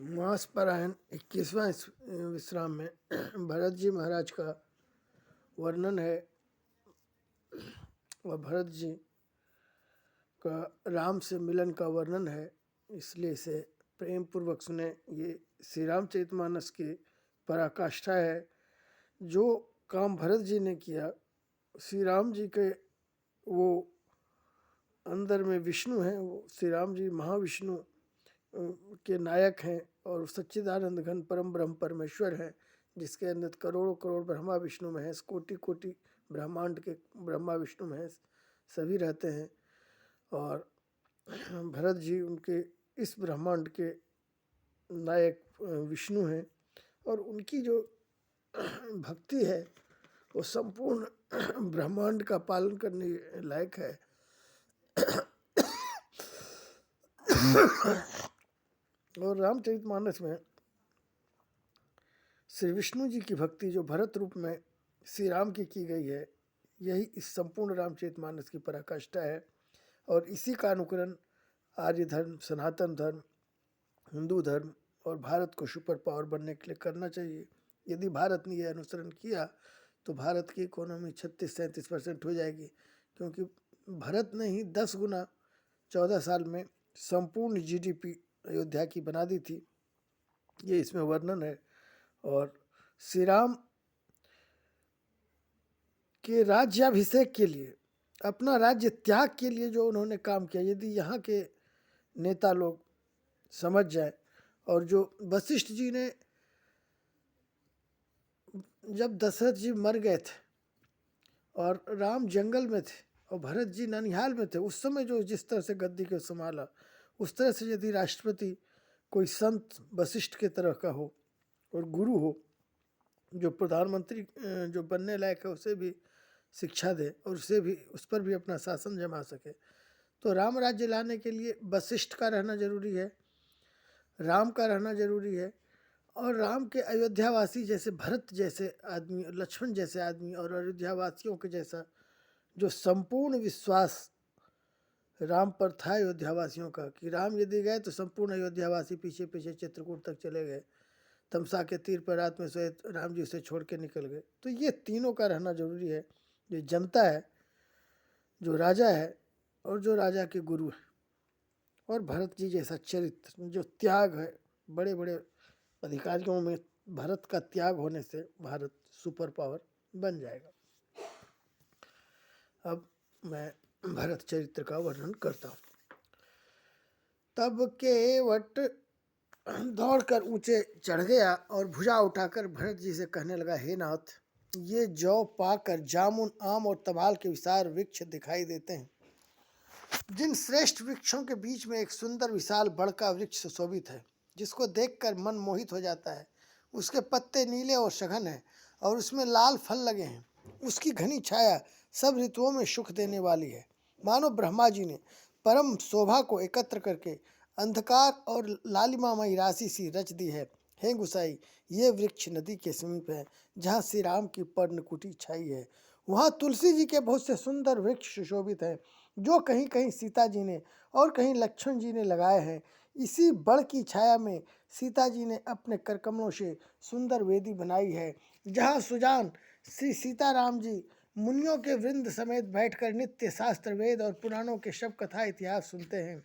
मांसपरायण 21वां विश्राम में भरत जी महाराज का वर्णन है और भरत जी का राम से मिलन का वर्णन है, इसलिए इसे प्रेम पूर्वक सुने। ये श्री रामचरितमानस की पराकाष्ठा है। जो काम भरत जी ने किया, श्री राम जी के वो अंदर में विष्णु हैं, वो श्री राम जी महाविष्णु के नायक हैं और सच्चिदानंद घन परम ब्रह्म परमेश्वर हैं, जिसके अंदर करोड़ों करोड़ ब्रह्मा विष्णु महेश, कोटि कोटि ब्रह्मांड के ब्रह्मा विष्णु महेश सभी रहते हैं। और भरत जी उनके इस ब्रह्मांड के नायक विष्णु हैं और उनकी जो भक्ति है वो संपूर्ण ब्रह्मांड का पालन करने लायक है। और रामचरितमानस में श्री विष्णु जी की भक्ति जो भरत रूप में श्री राम की गई है, यही इस संपूर्ण रामचरितमानस की पराकाष्ठा है। और इसी का अनुकरण आर्य धर्म, सनातन धर्म, हिंदू धर्म और भारत को सुपर पावर बनने के लिए करना चाहिए। यदि भारत ने यह अनुसरण किया तो भारत की इकोनॉमी 36-37% हो जाएगी, क्योंकि भारत ने ही 10 गुना 14 साल में संपूर्ण जीडीपी अयोध्या की बना दी थी। ये इसमें वर्णन है। और श्री राम के राज्याभिषेक के लिए, अपना राज्य त्याग के लिए जो उन्होंने काम किया, यदि यहाँ के नेता लोग समझ जाए, और जो वशिष्ठ जी ने जब दशरथ जी मर गए थे और राम जंगल में थे और भरत जी ननिहाल में थे, उस समय जो जिस तरह से गद्दी को संभाला, उस तरह से यदि राष्ट्रपति कोई संत वशिष्ठ के तरह का हो और गुरु हो, जो प्रधानमंत्री जो बनने लायक है उसे भी शिक्षा दे और उसे भी उस पर भी अपना शासन जमा सके, तो राम राज्य लाने के लिए वशिष्ठ का रहना जरूरी है, राम का रहना जरूरी है। और राम के अयोध्यावासी जैसे भरत जैसे आदमी, लक्ष्मण जैसे आदमी और अयोध्यावासियों के जैसा जो संपूर्ण विश्वास राम पर था अयोध्यावासियों का, कि राम यदि गए तो संपूर्ण अयोध्यावासी पीछे पीछे चित्रकूट तक चले गए, तमसा के तीर पर रात में सोए राम जी उसे छोड़ के निकल गए। तो ये तीनों का रहना जरूरी है, जो जनता है, जो राजा है और जो राजा के गुरु है। और भरत जी जैसा चरित्र, जो त्याग है, बड़े बड़े अधिकारियों में भरत का त्याग होने से भारत सुपर पावर बन जाएगा। अब मैं भरत चरित्र का वर्णन करता हूँ। तब केवट दौड़कर ऊंचे चढ़ गया और भुजा उठाकर भरत जी से कहने लगा, हे नाथ, ये जौ पाकर जामुन, आम और तमाल के विशाल वृक्ष दिखाई देते हैं। जिन श्रेष्ठ वृक्षों के बीच में एक सुंदर विशाल बड़ का वृक्ष सुशोभित है, जिसको देखकर मन मोहित हो जाता है। उसके पत्ते नीले और सघन हैं और उसमें लाल फल लगे हैं। उसकी घनी छाया सब ऋतुओं में सुख देने वाली है। मानो ब्रह्मा जी ने परम शोभा को एकत्र करके अंधकार और लालिमामयी राशि सी रच दी है। हे गुसाई, ये वृक्ष नदी के समीप है, जहाँ श्री राम की पर्णकुटी छाई है। वहाँ तुलसी जी के बहुत से सुंदर वृक्ष सुशोभित हैं, जो कहीं कहीं सीता जी ने और कहीं लक्ष्मण जी ने लगाए हैं। इसी बड़ की छाया में सीता जी ने अपने करकमलों से सुंदर वेदी बनाई है, जहाँ सुजान श्री सीताराम जी मुनियों के वृंद समेत बैठकर नित्य शास्त्र, वेद और पुराणों के शब कथा इतिहास सुनते हैं।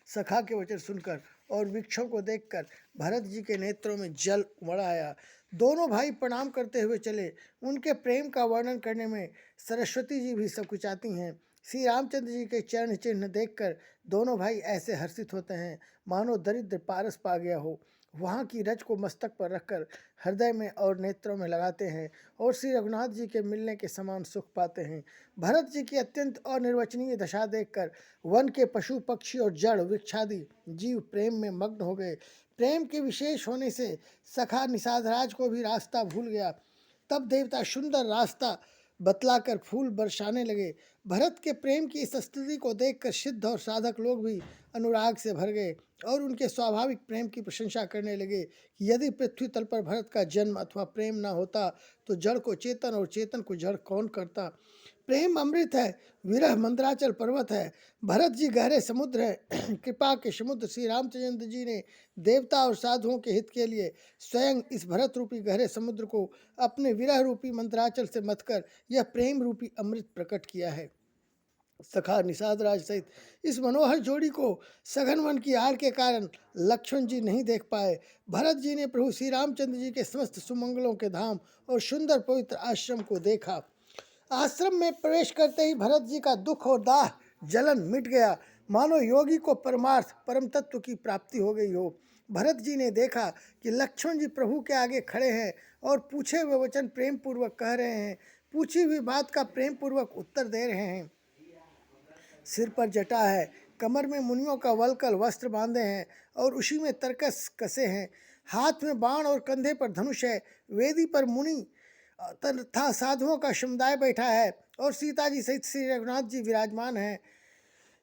सखा के वचन सुनकर और वृक्षों को देखकर भरत जी के नेत्रों में जल उमड़ आया। दोनों भाई प्रणाम करते हुए चले। उनके प्रेम का वर्णन करने में सरस्वती जी भी सकुचाती हैं। श्री रामचंद्र जी के चरण चिन्ह देखकर दोनों भाई ऐसे हर्षित होते हैं मानो दरिद्र पारस पा गया हो। वहाँ की रज को मस्तक पर रखकर हृदय में और नेत्रों में लगाते हैं और श्री रघुनाथ जी के मिलने के समान सुख पाते हैं। भरत जी की अत्यंत अनिर्वचनीय दशा देखकर वन के पशु पक्षी और जड़ वृक्षादि जीव प्रेम में मग्न हो गए। प्रेम के विशेष होने से सखा निषादराज को भी रास्ता भूल गया। तब देवता सुंदर रास्ता बतलाकर फूल बरसाने लगे। भरत के प्रेम की इस स्तुति को देखकर सिद्ध और साधक लोग भी अनुराग से भर गए और उनके स्वाभाविक प्रेम की प्रशंसा करने लगे कि यदि पृथ्वी तल पर भरत का जन्म अथवा प्रेम न होता तो जड़ को चेतन और चेतन को जड़ कौन करता। प्रेम अमृत है, विरह मंदराचल पर्वत है, भरत जी गहरे समुद्र है। कृपा के समुद्र श्री रामचंद्र जी ने देवता और साधुओं के हित के लिए स्वयं इस भरत रूपी गहरे समुद्र को अपने विरह रूपी मंत्राचल से मथकर यह प्रेम रूपी अमृत प्रकट किया है। सखा निषाद राज सहित इस मनोहर जोड़ी को सघन वन की आड़ के कारण लक्ष्मण जी नहीं देख पाए। भरत जी ने प्रभु श्री रामचंद्र जी के समस्त सुमंगलों के धाम और सुंदर पवित्र आश्रम को देखा। आश्रम में प्रवेश करते ही भरत जी का दुख और दाह जलन मिट गया, मानो योगी को परमार्थ परम तत्व की प्राप्ति हो गई हो। भरत जी ने देखा कि लक्ष्मण जी प्रभु के आगे खड़े हैं और पूछे हुए वचन प्रेम पूर्वक कह रहे हैं, पूछी हुई बात का प्रेम पूर्वक उत्तर दे रहे हैं। सिर पर जटा है, कमर में मुनियों का वलकल वस्त्र बांधे हैं और उसी में तरकस कसे हैं, हाथ में बाण और कंधे पर धनुष है। वेदी पर मुनि तथा साधुओं का समुदाय बैठा है और सीता जी सहित श्री रघुनाथ जी विराजमान हैं।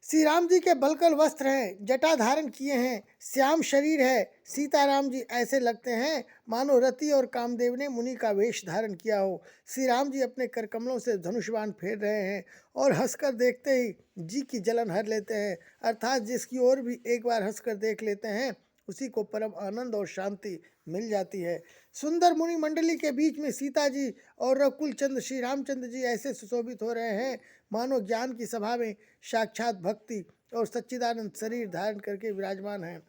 श्री राम जी के बलकल वस्त्र हैं, जटा धारण किए हैं, श्याम शरीर है। सीताराम जी ऐसे लगते हैं मानो रति और कामदेव ने मुनि का वेश धारण किया हो। श्री राम जी अपने कर कमलों से धनुष्बाण फेर रहे हैं और हंसकर देखते ही जी की जलन हर लेते हैं, अर्थात जिसकी ओर भी एक बार हंसकर देख लेते हैं उसी को परम आनंद और शांति मिल जाती है। सुंदर मुनि मंडली के बीच में सीता जी और रघुकुल चंद्र श्री रामचंद्र जी ऐसे सुशोभित हो रहे हैं मानो ज्ञान की सभा में साक्षात भक्ति और सच्चिदानंद शरीर धारण करके विराजमान हैं।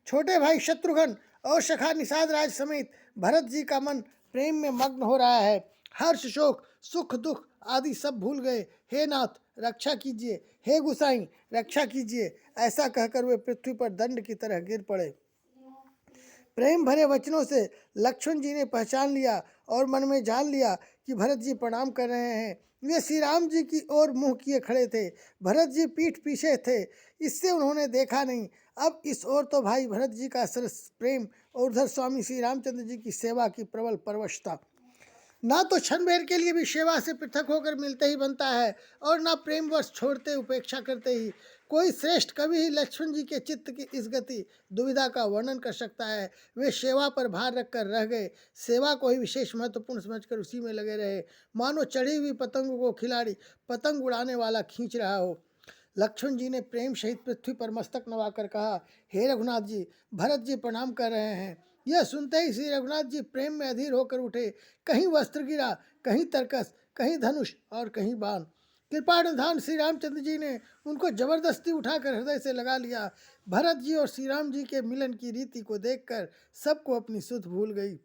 छोटे भाई शत्रुघ्न और सखा निषाद राज समेत भरत जी का मन प्रेम में मग्न हो रहा है। हर्ष शोक सुख दुख आदि सब भूल गए। हे नाथ रक्षा कीजिए, हे गुसाई रक्षा कीजिए, ऐसा कहकर वे पृथ्वी पर दंड की तरह गिर पड़े। प्रेम भरे वचनों से लक्ष्मण जी ने पहचान लिया और मन में जान लिया कि भरत जी प्रणाम कर रहे हैं। वे श्री राम जी की ओर मुंह किए खड़े थे। भरत जी पीठ पीछे थे, इससे उन्होंने देखा नहीं। अब इस ओर तो भाई भरत जी का सरस प्रेम और उधर स्वामी श्री रामचंद्र जी की सेवा की प्रबल परवशता। ना तो क्षण भर के लिए भी सेवा से पृथक होकर मिलते ही बनता है और ना प्रेमवश छोड़ते उपेक्षा करते ही। कोई श्रेष्ठ कवि ही लक्ष्मण जी के चित्त की इस गति दुविधा का वर्णन कर सकता है। वे सेवा पर भार रखकर रह गए, सेवा को ही विशेष महत्वपूर्ण समझकर उसी में लगे रहे, मानो चढ़ी हुई पतंग को खिलाड़ी पतंग उड़ाने वाला खींच रहा हो। लक्ष्मण जी ने प्रेम सहित पृथ्वी पर मस्तक नवाकर कहा, हे रघुनाथ जी, भरत जी प्रणाम कर रहे हैं। यह सुनते ही श्री रघुनाथ जी प्रेम में अधीर होकर उठे। कहीं वस्त्र गिरा, कहीं तरकस, कहीं धनुष और कहीं बाण। कृपानिधान श्री रामचंद्र जी ने उनको जबरदस्ती उठाकर हृदय से लगा लिया। भरत जी और श्री राम जी के मिलन की रीति को देखकर सबको अपनी सुध भूल गई।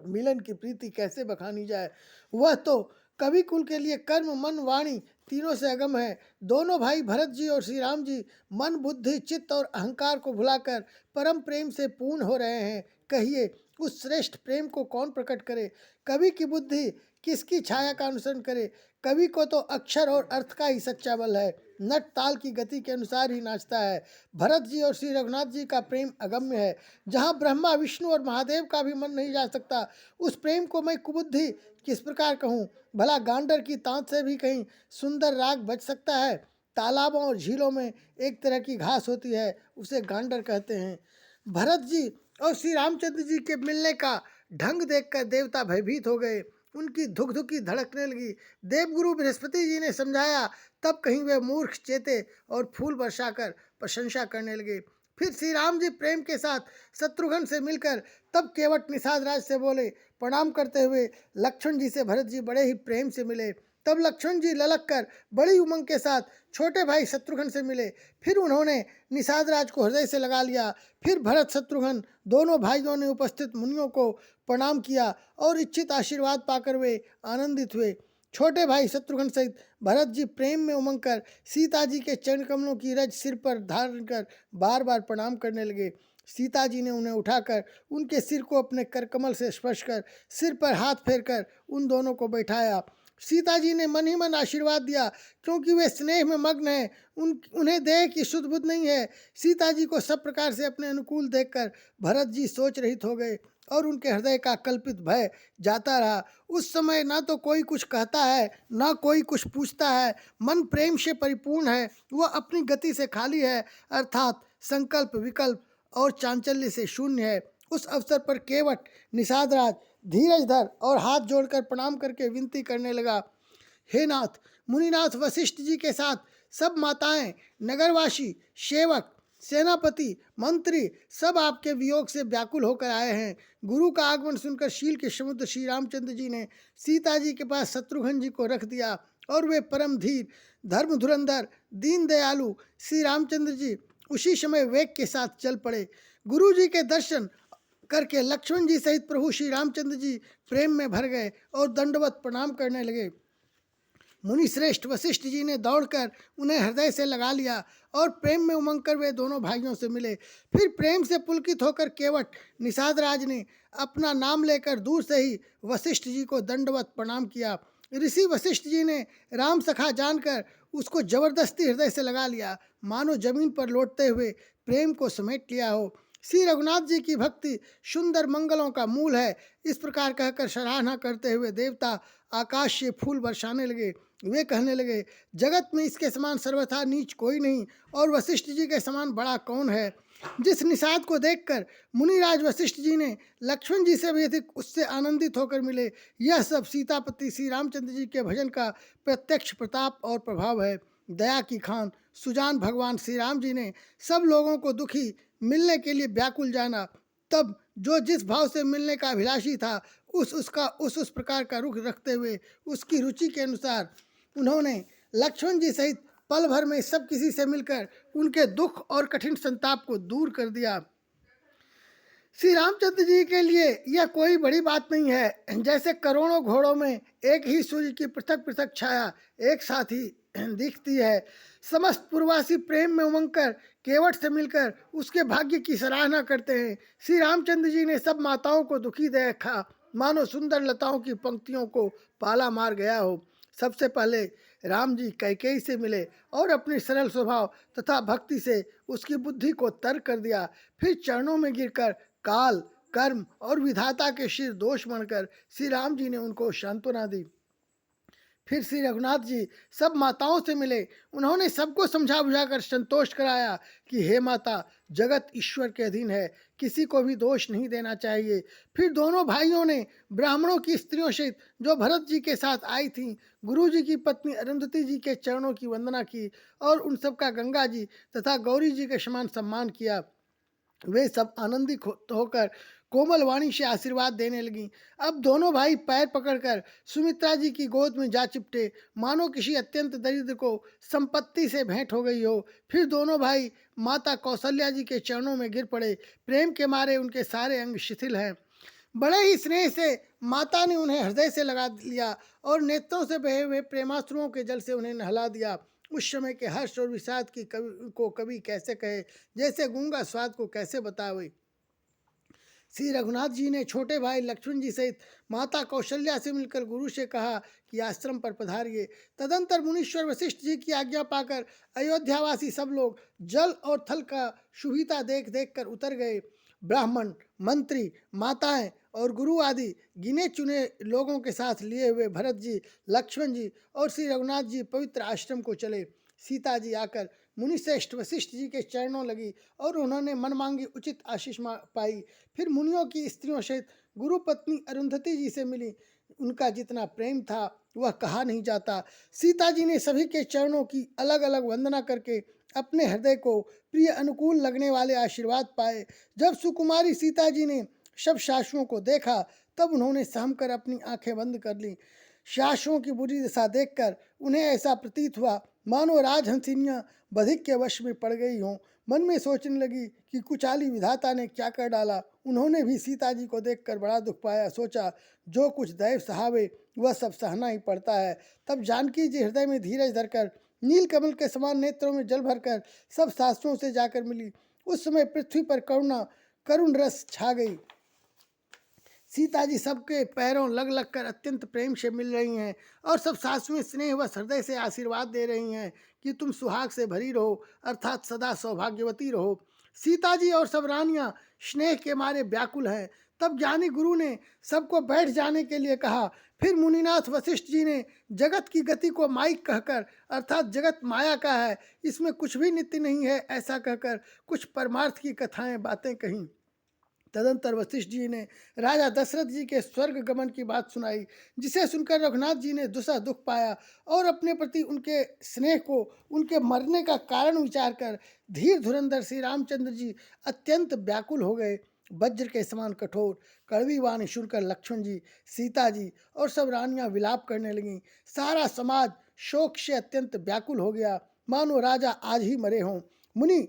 मिलन की प्रीति कैसे बखानी जाए, वह तो कवि कुल के लिए कर्म मन वाणी तीनों से अगम है। दोनों भाई भरत जी और श्री राम जी मन बुद्धि चित्त और अहंकार को भुलाकर परम प्रेम से पूर्ण हो रहे हैं। कहिए उस श्रेष्ठ प्रेम को कौन प्रकट करे? कवि की बुद्धि किसकी छाया का अनुसरण करे? कवि को तो अक्षर और अर्थ का ही सच्चा बल है, नट ताल की गति के अनुसार ही नाचता है। भरत जी और श्री रघुनाथ जी का प्रेम अगम्य है, जहाँ ब्रह्मा विष्णु और महादेव का भी मन नहीं जा सकता। उस प्रेम को मैं कुबुद्धि किस प्रकार कहूँ? भला गांडर की तांत से भी कहीं सुंदर राग बच सकता है? तालाबों और झीलों में एक तरह की घास होती है, उसे गांडर कहते हैं। भरत जी और श्री रामचंद्र जी के मिलने का ढंग देखकर देवता भयभीत हो गए, उनकी धुक धुकी धड़कने लगी। देवगुरु बृहस्पति जी ने समझाया, तब कहीं वे मूर्ख चेते और फूल बरसाकर प्रशंसा करने लगे। फिर श्री राम जी प्रेम के साथ शत्रुघ्न से मिलकर तब केवट निषाद राज से बोले। प्रणाम करते हुए लक्ष्मण जी से भरत जी बड़े ही प्रेम से मिले। तब लक्ष्मण जी ललक कर बड़ी उमंग के साथ छोटे भाई शत्रुघ्न से मिले। फिर उन्होंने निषाद राज को हृदय से लगा लिया। फिर भरत शत्रुघ्न दोनों भाइयों ने उपस्थित मुनियों को प्रणाम किया और इच्छित आशीर्वाद पाकर वे आनंदित हुए। छोटे भाई शत्रुघ्न सहित भरत जी प्रेम में उमंग कर सीता जी के चरण कमलों की रज सिर पर धारण कर बार बार प्रणाम करने लगे। सीता जी ने उन्हें उठाकर उनके सिर को अपने करकमल से स्पर्श कर सिर पर हाथ फेरकर उन दोनों को बैठाया। सीता जी ने मन ही मन आशीर्वाद दिया, क्योंकि वे स्नेह में मग्न हैं। उन्हें देह की शुद्ध बुद्ध नहीं है। सीता जी को सब प्रकार से अपने अनुकूल देखकर भरत जी सोच रहित हो गए और उनके हृदय का कल्पित भय जाता रहा। उस समय ना तो कोई कुछ कहता है, ना कोई कुछ पूछता है। मन प्रेम से परिपूर्ण है, वह अपनी गति से खाली है, अर्थात संकल्प विकल्प और चांचल्य से शून्य है। उस अवसर पर केवट निषाद राज धीरज धर और हाथ जोड़कर प्रणाम करके विनती करने लगा, हे नाथ, मुनिनाथ वशिष्ठ जी के साथ सब माताएं, नगरवासी, सेवक, सेनापति, मंत्री सब आपके वियोग से व्याकुल होकर आए हैं। गुरु का आगमन सुनकर शील के समुद्र श्री रामचंद्र जी ने सीता जी के पास शत्रुघ्न जी को रख दिया और वे परम धीर, धर्म धुरंधर, दीन दयालु श्री रामचंद्र जी उसी समय वेग के साथ चल पड़े। गुरु जी के दर्शन करके लक्ष्मण जी सहित प्रभु श्री रामचंद्र जी प्रेम में भर गए और दंडवत प्रणाम करने लगे। मुनि श्रेष्ठ वशिष्ठ जी ने दौड़कर उन्हें हृदय से लगा लिया और प्रेम में उमंग कर वे दोनों भाइयों से मिले। फिर प्रेम से पुलकित होकर केवट निषाद राज ने अपना नाम लेकर दूर से ही वशिष्ठ जी को दंडवत प्रणाम किया। ऋषि वशिष्ठ जी ने राम सखा जानकर उसको जबरदस्ती हृदय से लगा लिया, मानो जमीन पर लौटते हुए प्रेम को समेट लिया हो। श्री रघुनाथ जी की भक्ति सुंदर मंगलों का मूल है। इस प्रकार कहकर सराहना करते हुए देवता आकाश से फूल बरसाने लगे। वे कहने लगे, जगत में इसके समान सर्वथा नीच कोई नहीं और वशिष्ठ जी के समान बड़ा कौन है। जिस निषाद को देखकर मुनिराज वशिष्ठ जी ने लक्ष्मण जी से भी अधिक उससे आनंदित होकर मिले, यह सब सीतापति श्री रामचंद्र जी के भजन का प्रत्यक्ष प्रताप और प्रभाव है। दया की खान सुजान भगवान श्री राम जी ने सब लोगों को दुखी मिलने के लिए व्याकुल जाना। तब जो जिस भाव से मिलने का अभिलाषी था उस प्रकार का रुख रखते हुए उसकी रुचि के अनुसार उन्होंने लक्ष्मण जी सहित पल भर में सब किसी से मिलकर उनके दुख और कठिन संताप को दूर कर दिया। श्री रामचंद्र जी के लिए यह कोई बड़ी बात नहीं है। जैसे करोड़ों घोड़ों में एक ही सूर्य की पृथक पृथक छाया एक साथ ही दिखती है। समस्त पूर्वासी प्रेम में उमंग कर केवट से मिलकर उसके भाग्य की सराहना करते हैं। श्री रामचंद्र जी ने सब माताओं को दुखी देखा, मानो सुंदर लताओं की पंक्तियों को पाला मार गया हो। सबसे पहले राम जी कैकेयी से मिले और अपने सरल स्वभाव तथा भक्ति से उसकी बुद्धि को तर कर दिया। फिर चरणों में गिरकर काल, कर्म और विधाता के शिर दोष बनकर श्री राम जी ने उनको सांत्वना दी। फिर श्री रघुनाथ जी सब माताओं से मिले। उन्होंने सबको समझा बुझाकर संतोष कराया कि हे माता, जगत ईश्वर के अधीन है, किसी को भी दोष नहीं देना चाहिए। फिर दोनों भाइयों ने ब्राह्मणों की स्त्रियों सहित जो भरत जी के साथ आई थीं, गुरु जी की पत्नी अरुंधति जी के चरणों की वंदना की और उन सब का गंगा जी तथा गौरी जी के समान सम्मान किया। वे सब आनंदित होकर कोमल वाणी से आशीर्वाद देने लगी। अब दोनों भाई पैर पकड़कर सुमित्रा जी की गोद में जा चिपटे, मानो किसी अत्यंत दरिद्र को संपत्ति से भेंट हो गई हो। फिर दोनों भाई माता कौशल्या जी के चरणों में गिर पड़े। प्रेम के मारे उनके सारे अंग शिथिल हैं। बड़े ही स्नेह से माता ने उन्हें हृदय से लगा लिया और नेत्रों से बहे हुए प्रेमाश्रुओं के जल से उन्हें नहला दिया। उस समय के हर्ष और विषाद की कवि कैसे कहे, जैसे गूंगा स्वाद को कैसे बतावे। श्री रघुनाथ जी ने छोटे भाई लक्ष्मण जी सहित माता कौशल्या से मिलकर गुरु से कहा कि आश्रम पर पधारिए। तदंतर मुनीश्वर वशिष्ठ जी की आज्ञा पाकर अयोध्यावासी सब लोग जल और थल का शुभिता देख देख कर उतर गए। ब्राह्मण, मंत्री, माताएं और गुरु आदि गिने चुने लोगों के साथ लिए हुए भरत जी, लक्ष्मण जी और श्री रघुनाथ जी पवित्र आश्रम को चले। सीता जी आकर मुनिश्रेष्ठ वशिष्ठ जी के चरणों लगी और उन्होंने मन मांगी उचित आशीष पाई। फिर मुनियों की स्त्रियों सहित गुरु पत्नी अरुंधति जी से मिली। उनका जितना प्रेम था वह कहा नहीं जाता। सीता जी ने सभी के चरणों की अलग अलग वंदना करके अपने हृदय को प्रिय अनुकूल लगने वाले आशीर्वाद पाए। जब सुकुमारी सीता जी ने सब सासुओं को देखा तब उन्होंने सहम कर अपनी आंखें बंद कर लीं। सासुओं की बुरी दशा देखकर उन्हें ऐसा प्रतीत हुआ मानो राजहंसिनियाँ बधिक के वश में पड़ गई हों। मन में सोचने लगी कि कुचाली विधाता ने क्या कर डाला। उन्होंने भी सीता जी को देखकर बड़ा दुख पाया। सोचा, जो कुछ दैव सहावे वह सब सहना ही पड़ता है। तब जानकी जी हृदय में धीरज धरकर नील कमल के समान नेत्रों में जल भरकर सब सासुओं से जाकर मिली। उस समय पृथ्वी पर करुण रस छा गई। सीता जी सबके पैरों लग लग कर अत्यंत प्रेम से मिल रही हैं और सब सासुएं स्नेह व हृदय से आशीर्वाद दे रही हैं कि तुम सुहाग से भरी रहो, अर्थात सदा सौभाग्यवती रहो। सीता जी और सब रानियां स्नेह के मारे व्याकुल हैं। तब ज्ञानी गुरु ने सबको बैठ जाने के लिए कहा। फिर मुनिनाथ वशिष्ठ जी ने जगत की गति को माइक कहकर, अर्थात जगत माया का है, इसमें कुछ भी नित्य नहीं है, ऐसा कहकर कुछ परमार्थ की कथाएं बातें कहीं। तदंतर वशिष्ठ जी ने राजा दशरथ जी के स्वर्ग गमन की बात सुनाई, जिसे सुनकर रघुनाथ जी ने दूसरा दुख पाया और अपने प्रति उनके स्नेह को उनके मरने का कारण विचार कर धीर धुरंधर श्री रामचंद्र जी अत्यंत व्याकुल हो गए। वज्र के समान कठोर कड़वी वाणी सुनकर लक्ष्मण जी, सीता जी और सब रानियां विलाप करने लगीं। सारा समाज शोक से अत्यंत व्याकुल हो गया, मानो राजा आज ही मरे हों। मुनि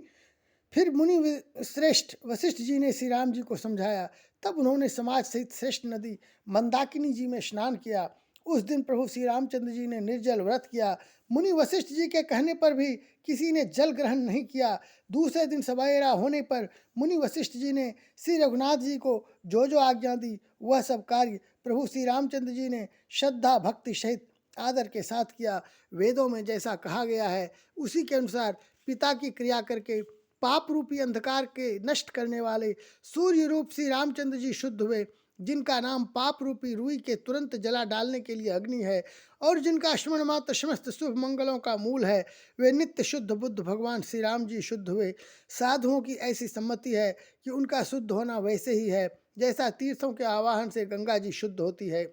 श्रेष्ठ वशिष्ठ जी ने श्री राम जी को समझाया। तब उन्होंने समाज सहित श्रेष्ठ नदी मंदाकिनी जी में स्नान किया। उस दिन प्रभु श्री रामचंद्र जी ने निर्जल व्रत किया। मुनि वशिष्ठ जी के कहने पर भी किसी ने जल ग्रहण नहीं किया। दूसरे दिन सवेरा होने पर मुनि वशिष्ठ जी ने श्री रघुनाथ जी को जो आज्ञा दी वह सब कार्य प्रभु श्री रामचंद्र जी ने श्रद्धा भक्ति सहित आदर के साथ किया। वेदों में जैसा कहा गया है उसी के अनुसार पिता की क्रिया करके पाप रूपी अंधकार के नष्ट करने वाले सूर्य रूप श्री रामचंद्र जी शुद्ध हुए, जिनका नाम पाप रूपी रुई के तुरंत जला डालने के लिए अग्नि है और जिनका स्मरण मात्र समस्त शुभ मंगलों का मूल है। वे नित्य शुद्ध बुद्ध भगवान श्री राम जी शुद्ध हुए। साधुओं की ऐसी सम्मति है कि उनका शुद्ध होना वैसे ही है जैसा तीर्थों के आवाहन से गंगा जी शुद्ध होती है।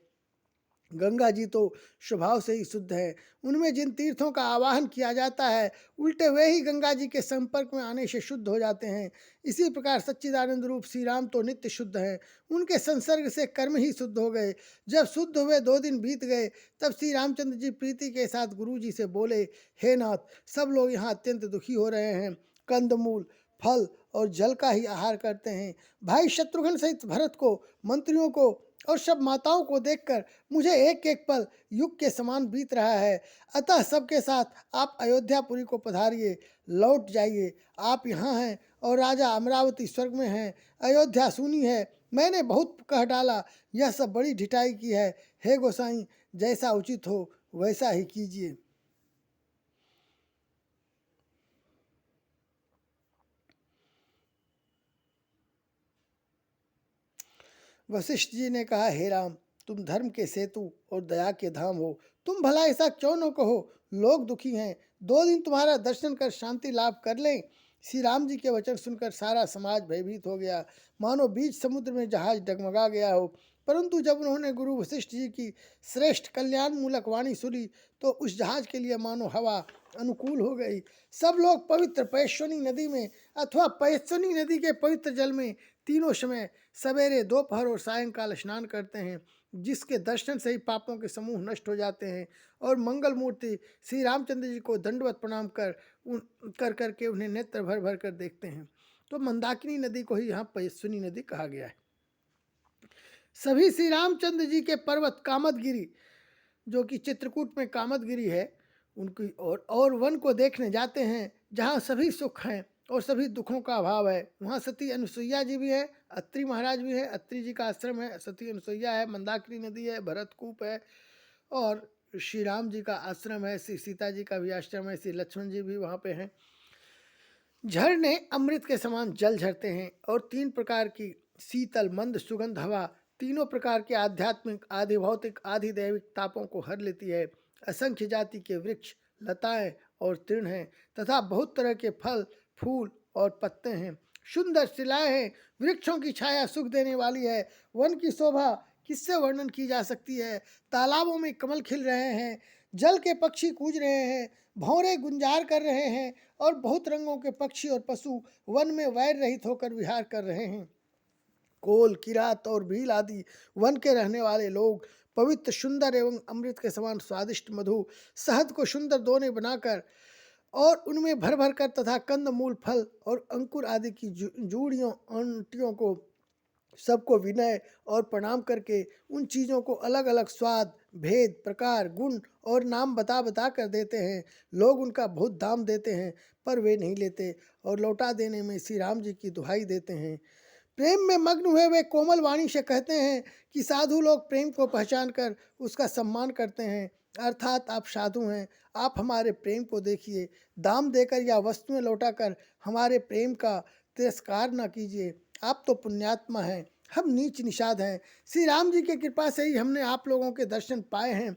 गंगा जी तो स्वभाव से ही शुद्ध है, उनमें जिन तीर्थों का आवाहन किया जाता है उल्टे वे ही गंगा जी के संपर्क में आने से शुद्ध हो जाते हैं। इसी प्रकार सच्चिदानंद रूप श्री राम तो नित्य शुद्ध हैं, उनके संसर्ग से कर्म ही शुद्ध हो गए। जब शुद्ध हुए 2 दिन बीत गए तब श्री रामचंद्र जी प्रीति के साथ गुरु जी से बोले, हे नाथ, सब लोग यहाँ अत्यंत दुखी हो रहे हैं, कंदमूल फल और जल का ही आहार करते हैं। भाई शत्रुघ्न सहित भरत को, मंत्रियों को और सब माताओं को देखकर मुझे एक एक पल युग के समान बीत रहा है। अतः सबके साथ आप अयोध्यापुरी को पधारिए, लौट जाइए। आप यहाँ हैं और राजा अमरावती स्वर्ग में हैं, अयोध्या सूनी है। मैंने बहुत कह डाला, यह सब बड़ी ढिठाई की है। हे गोसाई, जैसा उचित हो वैसा ही कीजिए। वशिष्ठ जी ने कहा, हे राम, तुम धर्म के सेतु और दया के धाम हो, तुम भला ऐसा क्यों न कहो। लोग दुखी हैं, 2 दिन तुम्हारा दर्शन कर शांति लाभ कर लें। श्री राम जी के वचन सुनकर सारा समाज भयभीत हो गया, मानो बीच समुद्र में जहाज डगमगा गया हो। परंतु जब उन्होंने गुरु वशिष्ठ जी की श्रेष्ठ कल्याण मूलक वाणी सुनी तो उस जहाज के लिए मानो हवा अनुकूल हो गई। सब लोग पवित्र पैश्वनी नदी में अथवा पैश्वनी नदी के पवित्र जल में तीनों समय सवेरे, दोपहर और सायंकाल स्नान करते हैं, जिसके दर्शन से ही पापों के समूह नष्ट हो जाते हैं और मंगल मूर्ति श्री रामचंद्र जी को दंडवत प्रणाम कर करके उन्हें नेत्र भर भर कर देखते हैं। तो मंदाकिनी नदी को ही यहाँ पैश्वनी नदी कहा गया है। सभी श्री रामचंद्र जी के पर्वत कामदगिरी, जो कि चित्रकूट में कामदगिरी है, उनकी और वन को देखने जाते हैं जहाँ सभी सुख हैं और सभी दुखों का अभाव है। वहाँ सती अनुसुईया जी भी है, अत्रि महाराज भी है, अत्रि जी का आश्रम है, सती अनुसुईया है, मंदाकिनी नदी है, भरतकूप है और श्री राम जी का आश्रम है, श्री सीता जी का भी आश्रम है, श्री लक्ष्मण जी भी वहाँ पे हैं। झरने अमृत के समान जल झरते हैं और 3 प्रकार की शीतल मंद सुगंध हवा तीनों प्रकार के आध्यात्मिक, आधि भौतिक, आधि दैविक तापों को हर लेती है। असंख्य जाति के वृक्ष, लताएं और तृण हैं तथा बहुत तरह के फल, फूल और पत्ते हैं। सुंदर शिलाएं हैं, वृक्षों की छाया सुख देने वाली है। वन की शोभा किससे वर्णन की जा सकती है। तालाबों में कमल खिल रहे हैं, जल के पक्षी कूज रहे हैं, भौरे गुंजार कर रहे हैं और बहुत रंगों के पक्षी और पशु वन में वैर रहित होकर विहार कर रहे हैं। कोल, किरात और भील आदि वन के रहने वाले लोग पवित्र, सुंदर एवं अमृत के समान स्वादिष्ट मधु, शहद को सुंदर दोने बनाकर और उनमें भर भर कर तथा कंद मूल, फल और अंकुर आदि की जूड़ियों अंटियों को सबको विनय और प्रणाम करके उन चीज़ों को अलग अलग स्वाद, भेद, प्रकार, गुण और नाम बता बता कर देते हैं। लोग उनका बहुत दाम देते हैं पर वे नहीं लेते और लौटा देने में श्री राम जी की दुहाई देते हैं। प्रेम में मग्न हुए वे कोमल वाणी से कहते हैं कि साधु लोग प्रेम को पहचान कर उसका सम्मान करते हैं, अर्थात आप साधु हैं, आप हमारे प्रेम को देखिए, दाम देकर या वस्तुएं लौटाकर हमारे प्रेम का तिरस्कार न कीजिए। आप तो पुण्यात्मा हैं, हम नीच निषाद हैं। श्री राम जी की कृपा से ही हमने आप लोगों के दर्शन पाए हैं।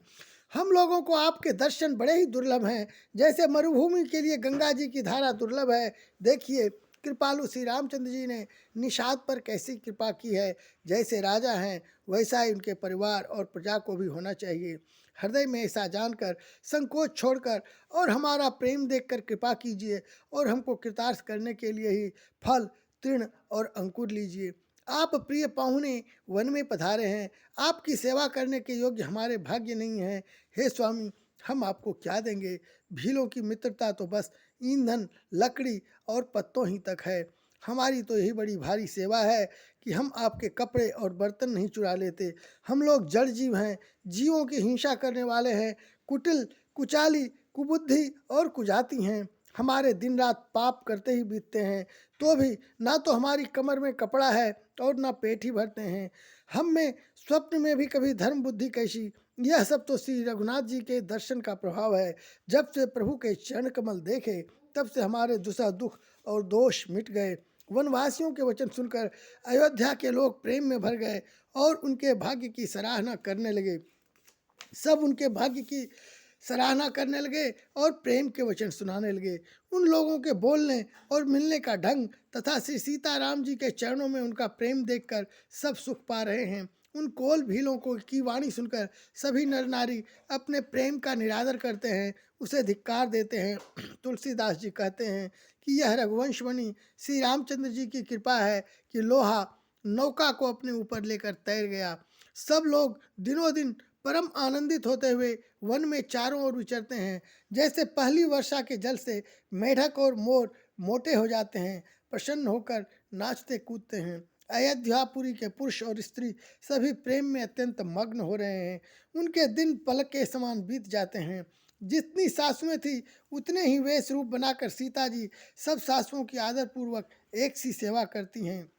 हम लोगों को आपके दर्शन बड़े ही दुर्लभ हैं, जैसे मरुभूमि के लिए गंगा जी की धारा दुर्लभ है। देखिए, कृपालु श्री रामचंद्र जी ने निषाद पर कैसी कृपा की है। जैसे राजा हैं वैसा ही उनके परिवार और प्रजा को भी होना चाहिए। हृदय में ऐसा जानकर संकोच छोड़कर और हमारा प्रेम देखकर कृपा कीजिए और हमको कृतार्थ करने के लिए ही फल, तृण और अंकुर लीजिए। आप प्रिय पाहुने वन में पधारे हैं, आपकी सेवा करने के योग्य हमारे भाग्य नहीं है। हे स्वामी, हम आपको क्या देंगे? भीलों की मित्रता तो बस ईंधन, लकड़ी और पत्तों ही तक है। हमारी तो यही बड़ी भारी सेवा है कि हम आपके कपड़े और बर्तन नहीं चुरा लेते। हम लोग जड़ जीव हैं, जीवों की हिंसा करने वाले हैं, कुटिल, कुचाली, कुबुद्धि और कुजाती हैं। हमारे दिन रात पाप करते ही बीतते हैं, तो भी ना तो हमारी कमर में कपड़ा है और ना पेट ही भरते हैं। हम में स्वप्न में भी कभी धर्म बुद्धि कैसी? यह सब तो श्री रघुनाथ जी के दर्शन का प्रभाव है। जब से प्रभु के चरण कमल देखे तब से हमारे दुसह दुख और दोष मिट गए। वनवासियों के वचन सुनकर अयोध्या के लोग प्रेम में भर गए और उनके भाग्य की सराहना करने लगे। सब उनके भाग्य की सराहना करने लगे और प्रेम के वचन सुनाने लगे। उन लोगों के बोलने और मिलने का ढंग तथा श्री सीताराम जी के चरणों में उनका प्रेम देखकर सब सुख पा रहे हैं। उन कोल भीलों को की वाणी सुनकर सभी नर नारी अपने प्रेम का निरादर करते हैं, उसे धिक्कार देते हैं। तुलसीदास जी कहते हैं कि यह रघुवंशमणि श्री रामचंद्र जी की कृपा है कि लोहा नौका को अपने ऊपर लेकर तैर गया। सब लोग दिनों दिन परम आनंदित होते हुए वन में चारों ओर विचरते हैं। जैसे पहली वर्षा के जल से मेढक और मोर मोटे हो जाते हैं, प्रसन्न होकर नाचते कूदते हैं। अयोध्यापुरी के पुरुष और स्त्री सभी प्रेम में अत्यंत मग्न हो रहे हैं। उनके दिन पलक के समान बीत जाते हैं। जितनी सासुएं थी उतने ही वेश रूप बनाकर सीता जी सब सासुओं की आदरपूर्वक एक सी सेवा करती हैं।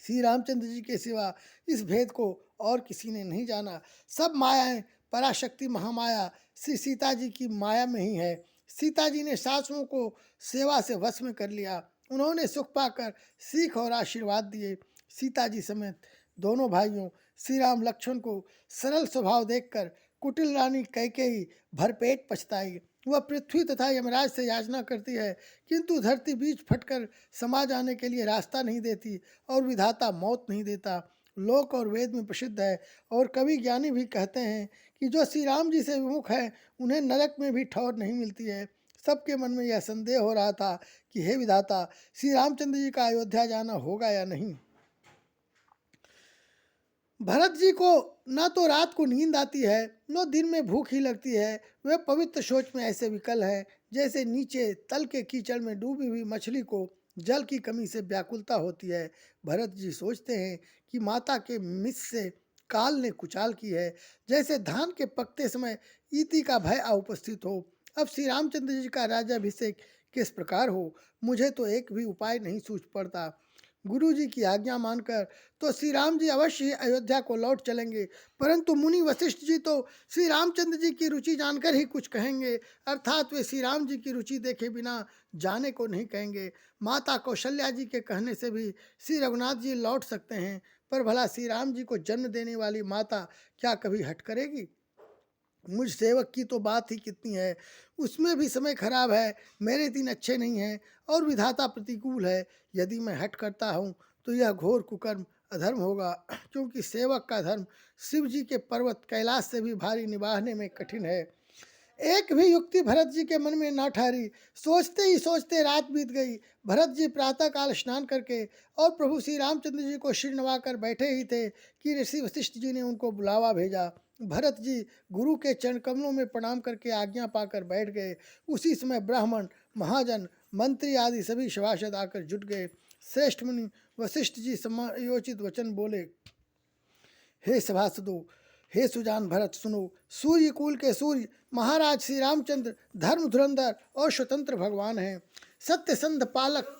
श्री रामचंद्र जी के सिवा इस भेद को और किसी ने नहीं जाना। सब मायाएं पराशक्ति महामाया श्री सीता जी की माया में ही है। सीता जी ने सासुओं को सेवा से वश में कर लिया। उन्होंने सुख पाकर सीख और आशीर्वाद दिए। सीता जी समेत दोनों भाइयों श्री राम लक्ष्मण को सरल स्वभाव देखकर कुटिल रानी कैकेयी भरपेट पछताई। वह पृथ्वी तथा यमराज से याचना करती है, किंतु धरती बीच फटकर समा जाने के लिए रास्ता नहीं देती और विधाता मौत नहीं देता। लोक और वेद में प्रसिद्ध है और कवि ज्ञानी भी कहते हैं कि जो श्री राम जी से विमुख है उन्हें नरक में भी ठौर नहीं मिलती है। सबके मन में यह संदेह हो रहा था कि हे विधाता, श्री रामचंद्र जी का अयोध्या जाना होगा या नहीं। भरत जी को न तो रात को नींद आती है न दिन में भूख ही लगती है। वे पवित्र सोच में ऐसे विकल है जैसे नीचे तल के कीचड़ में डूबी हुई मछली को जल की कमी से व्याकुलता होती है। भरत जी सोचते हैं कि माता के मिस से काल ने कुचाल की है, जैसे धान के पकते समय ईति का भय आ उपस्थित हो। अब श्री रामचंद्र जी का राज्याभिषेक किस प्रकार हो, मुझे तो एक भी उपाय नहीं सूझ पड़ता। गुरु जी की आज्ञा मानकर तो श्री राम जी अवश्य ही अयोध्या को लौट चलेंगे, परंतु मुनि वशिष्ठ जी तो श्री रामचंद्र जी की रुचि जानकर ही कुछ कहेंगे, अर्थात वे श्री राम जी की रुचि देखे बिना जाने को नहीं कहेंगे। माता कौशल्या जी के कहने से भी श्री रघुनाथ जी लौट सकते हैं, पर भला श्री राम जी को जन्म देने वाली माता क्या कभी हट करेगी? मुझ सेवक की तो बात ही कितनी है, उसमें भी समय खराब है, मेरे दिन अच्छे नहीं हैं और विधाता प्रतिकूल है। यदि मैं हट करता हूँ तो यह घोर कुकर्म अधर्म होगा, क्योंकि सेवक का धर्म शिव जी के पर्वत कैलाश से भी भारी निभाने में कठिन है। एक भी युक्ति भरत जी के मन में ना ठहरी। सोचते ही सोचते रात बीत गई। भरत जी प्रातःकाल स्नान करके और प्रभु श्री रामचंद्र जी को सिर नवाकर बैठे ही थे कि ऋषि वशिष्ठ जी ने उनको बुलावा भेजा। भरत जी गुरु के चरण कमलों में प्रणाम करके आज्ञा पाकर बैठ गए। उसी समय ब्राह्मण, महाजन, मंत्री आदि सभी सभासद आकर जुट गए। श्रेष्ठ मुनि वशिष्ठ जी समायोचित वचन बोले, हे सभासदों, हे सुजान भरत, सुनो। सूर्य कुल के सूर्य महाराज श्री रामचंद्र धर्म धुरंधर और स्वतंत्र भगवान हैं। सत्य संध पालक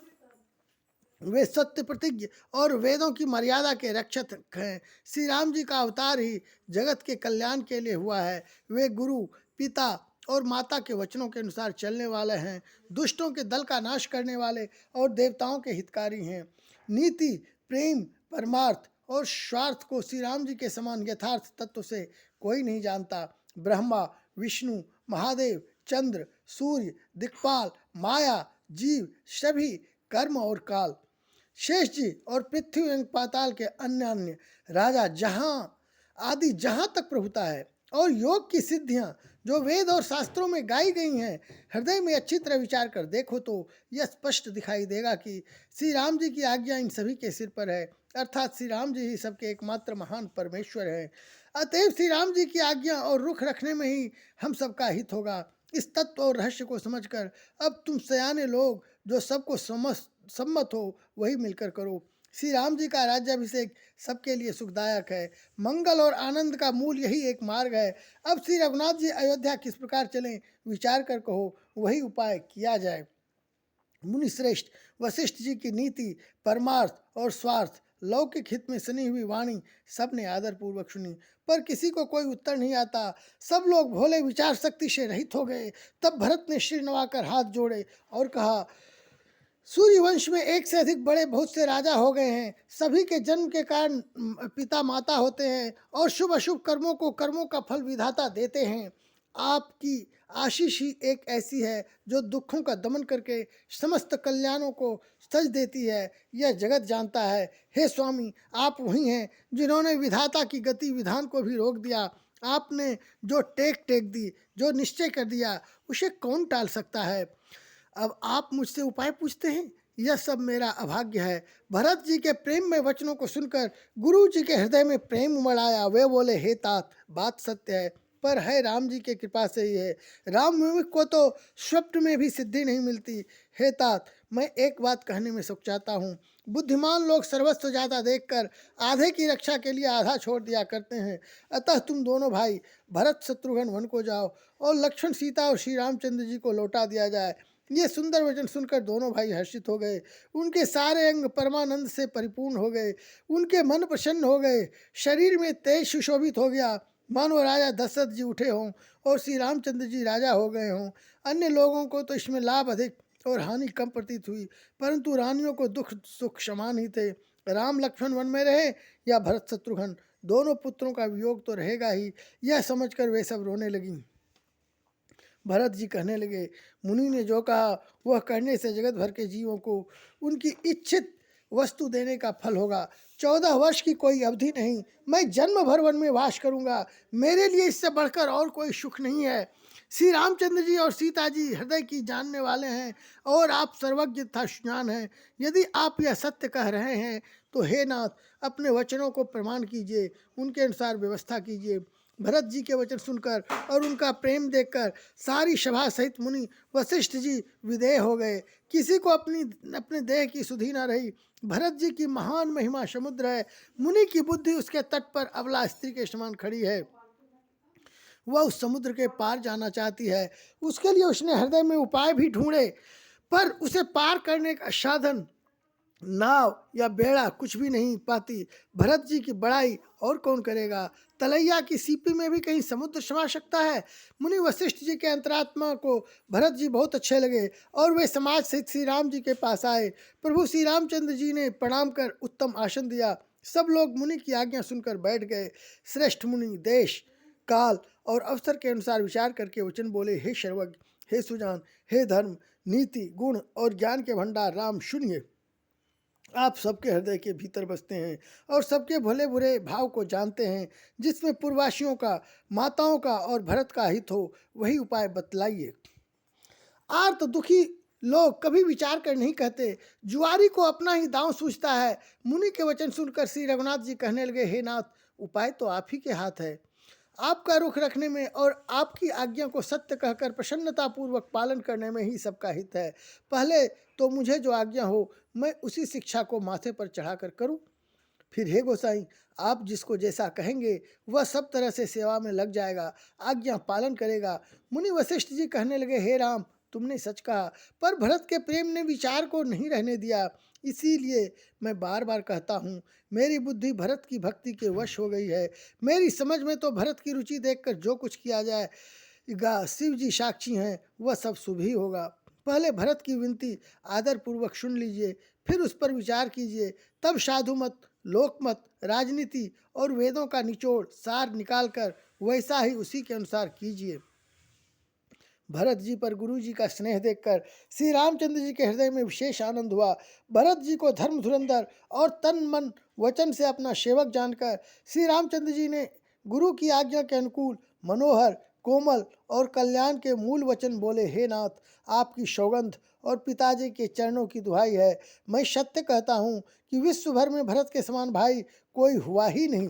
वे सत्य प्रतिज्ञ और वेदों की मर्यादा के रक्षक हैं। श्री राम जी का अवतार ही जगत के कल्याण के लिए हुआ है। वे गुरु, पिता और माता के वचनों के अनुसार चलने वाले हैं। दुष्टों के दल का नाश करने वाले और देवताओं के हितकारी हैं। नीति, प्रेम, परमार्थ और स्वार्थ को श्री राम जी के समान यथार्थ तत्व से कोई नहीं जानता। ब्रह्मा, विष्णु, महादेव, चंद्र, सूर्य, दिक्पाल, माया, जीव सभी कर्म और काल, शेष जी और पृथ्वी एवं पाताल के अन्य अन्य राजा आदि जहाँ तक प्रभुता है, और योग की सिद्धियाँ जो वेद और शास्त्रों में गाई गई हैं, हृदय में अच्छी तरह विचार कर देखो तो यह स्पष्ट दिखाई देगा कि श्री राम जी की आज्ञा इन सभी के सिर पर है, अर्थात श्री राम जी ही सबके एकमात्र महान परमेश्वर हैं। अतएव श्री राम जी की आज्ञा और रुख रखने में ही हम सबका हित होगा। इस तत्व और रहस्य को समझकर अब तुम सयाने लोग जो सबको सम्मत हो वही मिलकर करो। श्री राम जी का राज्याभिषेक सबके लिए सुखदायक है। मंगल और आनंद का मूल यही एक मार्ग है। अब श्री रघुनाथ जी अयोध्या किस प्रकार चलें, विचार कर कहो, वही उपाय किया जाए। मुनि श्रेष्ठ वशिष्ठ जी की नीति, परमार्थ और स्वार्थ, लौकिक हित में सनी हुई वाणी सबने आदर पूर्वक सुनी, पर किसी को कोई उत्तर नहीं आता। सब लोग भोले विचार शक्ति से रहित हो गए। तब भरत ने सिर नवाकर हाथ जोड़े और कहा, सूर्यवंश में एक से अधिक बड़े बहुत से राजा हो गए हैं। सभी के जन्म के कारण पिता माता होते हैं और शुभ अशुभ कर्मों का फल विधाता देते हैं। आपकी आशीष ही एक ऐसी है जो दुखों का दमन करके समस्त कल्याणों को सज देती है। यह जगत जानता है। हे स्वामी, आप वही हैं जिन्होंने विधाता की गति विधान को भी रोक दिया। आपने जो टेक दी, जो निश्चय कर दिया, उसे कौन टाल सकता है। अब आप मुझसे उपाय पूछते हैं, यह सब मेरा अभाग्य है। भरत जी के प्रेम में वचनों को सुनकर गुरु जी के हृदय में प्रेम उमड़ आया। वे बोले, हे तात, बात सत्य है, पर है राम जी के कृपा से ही है। राम विमुख को तो स्वप्न में भी सिद्धि नहीं मिलती। हे तात, मैं एक बात कहने में सुख चाहता हूँ। बुद्धिमान लोग सर्वस्व ज्यादा देखकर आधे की रक्षा के लिए आधा छोड़ दिया करते हैं। अतः तुम दोनों भाई भरत शत्रुघ्न वन को जाओ और लक्ष्मण सीता और श्री रामचंद्र जी को लौटा दिया जाए। ये सुंदर वचन सुनकर दोनों भाई हर्षित हो गए। उनके सारे अंग परमानंद से परिपूर्ण हो गए। उनके मन प्रसन्न हो गए। शरीर में तेज सुशोभित हो गया, मानो राजा दशरथ जी उठे हों और श्री रामचंद्र जी राजा हो गए हों। अन्य लोगों को तो इसमें लाभ अधिक और हानि कम प्रतीत हुई, परंतु रानियों को दुख सुख समान ही थे। राम लक्ष्मण वन में रहे या भरत शत्रुघ्न, दोनों पुत्रों का वियोग तो रहेगा ही। यह समझकर वे सब रोने लगी। भरत जी कहने लगे, मुनि ने जो कहा वह करने से जगत भर के जीवों को उनकी इच्छित वस्तु देने का फल होगा। 14 वर्ष की कोई अवधि नहीं, मैं जन्म भर वन में वास करूंगा। मेरे लिए इससे बढ़कर और कोई सुख नहीं है। श्री रामचंद्र जी और सीता जी हृदय की जानने वाले हैं और आप सर्वज्ञ तथा सुजान हैं। यदि आप यह सत्य कह रहे हैं तो हे नाथ, अपने वचनों को प्रमाण कीजिए, उनके अनुसार व्यवस्था कीजिए। भरत जी के वचन सुनकर और उनका प्रेम देखकर सारी सभा सहित मुनि वशिष्ठ जी विदेह हो गए। किसी को अपने देह की सुधि न रही। भरत जी की महान महिमा समुद्र है। मुनि की बुद्धि उसके तट पर अबला स्त्री के समान खड़ी है। वह उस समुद्र के पार जाना चाहती है। उसके लिए उसने हृदय में उपाय भी ढूंढे, पर उसे पार करने का साधन नाव या बेड़ा कुछ भी नहीं पाती। भरत जी की बड़ाई और कौन करेगा। तलैया की सीपी में भी कहीं समुद्र समा सकता है। मुनि वशिष्ठ जी के अंतरात्मा को भरत जी बहुत अच्छे लगे और वे समाज सहित श्री राम जी के पास आए। प्रभु श्री रामचंद्र जी ने प्रणाम कर उत्तम आसन दिया। सब लोग मुनि की आज्ञा सुनकर बैठ गए। श्रेष्ठ मुनि देश, काल और अवसर के अनुसार विचार करके वचन बोले, हे सर्वज्ञ, हे सुजान, हे धर्म, नीति, गुण और ज्ञान के भंडार राम, सुनिए। आप सबके हृदय के भीतर बसते हैं और सबके भले बुरे भाव को जानते हैं। जिसमें पूर्ववासियों का, माताओं का और भरत का हित हो, वही उपाय बतलाइए। आर्त दुखी लोग कभी विचार कर नहीं कहते। जुआरी को अपना ही दांव सूझता है। मुनि के वचन सुनकर श्री रघुनाथ जी कहने लगे, हे नाथ, उपाय तो आप ही के हाथ है। आपका रुख रखने में और आपकी आज्ञा को सत्य कहकर प्रसन्नता पूर्वक पालन करने में ही सबका हित है। पहले तो मुझे जो आज्ञा हो मैं उसी शिक्षा को माथे पर चढ़ाकर करूं। फिर हे गोसाई, आप जिसको जैसा कहेंगे वह सब तरह से सेवा में लग जाएगा, आज्ञा पालन करेगा। मुनि वशिष्ठ जी कहने लगे, हे राम, तुमने सच कहा, पर भरत के प्रेम ने विचार को नहीं रहने दिया। इसीलिए मैं बार बार कहता हूँ, मेरी बुद्धि भरत की भक्ति के वश हो गई है। मेरी समझ में तो भरत की रुचि देखकर जो कुछ किया जाएगा, शिव जी साक्षी हैं, वह सब शुभ ही होगा। पहले भरत की विनती आदर पूर्वक सुन लीजिए, फिर उस पर विचार कीजिए। तब साधु मत, लोक मत, राजनीति और वेदों का निचोड़ सार निकालकर वैसा ही उसी के अनुसार कीजिए। भरत जी पर गुरु जी का स्नेह देखकर श्री रामचंद्र जी के हृदय में विशेष आनंद हुआ। भरत जी को धर्म धुरंधर और तन मन वचन से अपना सेवक जानकर श्री रामचंद्र जी ने गुरु की आज्ञा के अनुकूल मनोहर, कोमल और कल्याण के मूल वचन बोले। हे नाथ, आपकी सौगंध और पिताजी के चरणों की दुहाई है, मैं सत्य कहता हूँ कि विश्व भर में भरत के समान भाई कोई हुआ ही नहीं।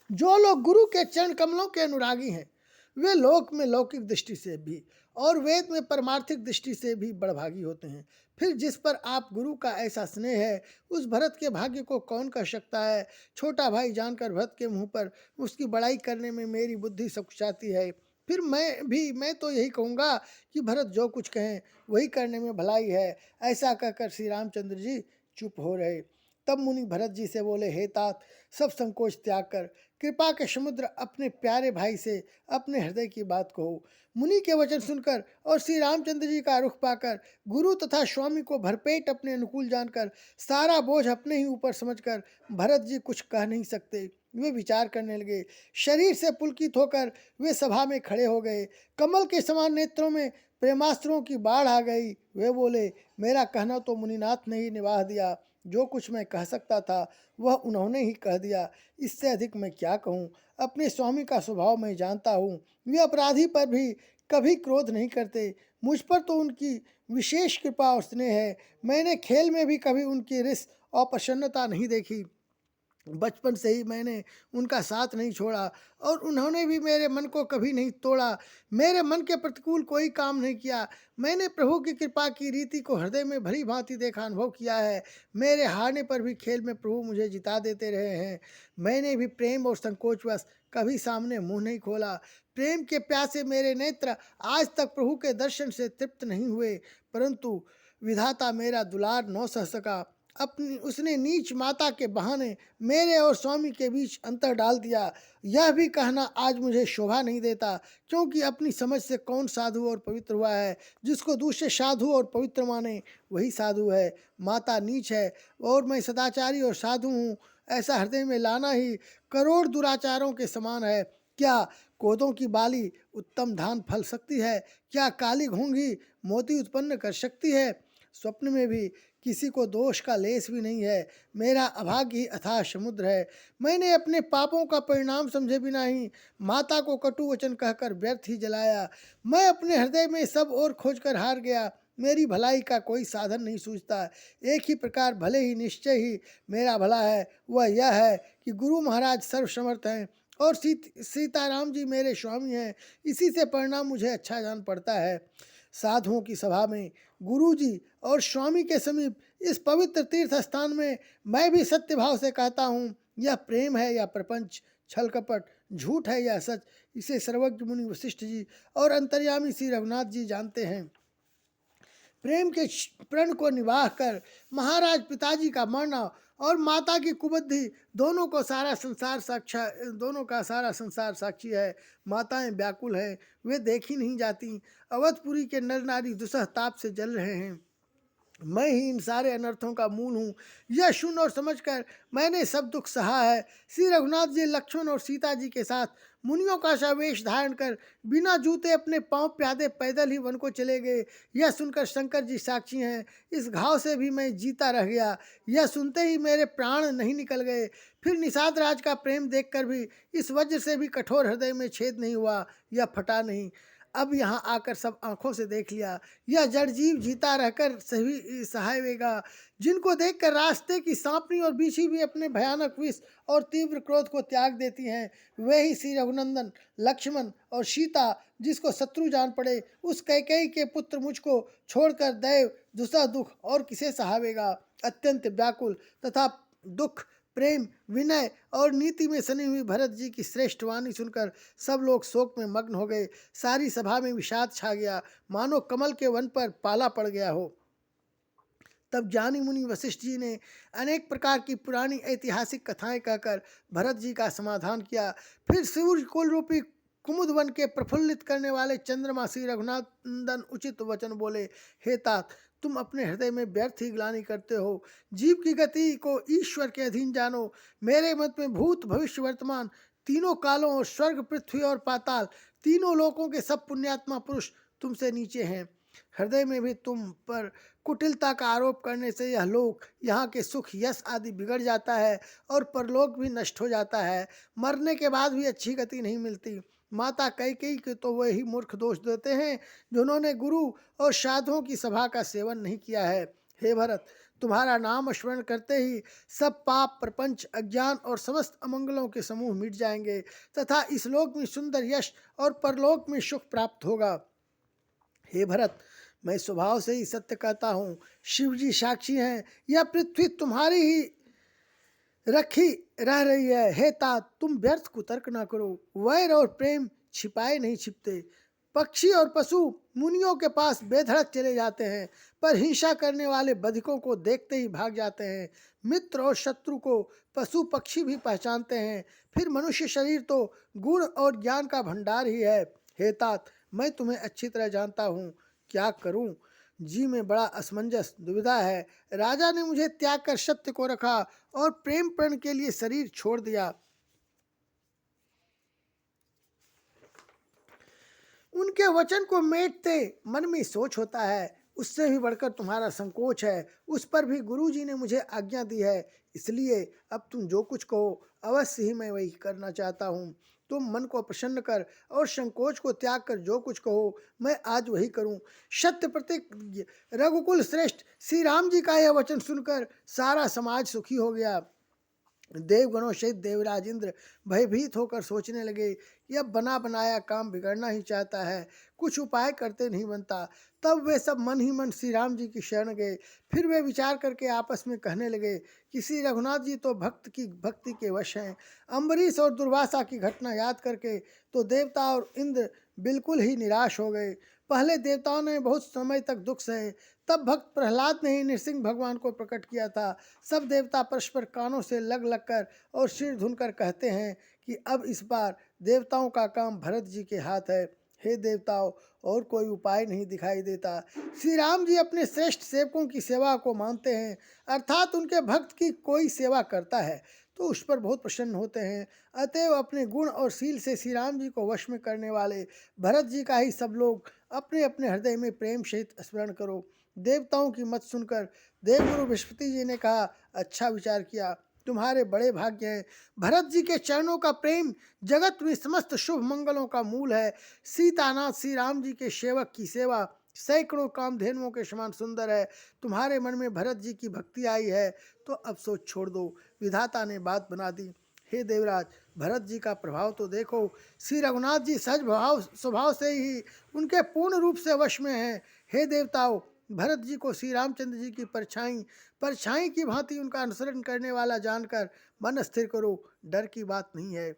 जो लोग गुरु के चरण कमलों के अनुरागी हैं, वे लोक में लौकिक दृष्टि से भी और वेद में परमार्थिक दृष्टि से भी बड़भागी होते हैं। फिर जिस पर आप गुरु का ऐसा स्नेह है, उस भरत के भाग्य को कौन कह सकता है। छोटा भाई जानकर भरत के मुंह पर उसकी बड़ाई करने में मेरी बुद्धि सकुचाती है। फिर मैं तो यही कहूँगा कि भरत जो कुछ कहें वही करने में भलाई है। ऐसा कहकर श्री रामचंद्र जी चुप हो रहे। तब मुनि भरत जी से बोले, हे तात, सब संकोच त्याग कर कृपा के समुद्र अपने प्यारे भाई से अपने हृदय की बात कहो। मुनि के वचन सुनकर और श्री रामचंद्र जी का रुख पाकर गुरु तथा स्वामी को भरपेट अपने अनुकूल जानकर सारा बोझ अपने ही ऊपर समझकर भरत जी कुछ कह नहीं सकते। वे विचार करने लगे। शरीर से पुलकित होकर वे सभा में खड़े हो गए। कमल के समान नेत्रों में प्रेमास्त्रों की बाढ़ आ गई। वे बोले, मेरा कहना तो मुनिनाथ ने ही निभाह दिया। जो कुछ मैं कह सकता था वह उन्होंने ही कह दिया। इससे अधिक मैं क्या कहूँ। अपने स्वामी का स्वभाव मैं जानता हूँ। वे अपराधी पर भी कभी क्रोध नहीं करते। मुझ पर तो उनकी विशेष कृपा और स्नेह है। मैंने खेल में भी कभी उनकी रिस और प्रसन्नता नहीं देखी। बचपन से ही मैंने उनका साथ नहीं छोड़ा और उन्होंने भी मेरे मन को कभी नहीं तोड़ा। मेरे मन के प्रतिकूल कोई काम नहीं किया। मैंने प्रभु की कृपा की रीति को हृदय में भली भांति देखा, अनुभव किया है। मेरे हारने पर भी खेल में प्रभु मुझे जिता देते रहे हैं। मैंने भी प्रेम और संकोचवश कभी सामने मुंह नहीं खोला। प्रेम के प्यासे मेरे नेत्र आज तक प्रभु के दर्शन से तृप्त नहीं हुए, परंतु विधाता मेरा दुलार न सह सका। अपनी उसने नीच माता के बहाने मेरे और स्वामी के बीच अंतर डाल दिया। यह भी कहना आज मुझे शोभा नहीं देता, क्योंकि अपनी समझ से कौन साधु और पवित्र हुआ है। जिसको दूसरे साधु और पवित्र माने वही साधु है। माता नीच है और मैं सदाचारी और साधु हूँ, ऐसा हृदय में लाना ही करोड़ दुराचारों के समान है। क्या कोदों की बाली उत्तम धान फल सकती है? क्या काली घोंघी मोती उत्पन्न कर सकती है? स्वप्न में भी किसी को दोष का लेस भी नहीं है। मेरा अभाग्य ही अथाह समुद्र है। मैंने अपने पापों का परिणाम समझे बिना ही माता को कटु वचन कहकर व्यर्थ ही जलाया। मैं अपने हृदय में सब और खोजकर हार गया। मेरी भलाई का कोई साधन नहीं सूझता। एक ही प्रकार भले ही निश्चय ही मेरा भला है, वह यह है कि गुरु महाराज सर्वसमर्थ हैं और सीताराम जी मेरे स्वामी हैं। इसी से परिणाम मुझे अच्छा जान पड़ता है। साधुओं की सभा में गुरु जी और स्वामी के समीप इस पवित्र तीर्थ स्थान में मैं भी सत्य भाव से कहता हूँ, यह प्रेम है या प्रपंच, छल कपट, झूठ है या सच, इसे सर्वज्ञ मुनि वशिष्ठ जी और अंतर्यामी श्री रघुनाथ जी जानते हैं। प्रेम के प्रण को निवाह कर महाराज पिताजी का मरना और माता की कुबुद्धि दोनों का सारा संसार साक्षी है। माताएं व्याकुल हैं, वे देखी नहीं जाती। अवधपुरी के नर नारी दुसह ताप से जल रहे हैं। मैं ही इन सारे अनर्थों का मूल हूँ। यह सुन और समझकर मैंने सब दुख सहा है। श्री रघुनाथ जी लक्ष्मण और सीता जी के साथ मुनियों का सा वेश धारण कर बिना जूते अपने पांव प्यादे पैदल ही वन को चले गए। यह सुनकर शंकर जी साक्षी हैं। इस घाव से भी मैं जीता रह गया। यह सुनते ही मेरे प्राण नहीं निकल गए। फिर निषाद राज का प्रेम देखकर भी इस वज्र से भी कठोर हृदय में छेद नहीं हुआ, यह फटा नहीं। अब यहाँ आकर सब आंखों से देख लिया। यह जड़ जीव जीता रहकर सही सहायेगा। जिनको देखकर रास्ते की सांपनी और बिच्छी भी अपने भयानक विष और तीव्र क्रोध को त्याग देती हैं, वे ही श्री रघुनंदन लक्ष्मण और सीता जिसको शत्रु जान पड़े, उस कैकेयी के पुत्र मुझको छोड़कर दैव दुसह दुख और किसे सहावेगा। अत्यंत व्याकुल तथा दुख, प्रेम, विनय और नीति में सनी हुई भरत जी की श्रेष्ठ वाणी सुनकर सब लोग शोक में मग्न हो गए। सारी सभा में विषाद छा गया, मानो कमल के वन पर पाला पड़ गया हो। तब ज्ञानी मुनि वशिष्ठ जी ने अनेक प्रकार की पुरानी ऐतिहासिक कथाएं कहकर भरत जी का समाधान किया। फिर सूर्य कुल रूपी कुमुद वन के प्रफुल्लित करने वाले चंद्रमा श्री रघुनाथ नंदन उचित वचन बोले, हे तात, तुम अपने हृदय में व्यर्थ ही ग्लानि करते हो। जीव की गति को ईश्वर के अधीन जानो। मेरे मत में भूत भविष्य वर्तमान तीनों कालों और स्वर्ग, पृथ्वी और पाताल, तीनों लोकों के सब पुण्यात्मा पुरुष तुमसे नीचे हैं। हृदय में भी तुम पर कुटिलता का आरोप करने से यह लोक, यहाँ के सुख, यश आदि बिगड़ जाता है और परलोक भी नष्ट हो जाता है। मरने के बाद भी अच्छी गति नहीं मिलती। माता कैकेयी के तो वही मूर्ख दोष देते हैं जिन्होंने गुरु और साधुओं की सभा का सेवन नहीं किया है। हे भरत, तुम्हारा नाम स्मरण करते ही सब पाप, प्रपंच, अज्ञान और समस्त अमंगलों के समूह मिट जाएंगे तथा इस लोक में सुंदर यश और परलोक में सुख प्राप्त होगा। हे भरत, मैं स्वभाव से ही सत्य कहता हूँ। शिव जी साक्षी हैं, यह पृथ्वी तुम्हारी ही रखी रह रही है। हे तात, तुम व्यर्थ कुतर्क न करो। वैर और प्रेम छिपाए नहीं छिपते। पक्षी और पशु मुनियों के पास बेधड़क चले जाते हैं, पर हिंसा करने वाले बधिकों को देखते ही भाग जाते हैं। मित्र और शत्रु को पशु पक्षी भी पहचानते हैं, फिर मनुष्य शरीर तो गुण और ज्ञान का भंडार ही है। हे तात, मैं तुम्हें अच्छी तरह जानता हूँ, क्या करूँ जी में बड़ा असमंजस दुविधा है। राजा ने मुझे त्याग कर सत्य को रखा और प्रेम प्रण के लिए शरीर छोड़ दिया। उनके वचन को मेटते मन में सोच होता है, उससे भी बढ़कर तुम्हारा संकोच है। उस पर भी गुरु जी ने मुझे आज्ञा दी है, इसलिए अब तुम जो कुछ कहो अवश्य ही मैं वही करना चाहता हूँ। तुम मन को प्रसन्न कर और संकोच को त्याग कर जो कुछ कहो मैं आज वही करूं। सत्य प्रतिज्ञ रघुकुल श्रेष्ठ श्री राम जी का यह वचन सुनकर सारा समाज सुखी हो गया। देवगणों सहित देवराज इंद्र भयभीत होकर सोचने लगे कि अब बना बनाया काम बिगड़ना ही चाहता है, कुछ उपाय करते नहीं बनता। तब वे सब मन ही मन श्री राम जी की शरण गए। फिर वे विचार करके आपस में कहने लगे कि श्री रघुनाथ जी तो भक्ति के वश हैं। अम्बरीश और दुर्वासा की घटना याद करके तो देवता और इंद्र बिल्कुल ही निराश हो गए। पहले देवताओं ने बहुत समय तक दुख सहे, तब भक्त प्रहलाद ने ही नृसिंह भगवान को प्रकट किया था। सब देवता परस्पर कानों से लग लग कर और सिर धुनकर कहते हैं कि अब इस बार देवताओं का काम भरत जी के हाथ है। हे देवताओं, और कोई उपाय नहीं दिखाई देता। श्री राम जी अपने श्रेष्ठ सेवकों की सेवा को मानते हैं, अर्थात उनके भक्त की कोई सेवा करता है तो उस पर बहुत प्रसन्न होते हैं। अतएव अपने गुण और शील से श्री राम जी को वश में करने वाले भरत जी का ही सब लोग अपने अपने हृदय में प्रेम सहित स्मरण करो। देवताओं की मत सुनकर देवगुरु बृहस्पति जी ने कहा, अच्छा विचार किया, तुम्हारे बड़े भाग्य हैं। भरत जी के चरणों का प्रेम जगत में समस्त शुभ मंगलों का मूल है। सीतानाथ श्री राम जी के सेवक की सेवा सैकड़ों कामधेनुओं के समान सुंदर है। तुम्हारे मन में भरत जी की भक्ति आई है तो अब सोच छोड़ दो, विधाता ने बात बना दी। हे देवराज, भरत जी का प्रभाव तो देखो। श्री रघुनाथ जी सहज भाव स्वभाव से ही उनके पूर्ण रूप से वश में हैं। हे देवताओं, भरत जी को श्री रामचंद्र जी की परछाई की भांति उनका अनुसरण करने वाला जानकर मन स्थिर करो, डर की बात नहीं है।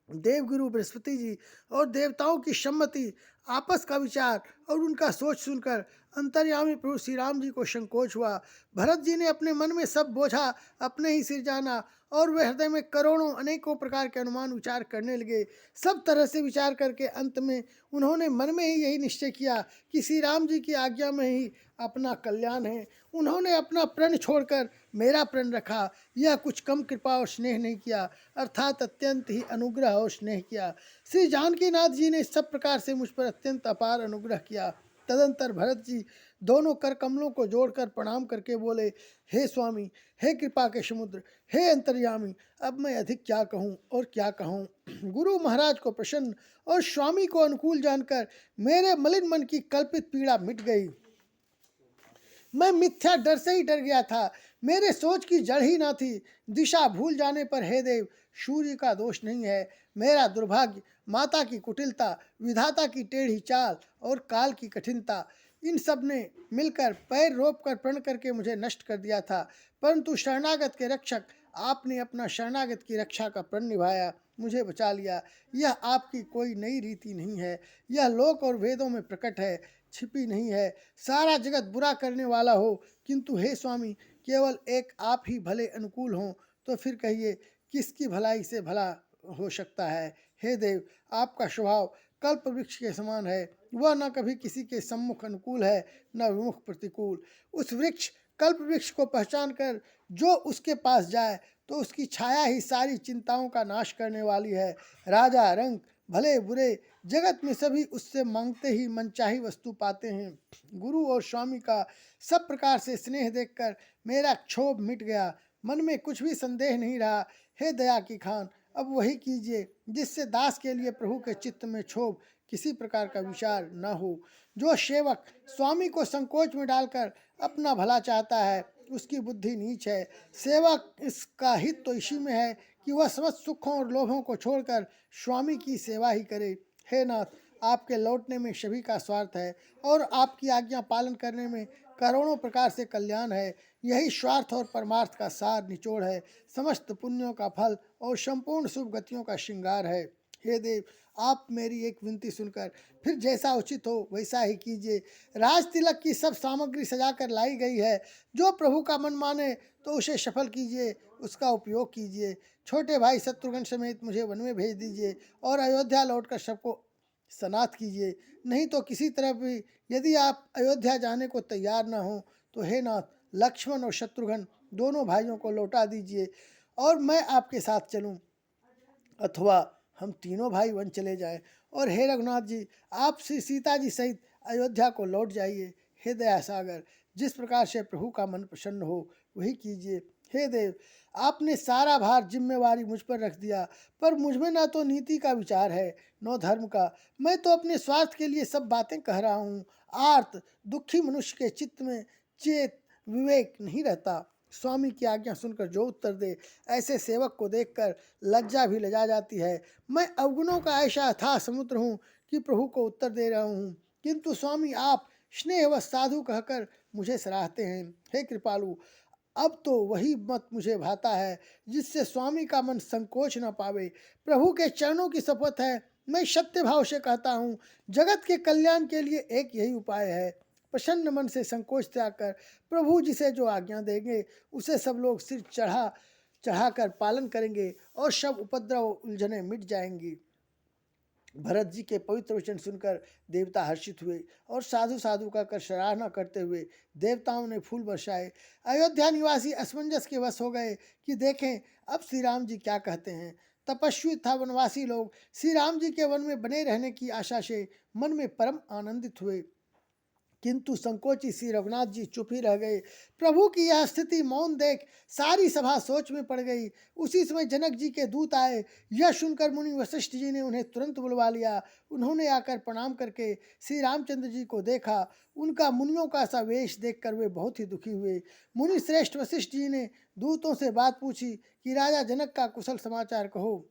देवगुरु बृहस्पति जी और देवताओं की सम्मति, आपस का विचार और उनका सोच सुनकर अंतर्यामी प्रभु श्री राम जी को संकोच हुआ। भरत जी ने अपने मन में सब बोझा अपने ही सिर जाना और वे हृदय में करोड़ों अनेकों प्रकार के अनुमान विचार करने लगे। सब तरह से विचार करके अंत में उन्होंने मन में ही यही निश्चय किया कि श्री राम जी की आज्ञा में ही अपना कल्याण है। उन्होंने अपना प्रण छोड़कर मेरा प्रण रखा। यह कुछ कम कृपा और स्नेह नहीं किया, अर्थात अत्यंत ही अनुग्रह और स्नेह किया। श्री जानकीनाथ जी ने सब प्रकार से मुझ पर अत्यंत अपार अनुग्रह किया। तदंतर भरत जी दोनों कर कमलों को जोड़कर प्रणाम करके बोले, हे स्वामी, हे कृपा के समुद्र, हे अंतर्यामी, अब मैं अधिक क्या कहूँ और क्या कहूँ। गुरु महाराज को प्रसन्न और स्वामी को अनुकूल जानकर मेरे मलिन मन की कल्पित पीड़ा मिट गई। मैं मिथ्या डर से ही डर गया था, मेरे सोच की जड़ ही ना थी। दिशा भूल जाने पर हे देव, सूर्य का दोष नहीं है, मेरा दुर्भाग्य, माता की कुटिलता, विधाता की टेढ़ी चाल और काल की कठिनता, इन सब ने मिलकर पैर रोप कर प्रण करके मुझे नष्ट कर दिया था। परंतु शरणागत के रक्षक आपने अपना शरणागत की रक्षा का प्रण निभाया, मुझे बचा लिया। यह आपकी कोई नई रीति नहीं है, यह लोक और वेदों में प्रकट है, छिपी नहीं है। सारा जगत बुरा करने वाला हो, किंतु हे स्वामी, केवल एक आप ही भले अनुकूल हों, तो फिर कहिए किसकी भलाई से भला हो सकता है। हे देव, आपका स्वभाव कल्प वृक्ष के समान है, वह न कभी किसी के सम्मुख अनुकूल है न विमुख प्रतिकूल। उस वृक्ष कल्प वृक्ष को पहचान कर जो उसके पास जाए तो उसकी छाया ही सारी चिंताओं का नाश करने वाली है। राजा रंग भले बुरे जगत में सभी उससे मांगते ही मनचाही वस्तु पाते हैं। गुरु और स्वामी का सब प्रकार से स्नेह देखकर मेरा क्षोभ मिट गया, मन में कुछ भी संदेह नहीं रहा। हे दया की खान, अब वही कीजिए जिससे दास के लिए प्रभु के चित्त में क्षोभ किसी प्रकार का विचार न हो। जो सेवक स्वामी को संकोच में डालकर अपना भला चाहता है उसकी बुद्धि नीच है। सेवक इसका हित तो इसी में है कि वह समस्त सुखों और लोभों को छोड़कर स्वामी की सेवा ही करे। हे नाथ, आपके लौटने में सभी का स्वार्थ है और आपकी आज्ञा पालन करने में करोड़ों प्रकार से कल्याण है। यही स्वार्थ और परमार्थ का सार निचोड़ है, समस्त पुण्यों का फल और संपूर्ण शुभ गतियों का श्रृंगार है। हे देव, आप मेरी एक विनती सुनकर फिर जैसा उचित हो वैसा ही कीजिए। राज तिलक की सब सामग्री सजा कर लाई गई है, जो प्रभु का मन माने तो उसे सफल कीजिए, उसका उपयोग कीजिए। छोटे भाई शत्रुघ्न समेत मुझे वन में भेज दीजिए और अयोध्या लौटकर सबको सनाथ कीजिए। नहीं तो किसी तरह भी यदि आप अयोध्या जाने को तैयार न हो तो हे नाथ, लक्ष्मण और शत्रुघ्न दोनों भाइयों को लौटा दीजिए और मैं आपके साथ चलूं, अथवा हम तीनों भाई वन चले जाएं। और हे रघुनाथ जी, आप श्री सीता जी सहित अयोध्या को लौट जाइए। हे दया सागर, जिस प्रकार से प्रभु का मन प्रसन्न हो वही कीजिए। हे देव, आपने सारा भार जिम्मेवारी मुझ पर रख दिया, पर मुझ में ना तो नीति का विचार है न धर्म का। मैं तो अपने स्वार्थ के लिए सब बातें कह रहा हूँ। आर्त दुखी मनुष्य के चित्त में चेत विवेक नहीं रहता। स्वामी की आज्ञा सुनकर जो उत्तर दे, ऐसे सेवक को देखकर लज्जा भी लजा जाती है। मैं अवगुणों का ऐसा अथाह समुद्र हूँ कि प्रभु को उत्तर दे रहा हूँ, किंतु स्वामी आप स्नेह व साधु कहकर मुझे सराहते हैं। हे कृपालु, अब तो वही मत मुझे भाता है जिससे स्वामी का मन संकोच न पावे। प्रभु के चरणों की शपथ है, मैं सत्य भाव से कहता हूँ, जगत के कल्याण के लिए एक यही उपाय है। प्रसन्न मन से संकोच त्याग कर प्रभु जिसे जो आज्ञा देंगे उसे सब लोग सिर चढ़ाकर पालन करेंगे और सब उपद्रव उलझने मिट जाएंगी। भरत जी के पवित्र वचन सुनकर देवता हर्षित हुए और साधु साधु का कर सराहना करते हुए देवताओं ने फूल बरसाए। अयोध्या निवासी असमंजस के वश हो गए कि देखें अब श्री राम जी क्या कहते हैं। तपस्वी तथा वनवासी लोग श्री राम जी के वन में बने रहने की आशा से मन में परम आनंदित हुए, किंतु संकोची श्री रघुनाथ जी चुप ही रह गए। प्रभु की यह स्थिति मौन देख सारी सभा सोच में पड़ गई। उसी समय जनक जी के दूत आए। यह सुनकर मुनि वशिष्ठ जी ने उन्हें तुरंत बुलवा लिया। उन्होंने आकर प्रणाम करके श्री रामचंद्र जी को देखा। उनका मुनियों का सा वेश देखकर वे बहुत ही दुखी हुए। मुनि श्रेष्ठ वशिष्ठ जी ने दूतों से बात पूछी कि राजा जनक का कुशल समाचार कहो।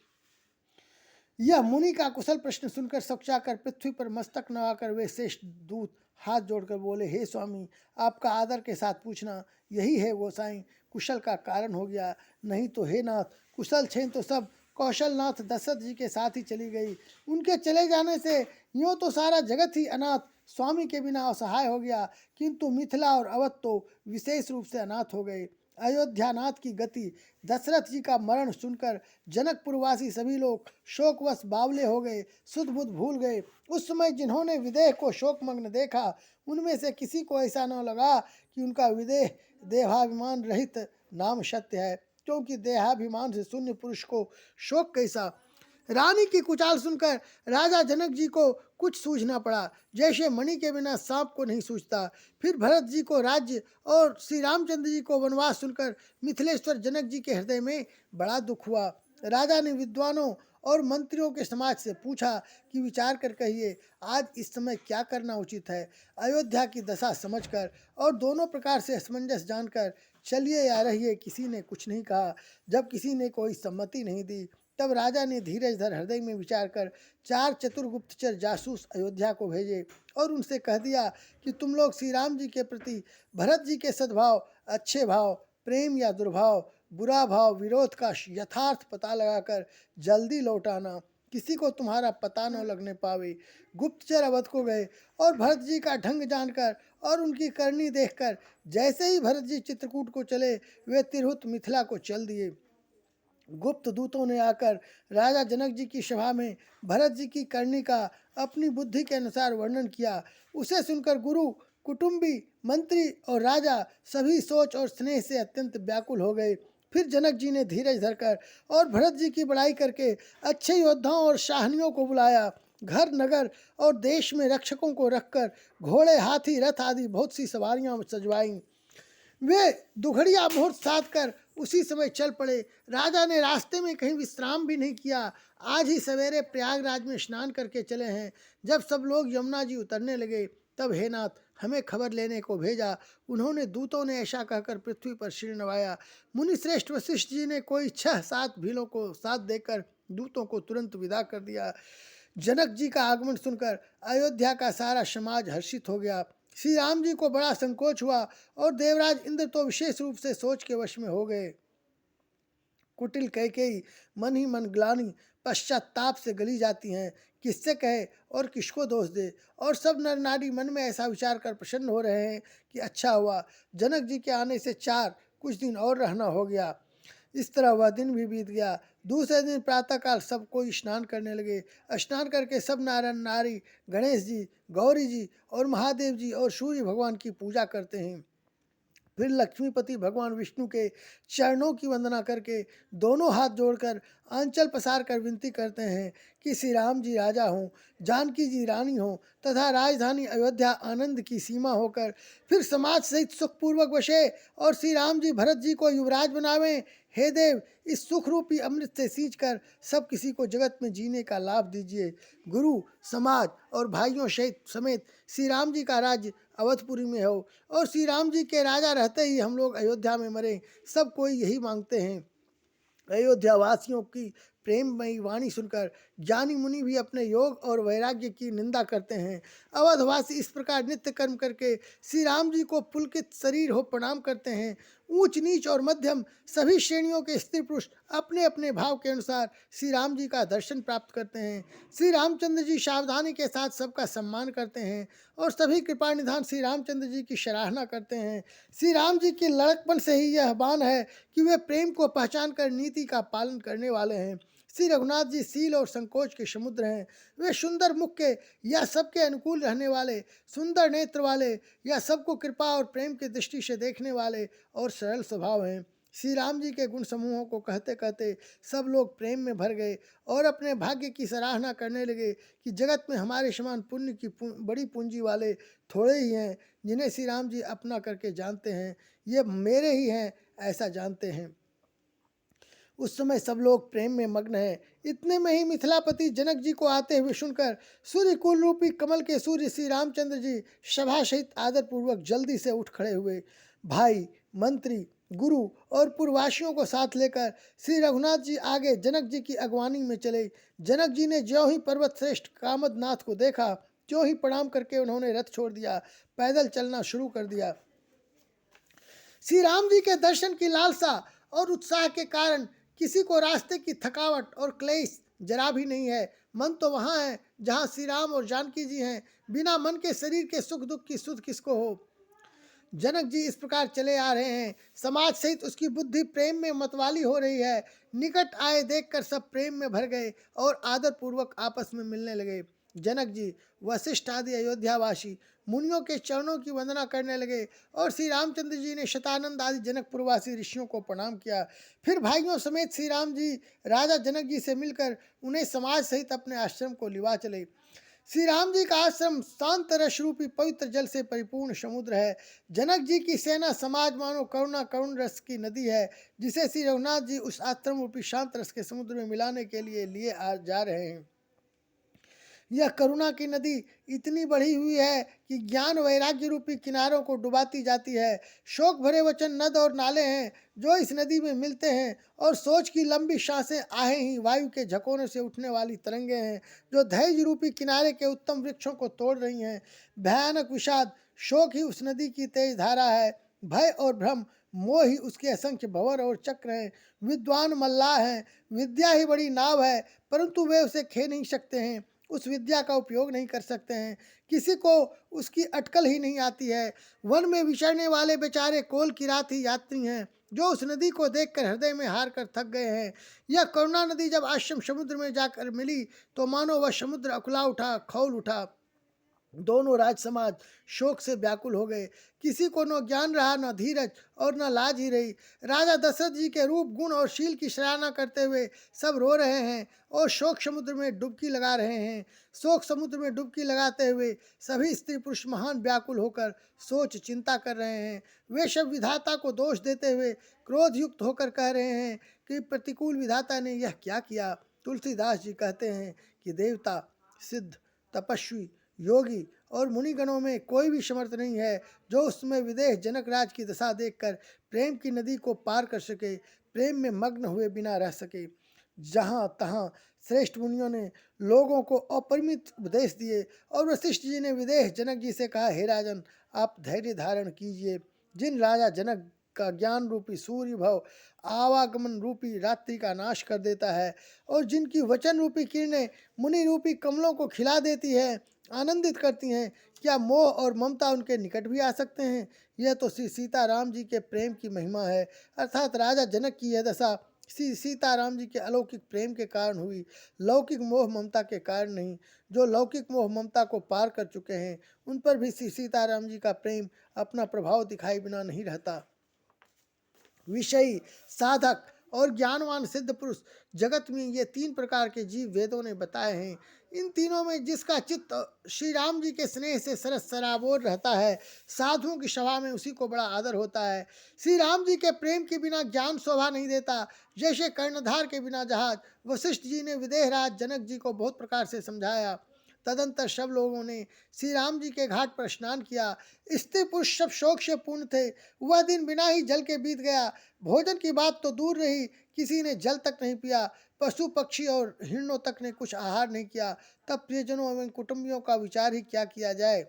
यह मुनि का कुशल प्रश्न सुनकर सकचाकर पृथ्वी पर मस्तक नवाकर वे श्रेष्ठ दूत हाथ जोड़कर बोले, हे स्वामी, आपका आदर के साथ पूछना यही है गोसाई कुशल का कारण हो गया। नहीं तो हे नाथ, कुशल छेन तो सब कौशलनाथ दशरथ जी के साथ ही चली गई। उनके चले जाने से यूँ तो सारा जगत ही अनाथ स्वामी के बिना असहाय हो गया, किंतु मिथिला और अवध तो विशेष रूप से अनाथ हो गए। अयोध्यानाथ की गति, दशरथ जी का मरण सुनकर जनकपुरवासी सभी लोग शोकवश बावले हो गए, सुध बुध भूल गए। उस समय जिन्होंने विदेह को शोकमग्न देखा, उनमें से किसी को ऐसा न लगा कि उनका विदेह देहाभिमान रहित नाम सत्य है, क्योंकि देहाभिमान से शून्य पुरुष को शोक कैसा। रानी की कुचाल सुनकर राजा जनक जी को कुछ सूझना पड़ा, जैसे मणि के बिना सांप को नहीं सूझता। फिर भरत जी को राज्य और श्री रामचंद्र जी को वनवास सुनकर मिथिलेश्वर जनक जी के हृदय में बड़ा दुख हुआ। राजा ने विद्वानों और मंत्रियों के समाज से पूछा कि विचार कर कहिए, आज इस समय क्या करना उचित है। अयोध्या की दशा समझकर और दोनों प्रकार से असमंजस जानकर चलिए या रहिए किसी ने कुछ नहीं कहा। जब किसी ने कोई सम्मति नहीं दी, तब राजा ने धीरज धर हृदय में विचार कर 4 चतुर गुप्तचर जासूस अयोध्या को भेजे और उनसे कह दिया कि तुम लोग श्री राम जी के प्रति भरत जी के सद्भाव, अच्छे भाव, प्रेम या दुर्भाव, बुरा भाव, विरोध का यथार्थ पता लगाकर जल्दी लौटाना, किसी को तुम्हारा पता न लगने पावे। गुप्तचर अवध को गए और भरत जी का ढंग जानकर और उनकी करनी देखकर जैसे ही भरत जी चित्रकूट को चले, वे तिरहुत मिथिला को चल दिए। गुप्त दूतों ने आकर राजा जनक जी की सभा में भरत जी की करनी का अपनी बुद्धि के अनुसार वर्णन किया। उसे सुनकर गुरु कुटुंबी, मंत्री और राजा सभी सोच और स्नेह से अत्यंत व्याकुल हो गए। फिर जनक जी ने धीरज धरकर और भरत जी की बड़ाई करके अच्छे योद्धाओं और शाहनियों को बुलाया। घर, नगर और देश में रक्षकों को रखकर घोड़े, हाथी, रथ आदि बहुत सी सवारियां सजवाईं। वे दुघड़िया मुहूर्त साध कर उसी समय चल पड़े। राजा ने रास्ते में कहीं विश्राम भी नहीं किया। आज ही सवेरे प्रयागराज में स्नान करके चले हैं। जब सब लोग यमुना जी उतरने लगे तब हे नाथ हमें खबर लेने को भेजा। उन्होंने दूतों ने ऐसा कहकर पृथ्वी पर सिर नवाया। मुनि श्रेष्ठ वशिष्ठ जी ने कोई 6-7 भीलों को साथ देकर दूतों को तुरंत विदा कर दिया। जनक जी का आगमन सुनकर अयोध्या का सारा समाज हर्षित हो गया। श्री राम जी को बड़ा संकोच हुआ और देवराज इंद्र तो विशेष रूप से सोच के वश में हो गए। कुटिल कैकेयी मन ही मन ग्लानि पश्चाताप से गली जाती हैं। किससे कहे और किसको दोष दे। और सब नर नारी मन में ऐसा विचार कर प्रसन्न हो रहे हैं कि अच्छा हुआ जनक जी के आने से कुछ दिन और रहना हो गया। इस तरह वह दिन भी बीत गया। दूसरे दिन प्रातःकाल सब कोई स्नान करने लगे। स्नान करके सब नारायण नारी गणेश जी, गौरी जी और महादेव जी और सूर्य भगवान की पूजा करते हैं। फिर लक्ष्मीपति भगवान विष्णु के चरणों की वंदना करके दोनों हाथ जोड़कर आंचल पसार कर विनती करते हैं कि श्री राम जी राजा हों, जानकी जी रानी हों तथा राजधानी अयोध्या आनंद की सीमा होकर फिर समाज सहित सुखपूर्वक बसे और श्री राम जी भरत जी को युवराज बनावें। हे देव, इस सुख रूपी अमृत से सींच कर सब किसी को जगत में जीने का लाभ दीजिए। गुरु, समाज और भाइयों समेत श्री राम जी का राज्य अवधपुरी में हो और श्री राम जी के राजा रहते ही हम लोग अयोध्या में मरें। सब कोई यही मांगते हैं। अयोध्या वासियों की प्रेममयी वाणी सुनकर ज्ञानी मुनि भी अपने योग और वैराग्य की निंदा करते हैं। अवधवासी इस प्रकार नित्य कर्म करके श्री राम जी को पुलकित शरीर हो प्रणाम करते हैं। ऊंच नीच और मध्यम सभी श्रेणियों के स्त्री पुरुष अपने अपने भाव के अनुसार श्री राम जी का दर्शन प्राप्त करते हैं। श्री रामचंद्र जी सावधानी के साथ सबका सम्मान करते हैं और सभी कृपा निधान श्री रामचंद्र जी की सराहना करते हैं। श्री राम जी के लड़कपन से ही यह बान है कि वे प्रेम को पहचान कर नीति का पालन करने वाले हैं। श्री रघुनाथ जी शील और संकोच के समुद्र हैं। वे सुंदर मुख के या सबके अनुकूल रहने वाले, सुंदर नेत्र वाले या सबको कृपा और प्रेम की दृष्टि से देखने वाले और सरल स्वभाव हैं। श्री राम जी के गुण समूहों को कहते कहते सब लोग प्रेम में भर गए और अपने भाग्य की सराहना करने लगे कि जगत में हमारे समान पुण्य की बड़ी पूंजी वाले थोड़े ही हैं जिन्हें श्री राम जी अपना करके जानते हैं। ये मेरे ही हैं ऐसा जानते हैं। उस समय सब लोग प्रेम में मग्न हैं। इतने में ही मिथिलापति जनक जी को आते हुए सुनकर सूर्य कुल रूपी कमल के सूर्य श्री रामचंद्र जी सभा सहित आदर पूर्वक जल्दी से उठ खड़े हुए। भाई, मंत्री, गुरु और पूर्ववासियों को साथ लेकर श्री रघुनाथ जी आगे जनक जी की अगवानी में चले। जनक जी ने ज्यों ही पर्वत श्रेष्ठ कामदनाथ को देखा त्यों ही प्रणाम करके उन्होंने रथ छोड़ दिया, पैदल चलना शुरू कर दिया। श्री राम जी के दर्शन की लालसा और उत्साह के कारण किसी को रास्ते की थकावट और क्लेश जरा भी नहीं है। मन तो वहाँ है जहाँ श्री राम और जानकी जी हैं। बिना मन के शरीर के सुख दुख की सुध किसको हो। जनक जी इस प्रकार चले आ रहे हैं। समाज सहित उसकी बुद्धि प्रेम में मतवाली हो रही है। निकट आए देखकर सब प्रेम में भर गए और आदर पूर्वक आपस में मिलने लगे। जनक जी, वशिष्ठ आदि अयोध्यावासी मुनियों के चरणों की वंदना करने लगे और श्री रामचंद्र जी ने शतानंद आदि जनकपुरवासी ऋषियों को प्रणाम किया। फिर भाइयों समेत श्री राम जी राजा जनक जी से मिलकर उन्हें समाज सहित अपने आश्रम को लिवा चले। श्री राम जी का आश्रम शांत रस रूपी पवित्र जल से परिपूर्ण समुद्र है। जनक जी की सेना समाज मानो करुणा करुण रस की नदी है जिसे श्री रघुनाथ जी उस आश्रम रूपी शांत रस के समुद्र में मिलाने के लिए जा रहे हैं। यह करुणा की नदी इतनी बढ़ी हुई है कि ज्ञान वैराग्य रूपी किनारों को डुबाती जाती है। शोक भरे वचन नद और नाले हैं जो इस नदी में मिलते हैं और सोच की लंबी सांसें आहें ही वायु के झकोने से उठने वाली तरंगे हैं जो धैर्य रूपी किनारे के उत्तम वृक्षों को तोड़ रही हैं। भयानक विषाद शोक ही उस नदी की तेज धारा है। भय और भ्रम मोह ही उसके असंख्य भंवर और चक्र हैं। विद्वान मल्लाह हैं, विद्या ही बड़ी नाव है परंतु वे उसे खे नहीं सकते हैं, उस विद्या का उपयोग नहीं कर सकते हैं। किसी को उसकी अटकल ही नहीं आती है। वन में विचरने वाले बेचारे कोल किराती यात्री हैं जो उस नदी को देखकर हृदय में हार कर थक गए हैं। यह करुणा नदी जब आश्रम समुद्र में जाकर मिली तो मानो वह समुद्र अकुला उठा, खौल उठा। दोनों राज समाज शोक से व्याकुल हो गए। किसी को न ज्ञान रहा, न धीरज और न लाज ही रही। राजा दशरथ जी के रूप, गुण और शील की सराहना करते हुए सब रो रहे हैं और शोक समुद्र में डुबकी लगा रहे हैं। शोक समुद्र में डुबकी लगाते हुए सभी स्त्री पुरुष महान व्याकुल होकर सोच चिंता कर रहे हैं। वे सब विधाता को दोष देते हुए क्रोध युक्त होकर कह रहे हैं कि प्रतिकूल विधाता ने यह क्या किया। तुलसीदास जी कहते हैं कि देवता, सिद्ध, तपस्वी, योगी और मुनिगणों में कोई भी समर्थ नहीं है जो उसमें विदेह जनक राज की दशा देखकर प्रेम की नदी को पार कर सके, प्रेम में मग्न हुए बिना रह सके। जहाँ तहाँ श्रेष्ठ मुनियों ने लोगों को अपरिमित उपदेश दिए और वशिष्ठ जी ने विदेह जनक जी से कहा, हे राजन, आप धैर्य धारण कीजिए। जिन राजा जनक का ज्ञान रूपी सूर्य भव आवागमन रूपी रात्रि का नाश कर देता है और जिनकी वचन रूपी किरणें मुनि रूपी कमलों को खिला देती है, आनंदित करती हैं, क्या मोह और ममता उनके निकट भी आ सकते हैं। यह तो श्री सीताराम जी के प्रेम की महिमा है। अर्थात राजा जनक की यह दशा श्री सीताराम जी के अलौकिक प्रेम के कारण हुई, लौकिक मोह ममता के कारण नहीं। जो लौकिक मोह ममता को पार कर चुके हैं उन पर भी श्री सीताराम जी का प्रेम अपना प्रभाव दिखाई बिना नहीं रहता। विषयी, साधक और ज्ञानवान सिद्ध पुरुष जगत में ये तीन प्रकार के जीव वेदों ने बताए हैं। इन तीनों में जिसका चित्त श्री राम जी के स्नेह से सरस सराबोर रहता है, साधुओं की सभा में उसी को बड़ा आदर होता है। श्री राम जी के प्रेम के बिना ज्ञान शोभा नहीं देता। जैसे कर्णधार के बिना जहाज, वशिष्ठ जी ने विदेहराज जनक जी को बहुत प्रकार से समझाया। तदंतर सब लोगों ने श्री राम जी के घाट पर स्नान किया। स्त्री पुरुष सब शोक से पूर्ण थे। वह दिन बिना ही जल के बीत गया। भोजन की बात तो दूर रही, किसी ने जल तक नहीं पिया। पशु पक्षी और हिरणों तक ने कुछ आहार नहीं किया। तब प्रियजनों एवं कुटुंबियों का विचार ही क्या किया जाए।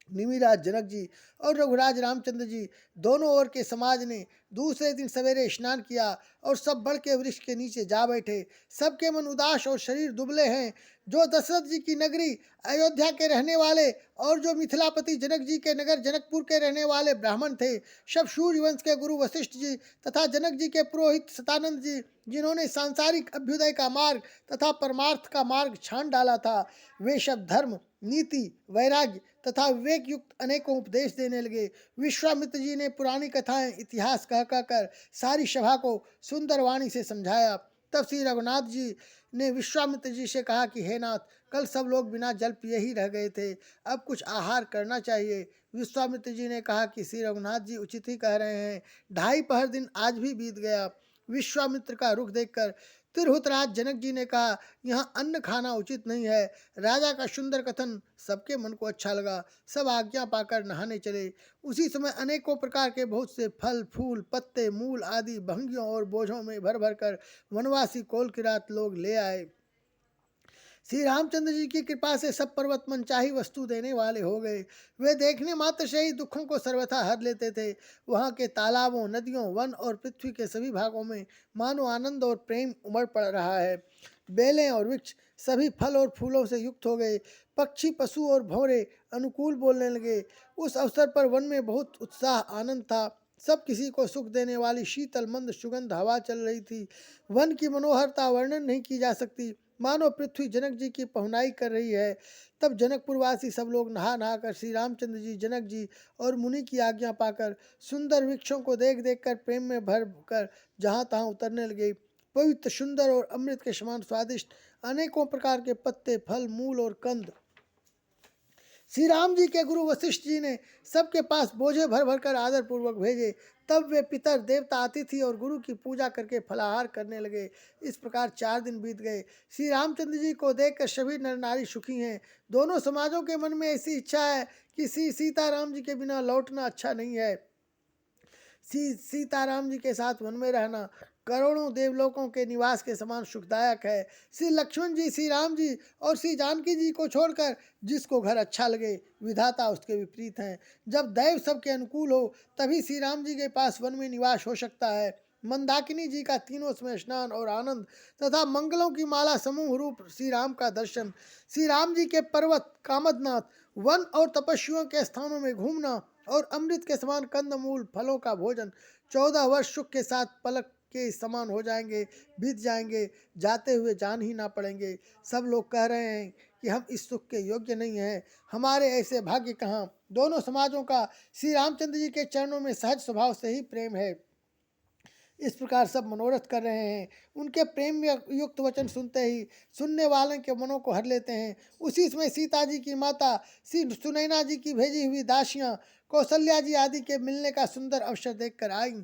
निमिराज जनक जी और रघुराज रामचंद्र जी दोनों ओर के समाज ने दूसरे दिन सवेरे स्नान किया और सब बड़ के वृक्ष के नीचे जा बैठे। सबके मन उदास और शरीर दुबले हैं। जो दशरथ जी की नगरी अयोध्या के रहने वाले और जो मिथिलापति जनक जी के नगर जनकपुर के रहने वाले ब्राह्मण थे, सब सूर्यवंश के गुरु वशिष्ठ जी तथा जनक जी के पुरोहित सतानंद जी, जिन्होंने सांसारिक अभ्युदय का मार्ग तथा परमार्थ का मार्ग छान डाला था, वे सब धर्म, नीति, वैराग्य तथा विवेक युक्त अनेकों उपदेश देने लगे। विश्वामित्र जी ने पुरानी कथाएं, इतिहास कह कहकर सारी सभा को सुंदर वाणी से समझाया। तब श्री रघुनाथ जी ने विश्वामित्र जी से कहा कि हे नाथ, कल सब लोग बिना जल पिए ही रह गए थे, अब कुछ आहार करना चाहिए। विश्वामित्र जी ने कहा कि श्री रघुनाथ जी उचित ही कह रहे हैं। 2.5 दिन आज भी बीत गया। विश्वामित्र का रुख देखकर तिरहुतराज जनक जी ने कहा, यहाँ अन्न खाना उचित नहीं है। राजा का सुंदर कथन सबके मन को अच्छा लगा। सब आज्ञा पाकर नहाने चले। उसी समय अनेकों प्रकार के बहुत से फल, फूल, पत्ते, मूल आदि भंगियों और बोझों में भर भर कर वनवासी कोल किरात लोग ले आए। श्री रामचंद्र जी की कृपा से सब पर्वत मनचाही वस्तु देने वाले हो गए। वे देखने मात्र से ही दुखों को सर्वथा हर लेते थे। वहाँ के तालाबों, नदियों, वन और पृथ्वी के सभी भागों में मानो आनंद और प्रेम उमड़ पड़ रहा है। बेलें और वृक्ष सभी फल और फूलों से युक्त हो गए। पक्षी, पशु और भंवरे अनुकूल बोलने लगे। उस अवसर पर वन में बहुत उत्साह, आनंद था। सब किसी को सुख देने वाली शीतल मंद सुगंध हवा चल रही थी। वन की मनोहरता वर्णन नहीं की जा सकती, मानो पृथ्वी जनक जी की पहुनाई कर रही है। तब जनकपुरवासी सब लोग नहा नहा कर श्री रामचंद्र जी, जनक जी और मुनि की आज्ञा पाकर सुंदर वृक्षों को देख देख कर प्रेम में भर कर जहाँ तहाँ उतरने लगे। पवित्र, सुंदर और अमृत के समान स्वादिष्ट अनेकों प्रकार के पत्ते, फल, मूल और कंद श्री राम जी के गुरु वशिष्ठ जी ने सबके पास बोझे भर भर कर आदर पूर्वक भेजे। तब वे पितर, देवता, अतिथि और गुरु की पूजा करके फलाहार करने लगे। इस प्रकार 4 दिन बीत गए। श्री रामचंद्र जी को देखकर सभी नर नारी सुखी हैं। दोनों समाजों के मन में ऐसी इच्छा है कि श्री सीताराम जी के बिना लौटना अच्छा नहीं है। श्री सीताराम जी के साथ वन में रहना करोड़ों देवलोकों के निवास के समान सुखदायक है। श्री लक्ष्मण जी, श्री राम जी और श्री जानकी जी को छोड़कर जिसको घर अच्छा लगे, विधाता उसके विपरीत हैं। जब दैव सबके अनुकूल हो तभी श्री राम जी के पास वन में निवास हो सकता है। मंदाकिनी जी का तीनों समय स्नान और आनंद तथा मंगलों की माला समूह रूप श्री राम का दर्शन, श्री राम जी के पर्वत कामदनाथ, वन और तपस्वियों के स्थानों में घूमना और अमृत के समान कंदमूल फलों का भोजन 14 वर्ष सुख के साथ पलक के समान हो जाएंगे, बीत जाएंगे, जाते हुए जान ही ना पड़ेंगे। सब लोग कह रहे हैं कि हम इस सुख के योग्य नहीं हैं, हमारे ऐसे भाग्य कहाँ। दोनों समाजों का श्री रामचंद्र जी के चरणों में सहज स्वभाव से ही प्रेम है। इस प्रकार सब मनोरथ कर रहे हैं। उनके प्रेम में युक्त वचन सुनते ही सुनने वाले के मनों को हर लेते हैं। उसी समय सीता जी की माता श्री सुनैना जी की भेजी हुई दासियां कौशल्या जी आदि के मिलने का सुंदर अवसर देखकर आईं।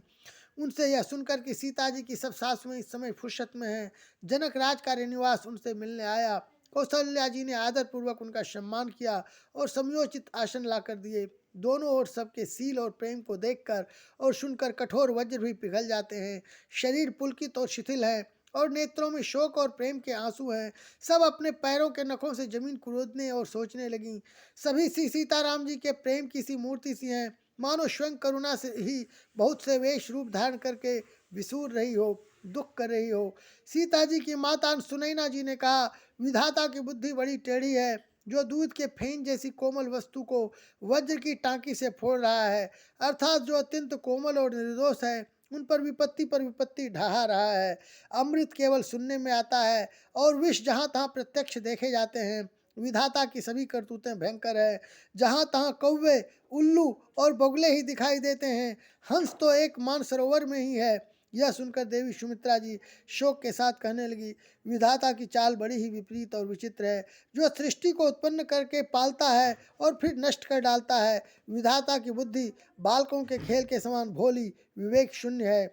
उनसे यह सुनकर कि सीता जी की सब सासुएं इस समय फुर्सत में हैं, जनक राज का निवास उनसे मिलने आया। कौशल्या जी ने आदर पूर्वक उनका सम्मान किया और समयोचित आसन लाकर दिए। दोनों ओर सबके सील और प्रेम को देखकर और सुनकर कठोर वज्र भी पिघल जाते हैं। शरीर पुलकित और शिथिल है और नेत्रों में शोक और प्रेम के आंसू हैं। सब अपने पैरों के नखों से जमीन कुरेदने और सोचने लगीं। सभी श्री सीताराम जी के प्रेम की सी मूर्ति सी हैं, मानो स्वयं करुणा से ही बहुत से वेश रूप धारण करके विसूर रही हो, दुख कर रही हो। सीता जी की माता सुनैना जी ने कहा, विधाता की बुद्धि बड़ी टेढ़ी है, जो दूध के फेन जैसी कोमल वस्तु को वज्र की टांकी से फोड़ रहा है, अर्थात जो अत्यंत कोमल और निर्दोष है, उन पर विपत्ति ढहा रहा है। अमृत केवल सुनने में आता है और विष जहाँ तहाँ प्रत्यक्ष देखे जाते हैं। विधाता की सभी करतूतें भयंकर है, जहाँ तहाँ कौवे, उल्लू और बगुले ही दिखाई देते हैं, हंस तो एक मानसरोवर में ही है। यह सुनकर देवी सुमित्रा जी शोक के साथ कहने लगी, विधाता की चाल बड़ी ही विपरीत और विचित्र है, जो सृष्टि को उत्पन्न करके पालता है और फिर नष्ट कर डालता है। विधाता की बुद्धि बालकों के खेल के समान भोली विवेक शून्य है।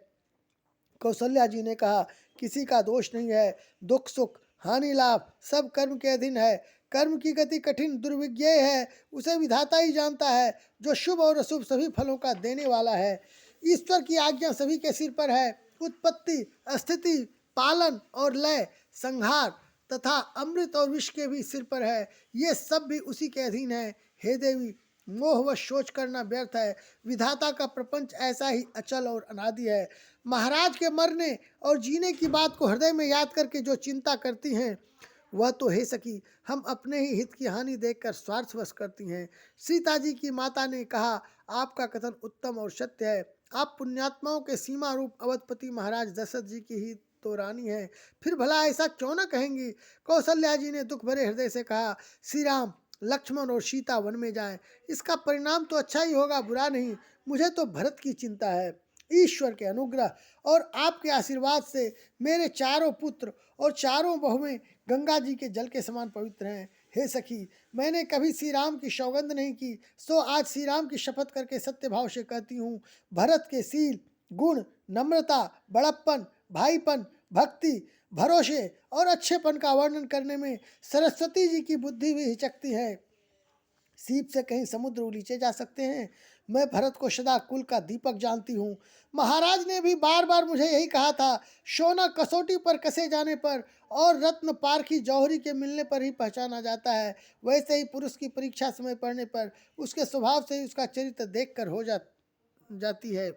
कौशल्या जी ने कहा, किसी का दोष नहीं है, दुख सुख हानि लाभ सब कर्म के अधीन है। कर्म की गति कठिन दुर्विज्ञेय है, उसे विधाता ही जानता है, जो शुभ और अशुभ सभी फलों का देने वाला है। ईश्वर की आज्ञा सभी के सिर पर है। उत्पत्ति, स्थिति, पालन और लय, संहार तथा अमृत और विष के भी सिर पर है। ये सब भी उसी के अधीन है। हे देवी, मोह व सोच करना व्यर्थ है। विधाता का प्रपंच ऐसा ही अचल और अनादि है। महाराज के मरने और जीने की बात को हृदय में याद करके जो चिंता करती हैं, वह तो हे सखी हम अपने ही हित की हानि देखकर स्वार्थवश करती हैं। सीता जी की माता ने कहा, आपका कथन उत्तम और सत्य है। आप पुण्यात्माओं के सीमा रूप अवधपति महाराज दशरथ जी की ही तो रानी है, फिर भला ऐसा क्यों न कहेंगी। कौशल्या जी ने दुख भरे हृदय से कहा, श्री राम, लक्ष्मण और सीता वन में जाएं, इसका परिणाम तो अच्छा ही होगा, बुरा नहीं। मुझे तो भरत की चिंता है। ईश्वर के अनुग्रह और आपके आशीर्वाद से मेरे चारों पुत्र और चारों बहुएं गंगा जी के जल के समान पवित्र हैं। हे सखी, मैंने कभी श्री राम की सौगंध नहीं की, सो आज श्री राम की शपथ करके सत्य भाव से कहती हूँ, भरत के शील, गुण, नम्रता, बड़प्पन, भाईपन, भक्ति, भरोसे और अच्छेपन का वर्णन करने में सरस्वती जी की बुद्धि भी हिचकती है। सीप से कहीं समुद्र उलीचे जा सकते हैं। मैं भरत को सदा कुल का दीपक जानती हूँ। महाराज ने भी बार बार मुझे यही कहा था, सोना कसौटी पर कसे जाने पर और रत्न पारखी जौहरी के मिलने पर ही पहचाना जाता है, वैसे ही पुरुष की परीक्षा समय पड़ने पर उसके स्वभाव से ही उसका चरित्र देख कर हो जाती है।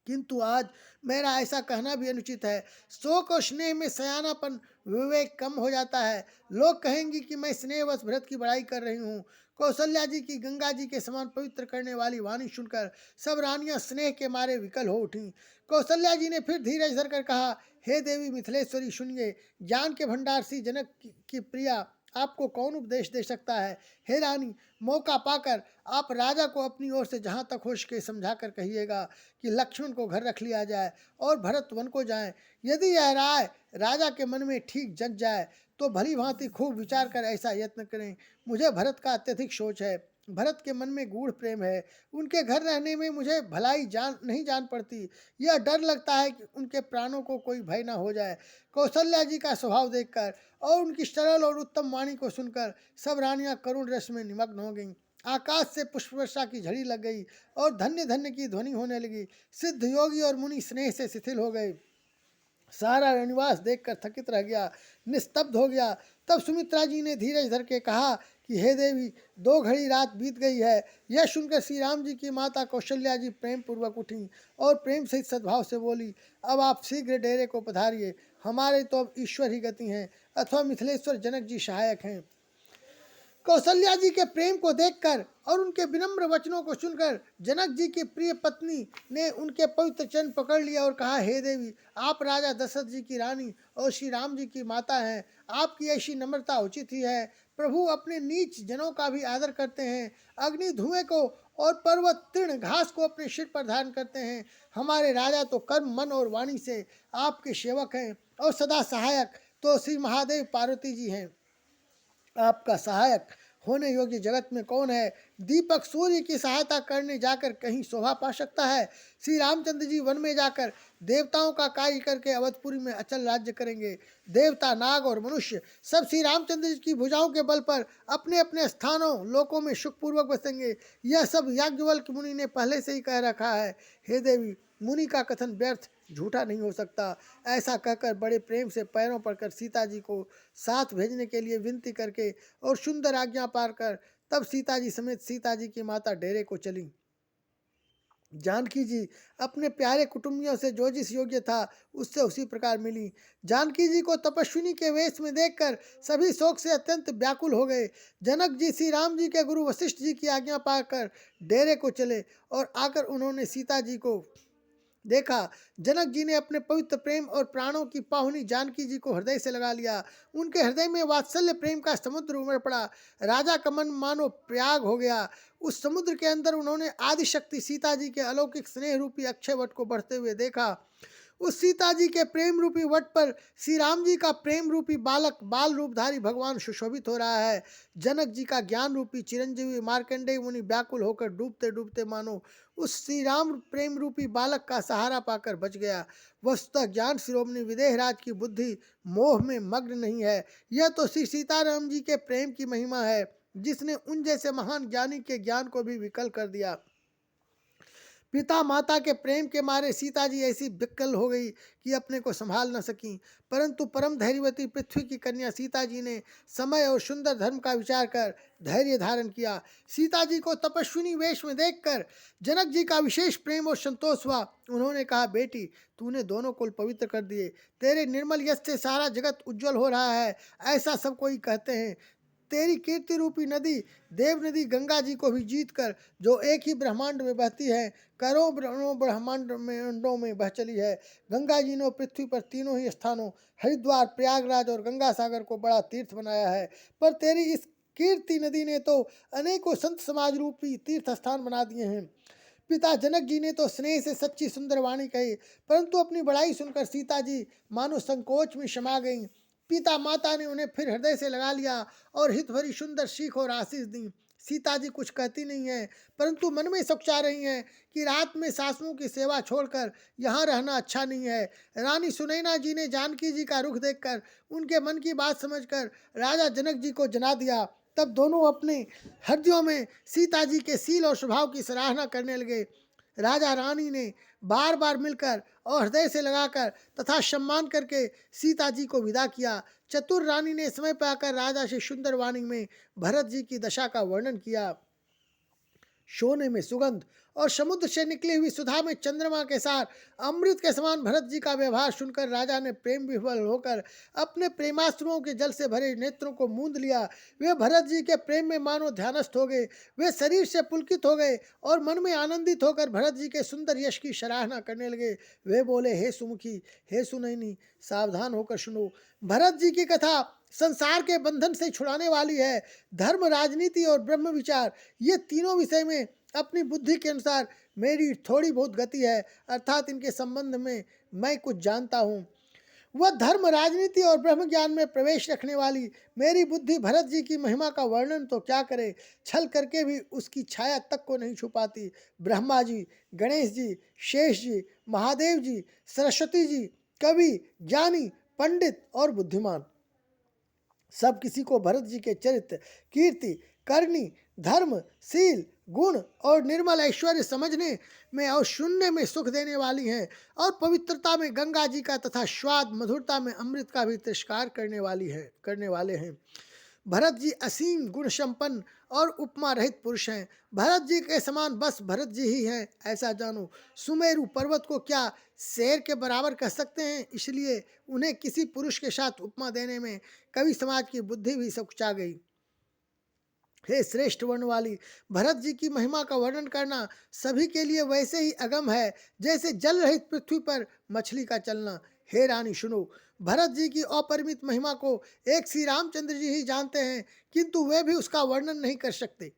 किंतु आज मेरा ऐसा कहना भी अनुचित है। शोक और स्नेह में सयानापन विवेक कम हो जाता है। लोग कहेंगे कि मैं स्नेहवश भरत की बड़ाई कर रही हूँ। कौशल्या जी की गंगा जी के समान पवित्र करने वाली वाणी सुनकर सब रानियां स्नेह के मारे विकल हो उठीं। कौशल्या जी ने फिर धीरज धरकर कहा, हे देवी मिथिलेश्वरी, सुनिए, ज्ञान के भंडार सी जनक की प्रिया, आपको कौन उपदेश दे सकता है। हे रानी, मौका पाकर आप राजा को अपनी ओर से जहाँ तक हो सके समझा कर कहिएगा कि लक्ष्मण को घर रख लिया जाए और भरत वन को जाए। यदि यह राय राजा के मन में ठीक जग जाए तो भली भांति खूब विचार कर ऐसा यत्न करें। मुझे भरत का अत्यधिक सोच है। भरत के मन में गूढ़ प्रेम है। उनके घर रहने में मुझे भलाई नहीं जान पड़ती। यह डर लगता है कि उनके प्राणों को कोई भय न हो जाए। कौशल्या जी का स्वभाव देखकर और उनकी सरल और उत्तम वाणी को सुनकर सब रानियां करुण रस में निमग्न हो गईं। आकाश से पुष्प वर्षा की झड़ी लग गई और धन्य धन्य की ध्वनि होने लगी। सिद्ध योगी और मुनि स्नेह से शिथिल हो गए। सारा निवास देखकर थकित रह गया, निस्तब्ध हो गया। तब सुमित्रा जी ने धीरज धर के कहा कि हे देवी, 2 घड़ी रात बीत गई है। यह सुनकर श्री राम जी की माता कौशल्या जी प्रेम पूर्वक उठी और प्रेम सहित सद्भाव से बोली, अब आप शीघ्र डेरे को पधारिए। हमारे तो अब ईश्वर ही गति हैं अथवा मिथिलेश्वर जनक जी सहायक हैं। कौशल्या जी के प्रेम को देखकर और उनके विनम्र वचनों को सुनकर जनक जी की प्रिय पत्नी ने उनके पवित्र चरण पकड़ लिया और कहा, हे देवी, आप राजा दशरथ जी की रानी और श्री राम जी की माता हैं। आपकी ऐसी नम्रता उचित ही है। प्रभु अपने नीच जनों का भी आदर करते हैं। अग्नि धुएं को और पर्वत तृण घास को अपने सिर पर धारण करते हैं। हमारे राजा तो कर्म, मन और वाणी से आपके सेवक हैं और सदा सहायक तो श्री महादेव पार्वती जी हैं। आपका सहायक होने योग्य जगत में कौन है? दीपक सूर्य की सहायता करने जाकर कहीं शोभा पा सकता है? श्री रामचंद्र जी वन में जाकर देवताओं का कार्य करके अवधपुरी में अचल राज्य करेंगे। देवता, नाग और मनुष्य सब श्री रामचंद्र जी की भुजाओं के बल पर अपने अपने स्थानों लोकों में सुखपूर्वक बसेंगे। यह सब याज्ञवल्क्य मुनि ने पहले से ही कह रखा है। हे देवी, मुनि का कथन व्यर्थ झूठा नहीं हो सकता। ऐसा कहकर बड़े प्रेम से पैरों पड़कर सीता जी को साथ भेजने के लिए विनती करके और सुंदर आज्ञा पार कर तब सीता जी समेत सीता जी की माता डेरे को चली। जानकी जी अपने प्यारे कुटुंबियों से जो जिस योग्य था उससे उसी प्रकार मिली। जानकी जी को तपस्विनी के वेश में देखकर सभी शोक से अत्यंत व्याकुल हो गए। जनक जी श्री राम जी के गुरु वशिष्ठ जी की आज्ञा पाकर डेरे को चले और आकर उन्होंने सीता जी को देखा। जनक जी ने अपने पवित्र प्रेम और प्राणों की पाहुनी जानकी जी को हृदय से लगा लिया। उनके हृदय में वात्सल्य प्रेम का समुद्र उमड़ पड़ा। राजा का मन मानो प्रयाग हो गया। उस समुद्र के अंदर उन्होंने आदिशक्ति सीता जी के अलौकिक स्नेह रूपी अक्षय वट को बढ़ते हुए देखा। उस सीता जी के प्रेम रूपी वट पर श्री राम जी का प्रेम रूपी बालक बाल रूपधारी भगवान सुशोभित हो रहा है। जनक जी का ज्ञान रूपी चिरंजीवी मार्कंडेय मुनि व्याकुल होकर डूबते डूबते मानो उस श्री राम प्रेम रूपी बालक का सहारा पाकर बच गया। वस्तुतः ज्ञान शिरोमणि विदेहराज की बुद्धि मोह में मग्न नहीं है। यह तो श्री सीताराम जी के प्रेम की महिमा है जिसने उन जैसे महान ज्ञानी के ज्ञान को भी विकल कर दिया। पिता माता के प्रेम के मारे सीता जी ऐसी विकल हो गई कि अपने को संभाल न सकी। परंतु परम धैर्यवती पृथ्वी की कन्या सीता जी ने समय और सुंदर धर्म का विचार कर धैर्य धारण किया। सीता जी को तपस्विनी वेश में देखकर जनक जी का विशेष प्रेम और संतोष हुआ। उन्होंने कहा, बेटी, तूने दोनों कुल पवित्र कर दिए। तेरे निर्मल यश से सारा जगत उज्जवल हो रहा है, ऐसा सब कोई कहते हैं। तेरी कीर्ति रूपी नदी देव नदी गंगा जी को भी जीत कर जो एक ही ब्रह्मांड में बहती है, करोड़ों ब्रह्मांडों में बह चली है। गंगा जी ने पृथ्वी पर तीनों ही स्थानों हरिद्वार, प्रयागराज और गंगा सागर को बड़ा तीर्थ बनाया है। पर तेरी इस कीर्ति नदी ने तो अनेकों संत समाज रूपी तीर्थ स्थान बना दिए हैं। पिता जनक जी ने तो स्नेह से सच्ची सुंदर वाणी कही, परंतु अपनी बड़ाई सुनकर सीता जी मानो संकोच में समा गईं। पिता माता ने उन्हें फिर हृदय से लगा लिया और हित भरी सुंदर सीख और आशीष दी। सीता जी कुछ कहती नहीं है, परंतु मन में सोचा रही हैं कि रात में सासुओं की सेवा छोड़कर यहाँ रहना अच्छा नहीं है। रानी सुनैना जी ने जानकी जी का रुख देखकर उनके मन की बात समझकर राजा जनक जी को जना दिया। तब दोनों अपने हृदयों में सीता जी के शील और स्वभाव की सराहना करने लगे। राजा रानी ने बार बार मिलकर और हृदय से लगाकर तथा सम्मान करके सीता जी को विदा किया। चतुर रानी ने समय पाकर राजा से सुंदर वाणी में भरत जी की दशा का वर्णन किया। सोने में सुगंध और समुद्र से निकली हुई सुधा में चंद्रमा के साथ अमृत के समान भरत जी का व्यवहार सुनकर राजा ने प्रेम विह्वल होकर अपने प्रेमाश्रुओं के जल से भरे नेत्रों को मूंद लिया। वे भरत जी के प्रेम में मानो ध्यानस्थ हो गए। वे शरीर से पुलकित हो गए और मन में आनंदित होकर भरत जी के सुंदर यश की सराहना करने लगे। वे बोले, हे सुमुखी, हे सुनैनी, सावधान होकर सुनो। भरत जी की कथा संसार के बंधन से छुड़ाने वाली है। धर्म, राजनीति और ब्रह्म विचार, ये तीनों विषय में अपनी बुद्धि के अनुसार मेरी थोड़ी बहुत गति है, अर्थात इनके संबंध में मैं कुछ जानता हूँ। वह धर्म, राजनीति और ब्रह्म ज्ञान में प्रवेश रखने वाली मेरी बुद्धि भरत जी की महिमा का वर्णन तो क्या करे, छल करके भी उसकी छाया तक को नहीं छुपाती। ब्रह्मा जी, गणेश जी, शेष जी, महादेव जी, सरस्वती जी, कवि, ज्ञानी, पंडित और बुद्धिमान सब किसी को भरत जी के चरित्र, कीर्ति, करनी, धर्म, शील, गुण और निर्मल ऐश्वर्य समझने में और सुनने में सुख देने वाली हैं और पवित्रता में गंगा जी का तथा स्वाद मधुरता में अमृत का भी तिरस्कार करने वाले हैं। भरत जी असीम गुण संपन्न और उपमा रहित पुरुष हैं। भरत जी के समान बस भरत जी ही हैं, ऐसा जानो। सुमेरु पर्वत को क्या शेर के बराबर कह सकते हैं, इसलिए उन्हें किसी पुरुष के साथ उपमा देने में कवि समाज की बुद्धि भी सकुचा गई। हे श्रेष्ठ वर्ण वाली, भरत जी की महिमा का वर्णन करना सभी के लिए वैसे ही अगम है जैसे जल रहित पृथ्वी पर मछली का चलना। हे रानी सुनो, भरत जी की अपरिमित महिमा को एक श्री रामचंद्र जी ही जानते हैं, किंतु वे भी उसका वर्णन नहीं कर सकते।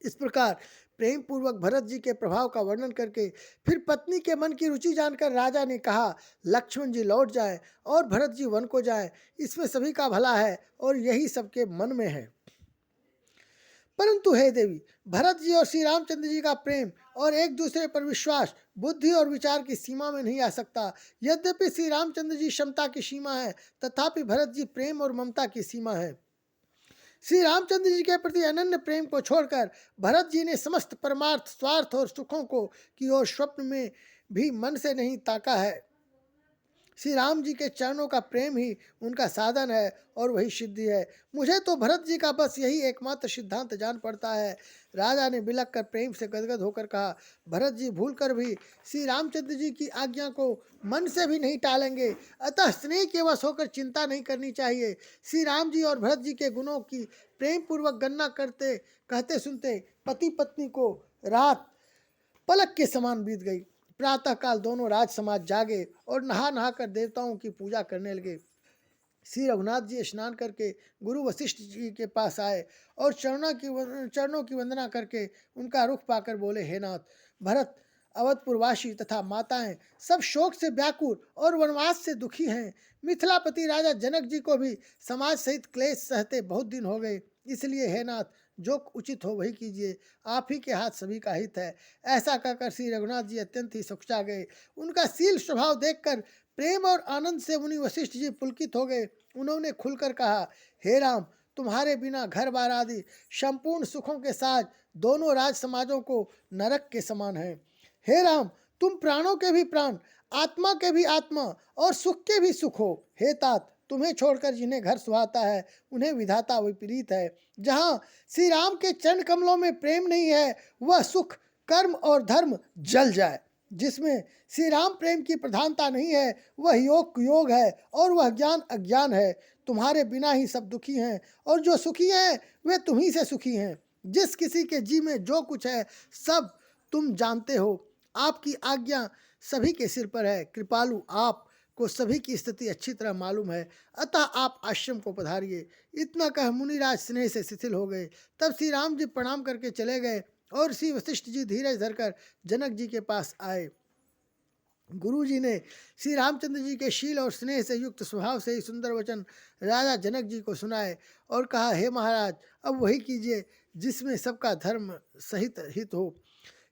इस प्रकार प्रेम पूर्वक भरत जी के प्रभाव का वर्णन करके फिर पत्नी के मन की रुचि जानकर राजा ने कहा, लक्ष्मण जी लौट जाएं और भरत जी वन को जाएं, इसमें सभी का भला है और यही सबके मन में है। परंतु हे देवी, भरत जी और श्री रामचंद्र जी का प्रेम और एक दूसरे पर विश्वास बुद्धि और विचार की सीमा में नहीं आ सकता। यद्यपि श्री रामचंद्र जी क्षमता की सीमा है, तथापि भरत जी प्रेम और ममता की सीमा है। श्री रामचंद्र जी के प्रति अनन्य प्रेम को छोड़कर भरत जी ने समस्त परमार्थ, स्वार्थ और सुखों को की ओर स्वप्न में भी मन से नहीं ताका है। श्री राम जी के चरणों का प्रेम ही उनका साधन है और वही सिद्धि है। मुझे तो भरत जी का बस यही एकमात्र सिद्धांत जान पड़ता है। राजा ने बिलक कर प्रेम से गदगद होकर कहा, भरत जी भूल कर भी श्री रामचंद्र जी की आज्ञा को मन से भी नहीं टालेंगे, अतः स्नेह के वश होकर चिंता नहीं करनी चाहिए। श्री राम जी और भरत जी के गुणों की प्रेम पूर्वक गणना करते कहते सुनते पति पत्नी को रात पलक के समान बीत गई। प्रातःकाल दोनों राज समाज जागे और नहा नहा कर देवताओं की पूजा करने लगे। श्री रघुनाथ जी स्नान करके गुरु वशिष्ठ जी के पास आए और चरणों की वंदना करके उनका रुख पाकर बोले, हे नाथ, भरत अवधपुरवासी तथा माताएं सब शोक से व्याकुल और वनवास से दुखी हैं। मिथिलापति राजा जनक जी को भी समाज सहित क्लेश सहते बहुत दिन हो गए, इसलिए हे नाथ, जो उचित हो वही कीजिए, आप ही के हाथ सभी का हित है। ऐसा कहकर श्री रघुनाथ जी अत्यंत ही सुखचा गए। उनका शील स्वभाव देखकर प्रेम और आनंद से मुनि वशिष्ठ जी पुलकित हो गए। उन्होंने खुलकर कहा, हे राम, तुम्हारे बिना घर बार आदि संपूर्ण सुखों के साथ दोनों राज समाजों को नरक के समान है। हे राम, तुम प्राणों के भी प्राण, आत्मा के भी आत्मा और सुख के भी सुख हो। हे तात, तुम्हें छोड़कर जिन्हें घर सुहाता है उन्हें विधाता विपरीत है। जहाँ श्री राम के चरण कमलों में प्रेम नहीं है, वह सुख कर्म और धर्म जल जाए। जिसमें श्री राम प्रेम की प्रधानता नहीं है, वह योग योग है और वह ज्ञान अज्ञान है। तुम्हारे बिना ही सब दुखी हैं और जो सुखी हैं वे तुम्ही से सुखी हैं। जिस किसी के जी में जो कुछ है सब तुम जानते हो। आपकी आज्ञा सभी के सिर पर है। कृपालु आप को सभी की स्थिति अच्छी तरह मालूम है, अतः आप आश्रम को पधारिए। इतना कह मुनिराज स्नेह से शिथिल हो गए। तब श्री राम जी प्रणाम करके चले गए और श्री वशिष्ठ जी धीरज धरकर जनक जी के पास आए। गुरु जी ने श्री रामचंद्र जी के शील और स्नेह से युक्त स्वभाव से ही सुंदर वचन राजा जनक जी को सुनाए और कहा, हे महाराज, अब वही कीजिए जिसमें सबका धर्म सहित हित हो।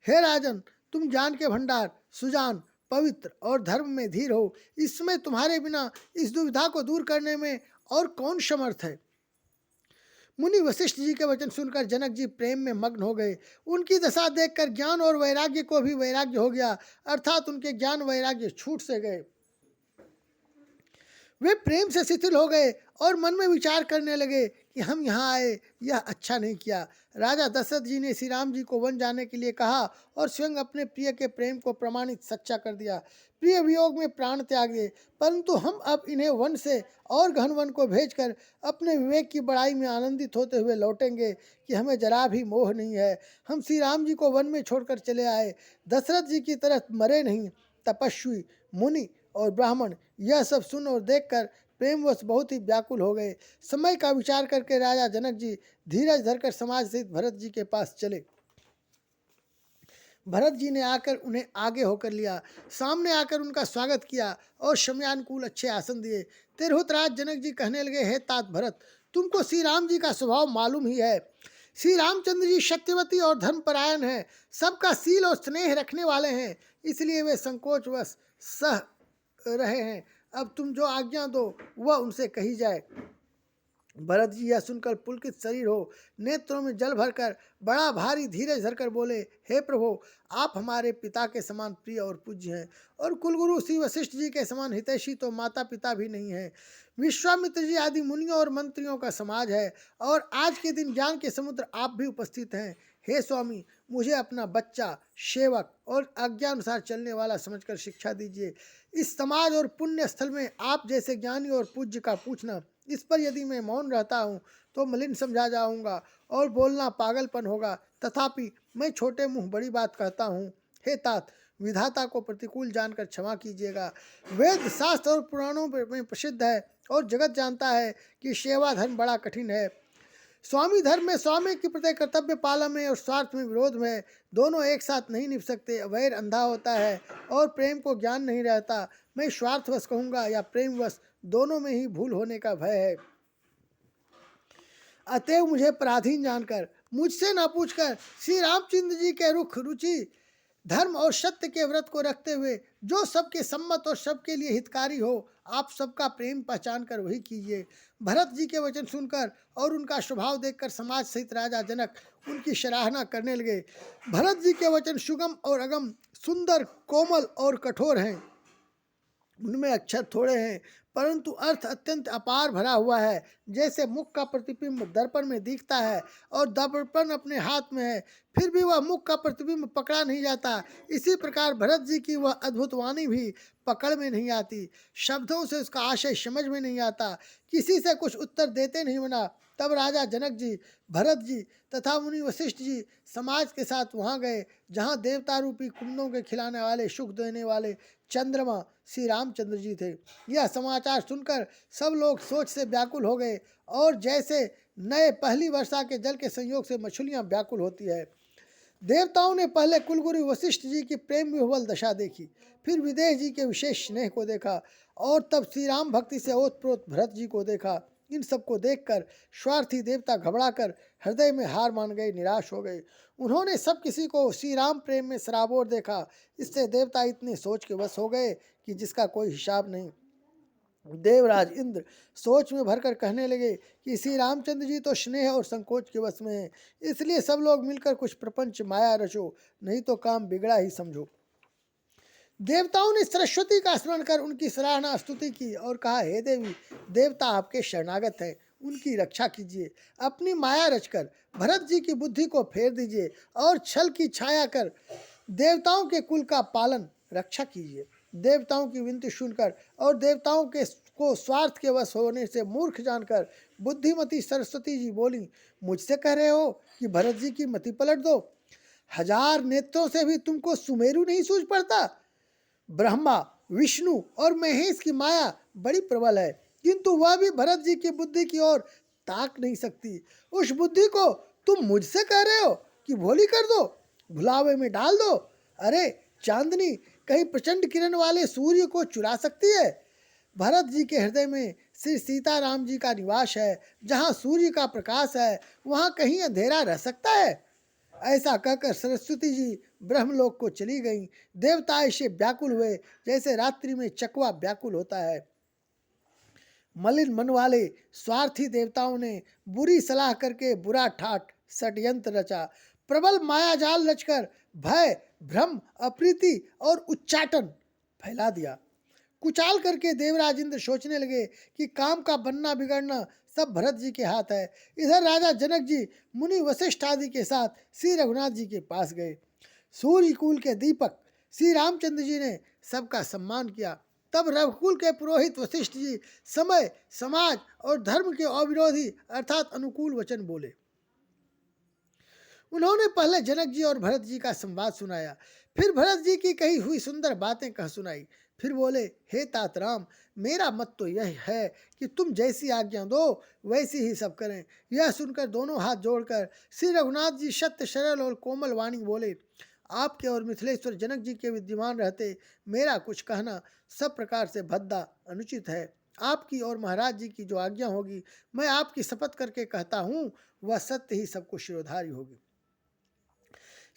हे राजन, तुम ज्ञान के भंडार, सुजान, पवित्र और धर्म में धीर हो। इसमें तुम्हारे बिना इस दुविधा को दूर करने में और कौन समर्थ है। मुनि वशिष्ठ जी के वचन सुनकर जनक जी प्रेम में मग्न हो गए। उनकी दशा देखकर ज्ञान और वैराग्य को भी वैराग्य हो गया, अर्थात उनके ज्ञान वैराग्य छूट से गए। वे प्रेम से शिथिल हो गए और मन में विचार करने लगे कि हम यहाँ आए, यह अच्छा नहीं किया। राजा दशरथ जी ने श्री राम जी को वन जाने के लिए कहा और स्वयं अपने प्रिय के प्रेम को प्रमाणित सच्चा कर दिया। प्रिय वियोग में प्राण त्याग दिए, परंतु हम अब इन्हें वन से और घन वन को भेजकर अपने विवेक की बड़ाई में आनंदित होते हुए लौटेंगे कि हमें जरा भी मोह नहीं है। हम श्री राम जी को वन में छोड़कर चले आए, दशरथ जी की तरह मरे नहीं। तपस्वी, मुनि और ब्राह्मण यह सब सुन और देखकर प्रेमवश बहुत ही व्याकुल हो गए। समय का विचार करके राजा जनक जी धीरज धरकर समाज सहित भरत जी के पास चले। भरत जी ने आकर उन्हें आगे होकर लिया, सामने आकर उनका स्वागत किया और समयानुकूल अच्छे आसन दिए। तिरहुत राज जनक जी कहने लगे, हे तात भरत, तुमको श्री राम जी का स्वभाव मालूम ही है। श्री रामचंद्र जी सत्यवती और धर्मपरायण हैं, सबका शील और स्नेह रखने वाले हैं, इसलिए वे संकोचवश सह रहे हैं। अब तुम जो आज्ञा दो वह उनसे कही जाए। भरत जी यह सुनकर पुलकित शरीर हो नेत्रों में जल भरकर बड़ा भारी धीरज धरकर बोले, हे प्रभु, आप हमारे पिता के समान प्रिय और पूज्य हैं और कुलगुरु श्री वशिष्ठ जी के समान हितैषी तो माता पिता भी नहीं है। विश्वामित्र जी आदि मुनियों और मंत्रियों का समाज है और आज के दिन ज्ञान के समुद्र आप भी उपस्थित हैं। हे स्वामी, मुझे अपना बच्चा, सेवक और आज्ञानुसार चलने वाला समझकर शिक्षा दीजिए। इस समाज और पुण्य स्थल में आप जैसे ज्ञानी और पूज्य का पूछना इस पर यदि मैं मौन रहता हूँ तो मलिन समझा जाऊंगा और बोलना पागलपन होगा। तथापि मैं छोटे मुंह बड़ी बात कहता हूँ। हे तात, विधाता को प्रतिकूल जानकर क्षमा कीजिएगा। वेद शास्त्र और पुराणों में प्रसिद्ध है और जगत जानता है कि सेवा धर्म बड़ा कठिन है। स्वामी धर्म में स्वामी के प्रति कर्तव्य पालन में और स्वार्थ में विरोध में दोनों एक साथ नहीं निभ सकते। वैर अंधा होता है और प्रेम को ज्ञान नहीं रहता। मैं स्वार्थवश कहूँगा या प्रेमवश, दोनों में ही भूल होने का भय है। अतएव मुझे पराधीन जानकर, मुझसे न पूछकर श्री रामचंद्र जी के रुख रुचि धर्म और सत्य के व्रत को रखते हुए जो सबके सम्मत और सबके लिए हितकारी हो, आप सबका प्रेम पहचान कर वही कीजिए। भरत जी के वचन सुनकर और उनका स्वभाव देखकर समाज सहित राजा जनक उनकी सराहना करने लगे। भरत जी के वचन सुगम और अगम, सुंदर, कोमल और कठोर हैं। उनमें अक्षर थोड़े हैं परंतु अर्थ अत्यंत अपार भरा हुआ है। जैसे मुख का प्रतिबिंब दर्पण में दिखता है और दर्पण अपने हाथ में है, फिर भी वह मुख का प्रतिबिंब पकड़ा नहीं जाता, इसी प्रकार भरत जी की वह अद्भुत वाणी भी पकड़ में नहीं आती। शब्दों से उसका आशय समझ में नहीं आता, किसी से कुछ उत्तर देते नहीं बना। तब राजा जनक जी, भरत जी तथा मुनि वशिष्ठ जी समाज के साथ वहाँ गए जहाँ देवता रूपी कुंडों के खिलाने वाले, सुख देने वाले चंद्रमा श्री रामचंद्र जी थे। यह समाचार सुनकर सब लोग सोच से व्याकुल हो गए और जैसे नए पहली वर्षा के जल के संयोग से मछलियां व्याकुल होती है। देवताओं ने पहले कुलगुरु वशिष्ठ जी की प्रेम विह्वल दशा देखी, फिर विदेह जी के विशेष स्नेह को देखा और तब श्री राम भक्ति से ओतप्रोत भरत जी को देखा। इन सबको देखकर स्वार्थी देवता घबराकर हृदय में हार मान गए, निराश हो गए। उन्होंने सब किसी को श्री राम प्रेम में सराबोर देखा। इससे देवता इतने सोच के वश हो गए कि जिसका कोई हिसाब नहीं। देवराज इंद्र सोच में भरकर कहने लगे कि श्री रामचंद्र जी तो स्नेह और संकोच के वश में हैं, इसलिए सब लोग मिलकर कुछ प्रपंच माया रचो, नहीं तो काम बिगड़ा ही समझो। देवताओं ने सरस्वती का स्मरण कर उनकी सराहना स्तुति की और कहा, हे देवी, देवता आपके शरणागत हैं, उनकी रक्षा कीजिए। अपनी माया रचकर भरत जी की बुद्धि को फेर दीजिए और छल की छाया कर देवताओं के कुल का पालन रक्षा कीजिए। देवताओं की विनती सुनकर और देवताओं के को स्वार्थ के वश होने से मूर्ख जानकर बुद्धिमती सरस्वती जी बोली, मुझसे कह रहे हो कि भरत जी की मति पलट दो? हजार नेत्रों से भी तुमको सुमेरु नहीं सूझ पड़ता? ब्रह्मा, विष्णु और महेश की माया बड़ी प्रबल है, किंतु वह भी भरत जी की बुद्धि की ओर ताक नहीं सकती। उस बुद्धि को तुम मुझसे कह रहे हो कि भोली कर दो, भुलावे में डाल दो? अरे चांदनी कहीं प्रचंड किरण वाले सूर्य को चुरा सकती है? भरत जी के हृदय में श्री सीताराम जी का निवास है। जहाँ सूर्य का प्रकाश है वहाँ कहीं अंधेरा रह सकता है? ऐसा कहकर सरस्वती जी ब्रह्मलोक को चली गईं। देवता ऐसे व्याकुल हुए जैसे रात्रि में चकवा व्याकुल होता है। मलिन मन वाले स्वार्थी देवताओं ने बुरी सलाह करके बुरा ठाठ षड्यंत्र रचा। प्रबल मायाजाल रचकर भय, भ्रम, अप्रीति और उच्चाटन फैला दिया। कुचाल करके देवराज इंद्र सोचने लगे कि काम का बनना बिगड़ना सब भरत जी के हाथ है। इधर राजा जनक जी मुनि वशिष्ठ आदि के साथ श्री रघुनाथ जी के पास गए। सूर्य कुल के दीपक श्री रामचंद्र जी ने सबका सम्मान किया। तब रघुकुल के पुरोहित वशिष्ठ जी समय, समाज और धर्म के अविरोधी अर्थात अनुकूल वचन बोले। उन्होंने पहले जनक जी और भरत जी का संवाद सुनाया, फिर भरत जी की कही हुई सुंदर बातें कह सुनाई। फिर बोले, हे तात राम, मेरा मत तो यह है कि तुम जैसी आज्ञा दो वैसी ही सब करें। यह सुनकर दोनों हाथ जोड़कर श्री रघुनाथ जी सत्य, सरल और कोमल वाणी बोले, आपके और मिथिलेश्वर जनक जी के विद्यमान रहते मेरा कुछ कहना सब प्रकार से भद्दा अनुचित है। आपकी और महाराज जी की जो आज्ञा होगी, मैं आपकी शपथ करके कहता हूँ, वह सत्य ही सबको शिरोधारी होगी।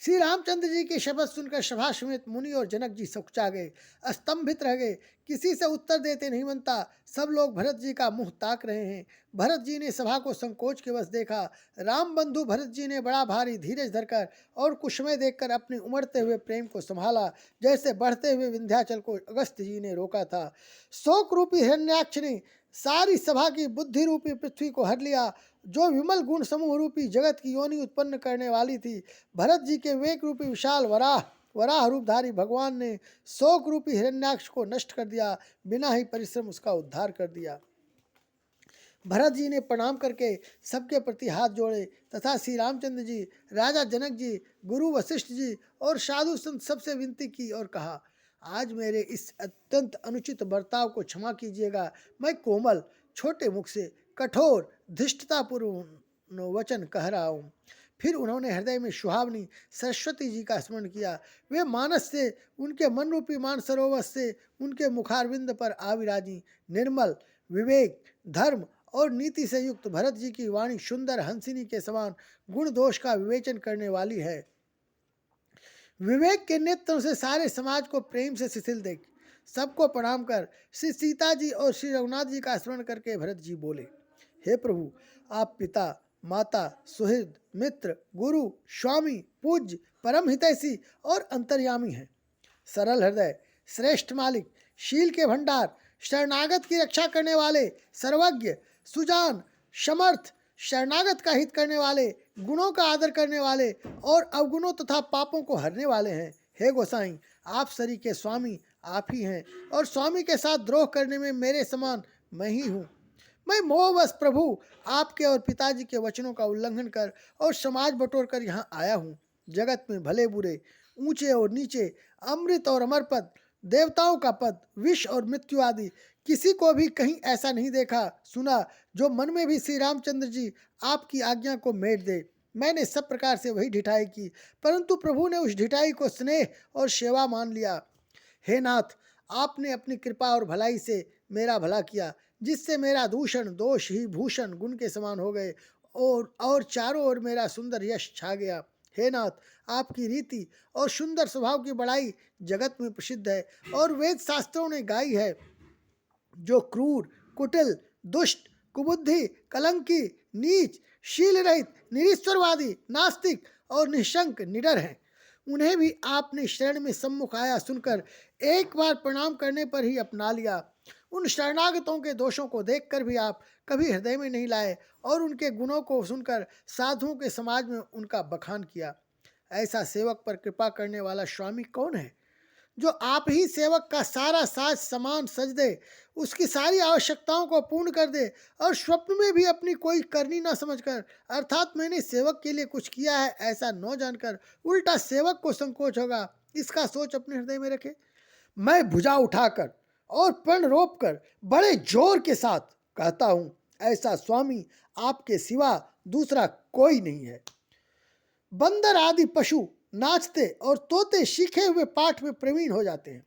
श्री रामचंद्र जी की शपथ सुनकर सभा समेत मुनि और जनक जी सकुचा गए, स्तंभित रह गए। किसी से उत्तर देते नहीं बनता। सब लोग भरत जी का मुंह ताक रहे हैं। भरत जी ने सभा को संकोच के वश देखा। राम बंधु भरत जी ने बड़ा भारी धीरज धरकर और कुसुमय देखकर अपने उमड़ते हुए प्रेम को संभाला, जैसे बढ़ते हुए विंध्याचल को अगस्त्य जी ने रोका था। शोक रूपी हिरण्याक्ष ने सारी सभा की बुद्धि रूपी पृथ्वी को हर लिया, जो विमल गुण समूह रूपी जगत की योनि उत्पन्न करने वाली थी। भरत जी के वेग रूपी विशाल वराह रूपधारी भगवान ने शोक रूपी हिरण्याक्ष को नष्ट कर दिया, बिना ही परिश्रम उसका उद्धार कर दिया। भरत जी ने प्रणाम करके सबके प्रति हाथ जोड़े तथा श्री रामचंद्र जी, राजा जनक जी, गुरु वशिष्ठ जी और साधु संत सबसे विनती की और कहा, आज मेरे इस अत्यंत अनुचित बर्ताव को क्षमा कीजिएगा। मैं कोमल, छोटे मुख से कठोर धृष्टतापूर्ण वचन कह रहा हूँ। फिर उन्होंने हृदय में सुहावनी सरस्वती जी का स्मरण किया। वे मानस से, उनके मन रूपी मानसरोवर से उनके मुखारविंद पर आविराजी। निर्मल, विवेक, धर्म और नीति से युक्त भरत जी की वाणी सुंदर हंसिनी के समान गुण दोष का विवेचन करने वाली है। विवेक के नेत्रों से सारे समाज को प्रेम से शिथिल देख सबको प्रणाम कर श्री सीता जी और श्री रघुनाथ जी का स्मरण करके भरत जी बोले, हे प्रभु, आप पिता, माता, सुहृद, मित्र, गुरु, स्वामी, पूज्य, परम हितैषी और अंतर्यामी हैं। सरल हृदय, श्रेष्ठ मालिक, शील के भंडार, शरणागत की रक्षा करने वाले, सर्वज्ञ, सुजान, समर्थ, शरणागत का हित करने वाले, गुणों का आदर करने वाले और अवगुणों तथा पापों को हरने वाले हैं। हे गोसाई, आप सरी के स्वामी आप ही हैं और स्वामी के साथ द्रोह करने में मेरे समान मैं ही हूँ। मैं मोहवश प्रभु आपके और पिताजी के वचनों का उल्लंघन कर और समाज बटोर कर यहाँ आया हूँ। जगत में भले बुरे, ऊंचे और नीचे, अमृत और अमर पद, देवताओं का पद, विष और मृत्यु आदि किसी को भी कहीं ऐसा नहीं देखा सुना जो मन में भी श्री रामचंद्र जी आपकी आज्ञा को मेट दे। मैंने सब प्रकार से वही ढिठाई की, परंतु प्रभु ने उस ढिठाई को स्नेह और सेवा मान लिया। हे नाथ, आपने अपनी कृपा और भलाई से मेरा भला किया, जिससे मेरा दूषण दोष ही भूषण गुण के समान हो गए और चारों ओर मेरा सुंदर यश छा गया। हे नाथ, आपकी रीति और सुंदर स्वभाव की बड़ाई जगत में प्रसिद्ध है और वेद शास्त्रों ने गाई है। जो क्रूर, कुटिल, दुष्ट, कुबुद्धि, कलंकी, नीच, शील रहित, निरीश्वरवादी, नास्तिक और निशंक निडर हैं, उन्हें भी आपने शरण में सम्मुख आया सुनकर एक बार प्रणाम करने पर ही अपना लिया। उन शरणागतों के दोषों को देखकर भी आप कभी हृदय में नहीं लाए और उनके गुणों को सुनकर साधुओं के समाज में उनका बखान किया। ऐसा सेवक पर कृपा करने वाला स्वामी कौन है, जो आप ही सेवक का सारा साज सामान सज दे, उसकी सारी आवश्यकताओं को पूर्ण कर दे और स्वप्न में भी अपनी कोई करनी ना समझकर, अर्थात मैंने सेवक के लिए कुछ किया है ऐसा न जानकर उल्टा सेवक को संकोच होगा, इसका सोच अपने हृदय में रखे। मैं भुजा उठाकर और प्रण रोप कर बड़े जोर के साथ कहता हूँ, ऐसा स्वामी आपके सिवा दूसरा कोई नहीं है। बंदर आदि पशु नाचते और तोते सीखे हुए पाठ में प्रवीण हो जाते हैं,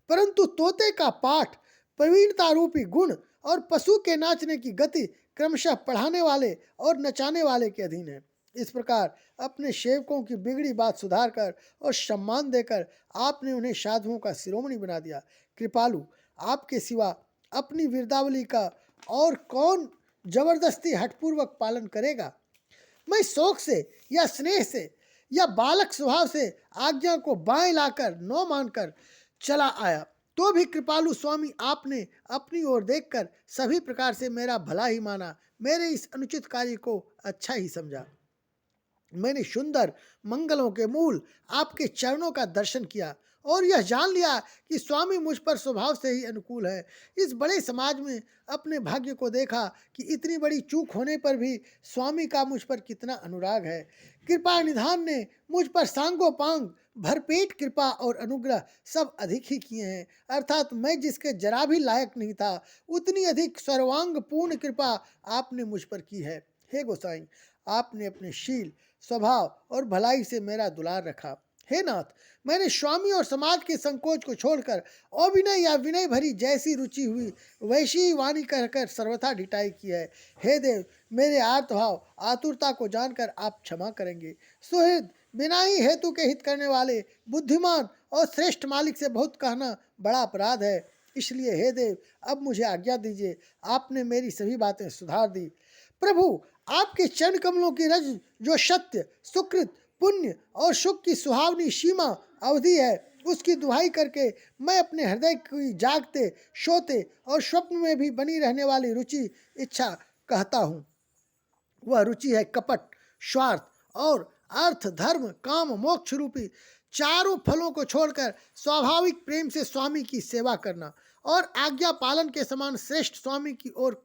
परंतु तोते का पाठ प्रवीणता रूपी गुण और पशु के नाचने की गति क्रमशः पढ़ाने वाले और नचाने वाले के अधीन है। इस प्रकार अपने सेवकों की बिगड़ी बात सुधार कर और सम्मान देकर आपने उन्हें साधुओं का शिरोमणि बना दिया। कृपालु, आपके सिवा अपनी वीरदावली का और कौन जबरदस्ती हठपूर्वक पालन करेगा। मैं शौक से या स्नेह से या बालक स्वभाव से आज्ञा को बाएं लाकर न मानकर चला आया, तो भी कृपालु स्वामी आपने अपनी ओर देखकर सभी प्रकार से मेरा भला ही माना, मेरे इस अनुचित कार्य को अच्छा ही समझा। मैंने सुंदर मंगलों के मूल आपके चरणों का दर्शन किया और यह जान लिया कि स्वामी मुझ पर स्वभाव से ही अनुकूल है। इस बड़े समाज में अपने भाग्य को देखा कि इतनी बड़ी चूक होने पर भी स्वामी का मुझ पर कितना अनुराग है। कृपा निधान ने मुझ पर सांगोपांग भरपेट कृपा और अनुग्रह सब अधिक ही किए हैं, अर्थात मैं जिसके जरा भी लायक नहीं था उतनी अधिक सर्वांग पूर्ण कृपा आपने मुझ पर की है। हे गोसाई, आपने अपने शील, स्वभाव और भलाई से मेरा दुलार रखा। हे नाथ, मैंने स्वामी और समाज के संकोच को छोड़कर अविनय या विनय भरी जैसी रुचि हुई वैसी ही वाणी कहकर सर्वथा ढिठाई की है। हे देव, मेरे आर्तभाव आतुरता को जानकर आप क्षमा करेंगे। सुहृद, बिना ही हेतु के हित करने वाले, बुद्धिमान और श्रेष्ठ मालिक से बहुत कहना बड़ा अपराध है, इसलिए हे देव अब मुझे आज्ञा दीजिए। आपने मेरी सभी बातें सुधार दी। प्रभु, आपके चरण कमलों की रज जो सत्य, सुकृत, पुण्य और सुख की सुहावनी सीमा अवधि है, उसकी दुहाई करके मैं अपने हृदय की जागते, सोते और स्वप्न में भी बनी रहने वाली रुचि इच्छा कहता हूँ। वह रुचि है कपट, स्वार्थ और अर्थ, धर्म, काम, मोक्ष रूपी चारों फलों को छोड़कर स्वाभाविक प्रेम से स्वामी की सेवा करना और आज्ञा पालन के समान श्रेष्ठ स्वामी की ओर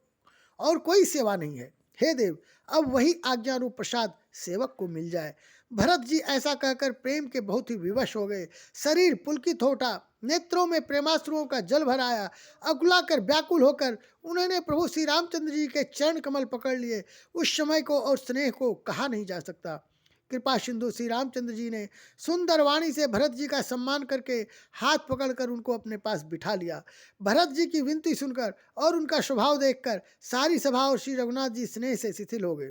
और कोई सेवा नहीं है। हे देव, अब वही आज्ञा रूप प्रसाद सेवक को मिल जाए। भरत जी ऐसा कहकर प्रेम के बहुत ही विवश हो गए। शरीर पुलकित हो उठा, नेत्रों में प्रेमाश्रुओं का जल भर आया। अकुला कर व्याकुल होकर उन्होंने प्रभु श्री रामचंद्र जी के चरण कमल पकड़ लिए। उस समय को और स्नेह को कहा नहीं जा सकता। कृपा सिंधु श्री रामचंद्र जी ने सुंदर वाणी से भरत जी का सम्मान करके हाथ पकड़कर उनको अपने पास बिठा लिया। भरत जी की विनती सुनकर और उनका स्वभाव देखकर सारी सभा और श्री रघुनाथ जी स्नेह से शिथिल हो गए।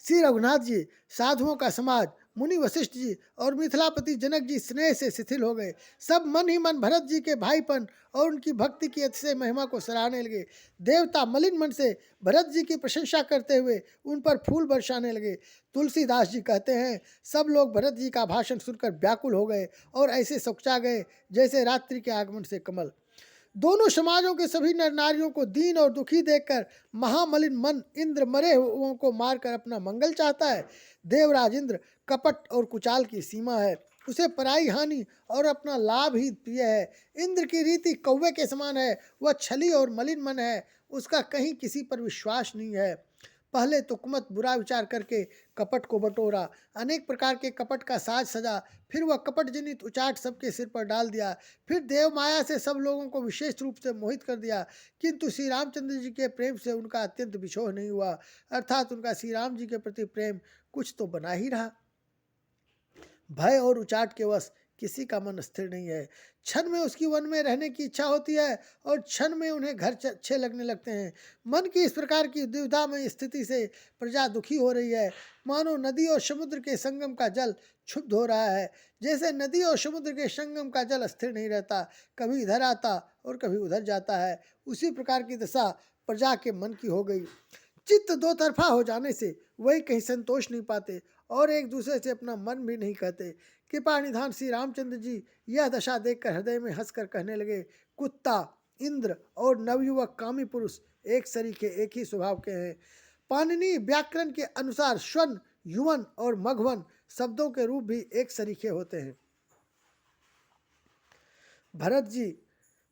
श्री रघुनाथ जी, साधुओं का समाज, मुनि वशिष्ठ जी और मिथिलापति जनक जी स्नेह से शिथिल हो गए। सब मन ही मन भरत जी के भाईपन और उनकी भक्ति की अतिशय महिमा को सराहने लगे। देवता मलिन मन से भरत जी की प्रशंसा करते हुए उन पर फूल बरसाने लगे। तुलसीदास जी कहते हैं, सब लोग भरत जी का भाषण सुनकर व्याकुल हो गए और ऐसे सकुचा गए जैसे रात्रि के आगमन से कमल। दोनों समाजों के सभी नर नारियों को दीन और दुखी देखकर महामलिन मन इंद्र मरे हुओं को मारकर अपना मंगल चाहता है। देवराज इंद्र कपट और कुचाल की सीमा है, उसे पराई हानि और अपना लाभ ही प्रिय है। इंद्र की रीति कौवे के समान है, वह छली और मलिन मन है, उसका कहीं किसी पर विश्वास नहीं है। पहले तो कुमत बुरा विचार करके कपट को बटोरा, अनेक प्रकार के कपट का साज सजा, फिर वह कपट जनित उचाट सबके सिर पर डाल दिया। फिर देव माया से सब लोगों को विशेष रूप से मोहित कर दिया, किंतु श्री रामचंद्र जी के प्रेम से उनका अत्यंत विछोह नहीं हुआ, अर्थात उनका श्री राम जी के प्रति प्रेम कुछ तो बना ही रहा। भय और उचाट के वश किसी का मन स्थिर नहीं है। क्षण में उसकी वन में रहने की इच्छा होती है और क्षण में उन्हें घर अच्छे लगने लगते हैं। मन की इस प्रकार की दुविधा में स्थिति से प्रजा दुखी हो रही है, मानो नदी और समुद्र के संगम का जल क्षुब्ध हो रहा है। जैसे नदी और समुद्र के संगम का जल स्थिर नहीं रहता, कभी इधर आता और कभी उधर जाता है, उसी प्रकार की दशा प्रजा के मन की हो गई। चित्त दो तरफा हो जाने से वही कहीं संतोष नहीं पाते और एक दूसरे से अपना मन भी नहीं कहते। कृपा निधान श्री रामचंद्र जी यह दशा देखकर हृदय में हंसकर कहने लगे, कुत्ता, इंद्र और नवयुवक कामी पुरुष एक सरीखे एक ही स्वभाव के हैं। पाणिनि व्याकरण के अनुसार स्वर्ण, युवन और मघवन शब्दों के रूप भी एक सरीखे होते हैं। भरत जी,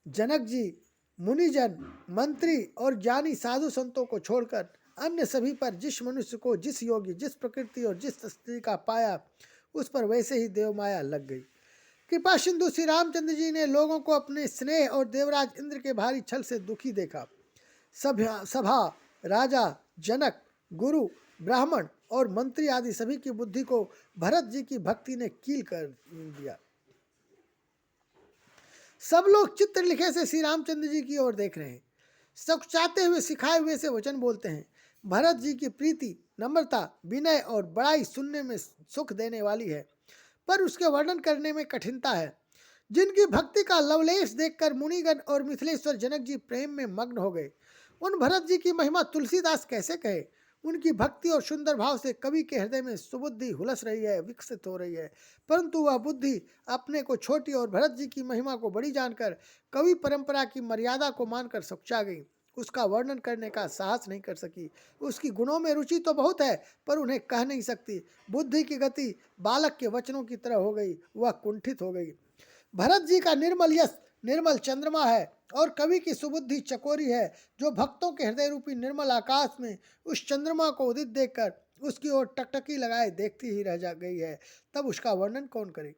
जनक जी, मुनिजन, मंत्री और ज्ञानी साधु संतों को छोड़कर अन्य सभी पर जिस मनुष्य को जिस योगी, जिस प्रकृति और जिस स्त्री का पाया, उस पर वैसे ही देव माया लग गई। कृपा सिंधु श्री रामचंद्र जी ने लोगों को अपने स्नेह और देवराज इंद्र के भारी छल से दुखी देखा। सभा, राजा, जनक, गुरु, ब्राह्मण और मंत्री आदि सभी की बुद्धि को भरत जी की भक्ति ने कील कर दिया। सब लोग चित्र लिखे से श्री रामचंद्र जी की ओर देख रहे हैं, सकुचाते हुए सिखाए हुए से वचन बोलते हैं। भरत जी की प्रीति, नम्रता, विनय और बड़ाई सुनने में सुख देने वाली है, पर उसके वर्णन करने में कठिनता है। जिनकी भक्ति का लवलेश देखकर मुनिगण और मिथिलेश्वर जनक जी प्रेम में मग्न हो गए, उन भरत जी की महिमा तुलसीदास कैसे कहे। उनकी भक्ति और सुंदर भाव से कवि के हृदय में सुबुद्धि हुलस रही है, विकसित हो रही है, परंतु वह बुद्धि अपने को छोटी और भरत जी की महिमा को बड़ी जानकर कवि परंपरा की मर्यादा को मानकर सकुचा गई। उसका वर्णन करने का साहस नहीं कर सकी। उसकी गुणों में रुचि तो बहुत है, पर उन्हें कह नहीं सकती। बुद्धि की गति बालक के वचनों की तरह हो गई, वह कुंठित हो गई। भरत जी का निर्मल यश निर्मल चंद्रमा है और कवि की सुबुद्धि चकोरी है, जो भक्तों के हृदय रूपी निर्मल आकाश में उस चंद्रमा को उदित देखकर उसकी ओर टकटकी लगाए देखती ही रह जा गई है। तब उसका वर्णन कौन करे।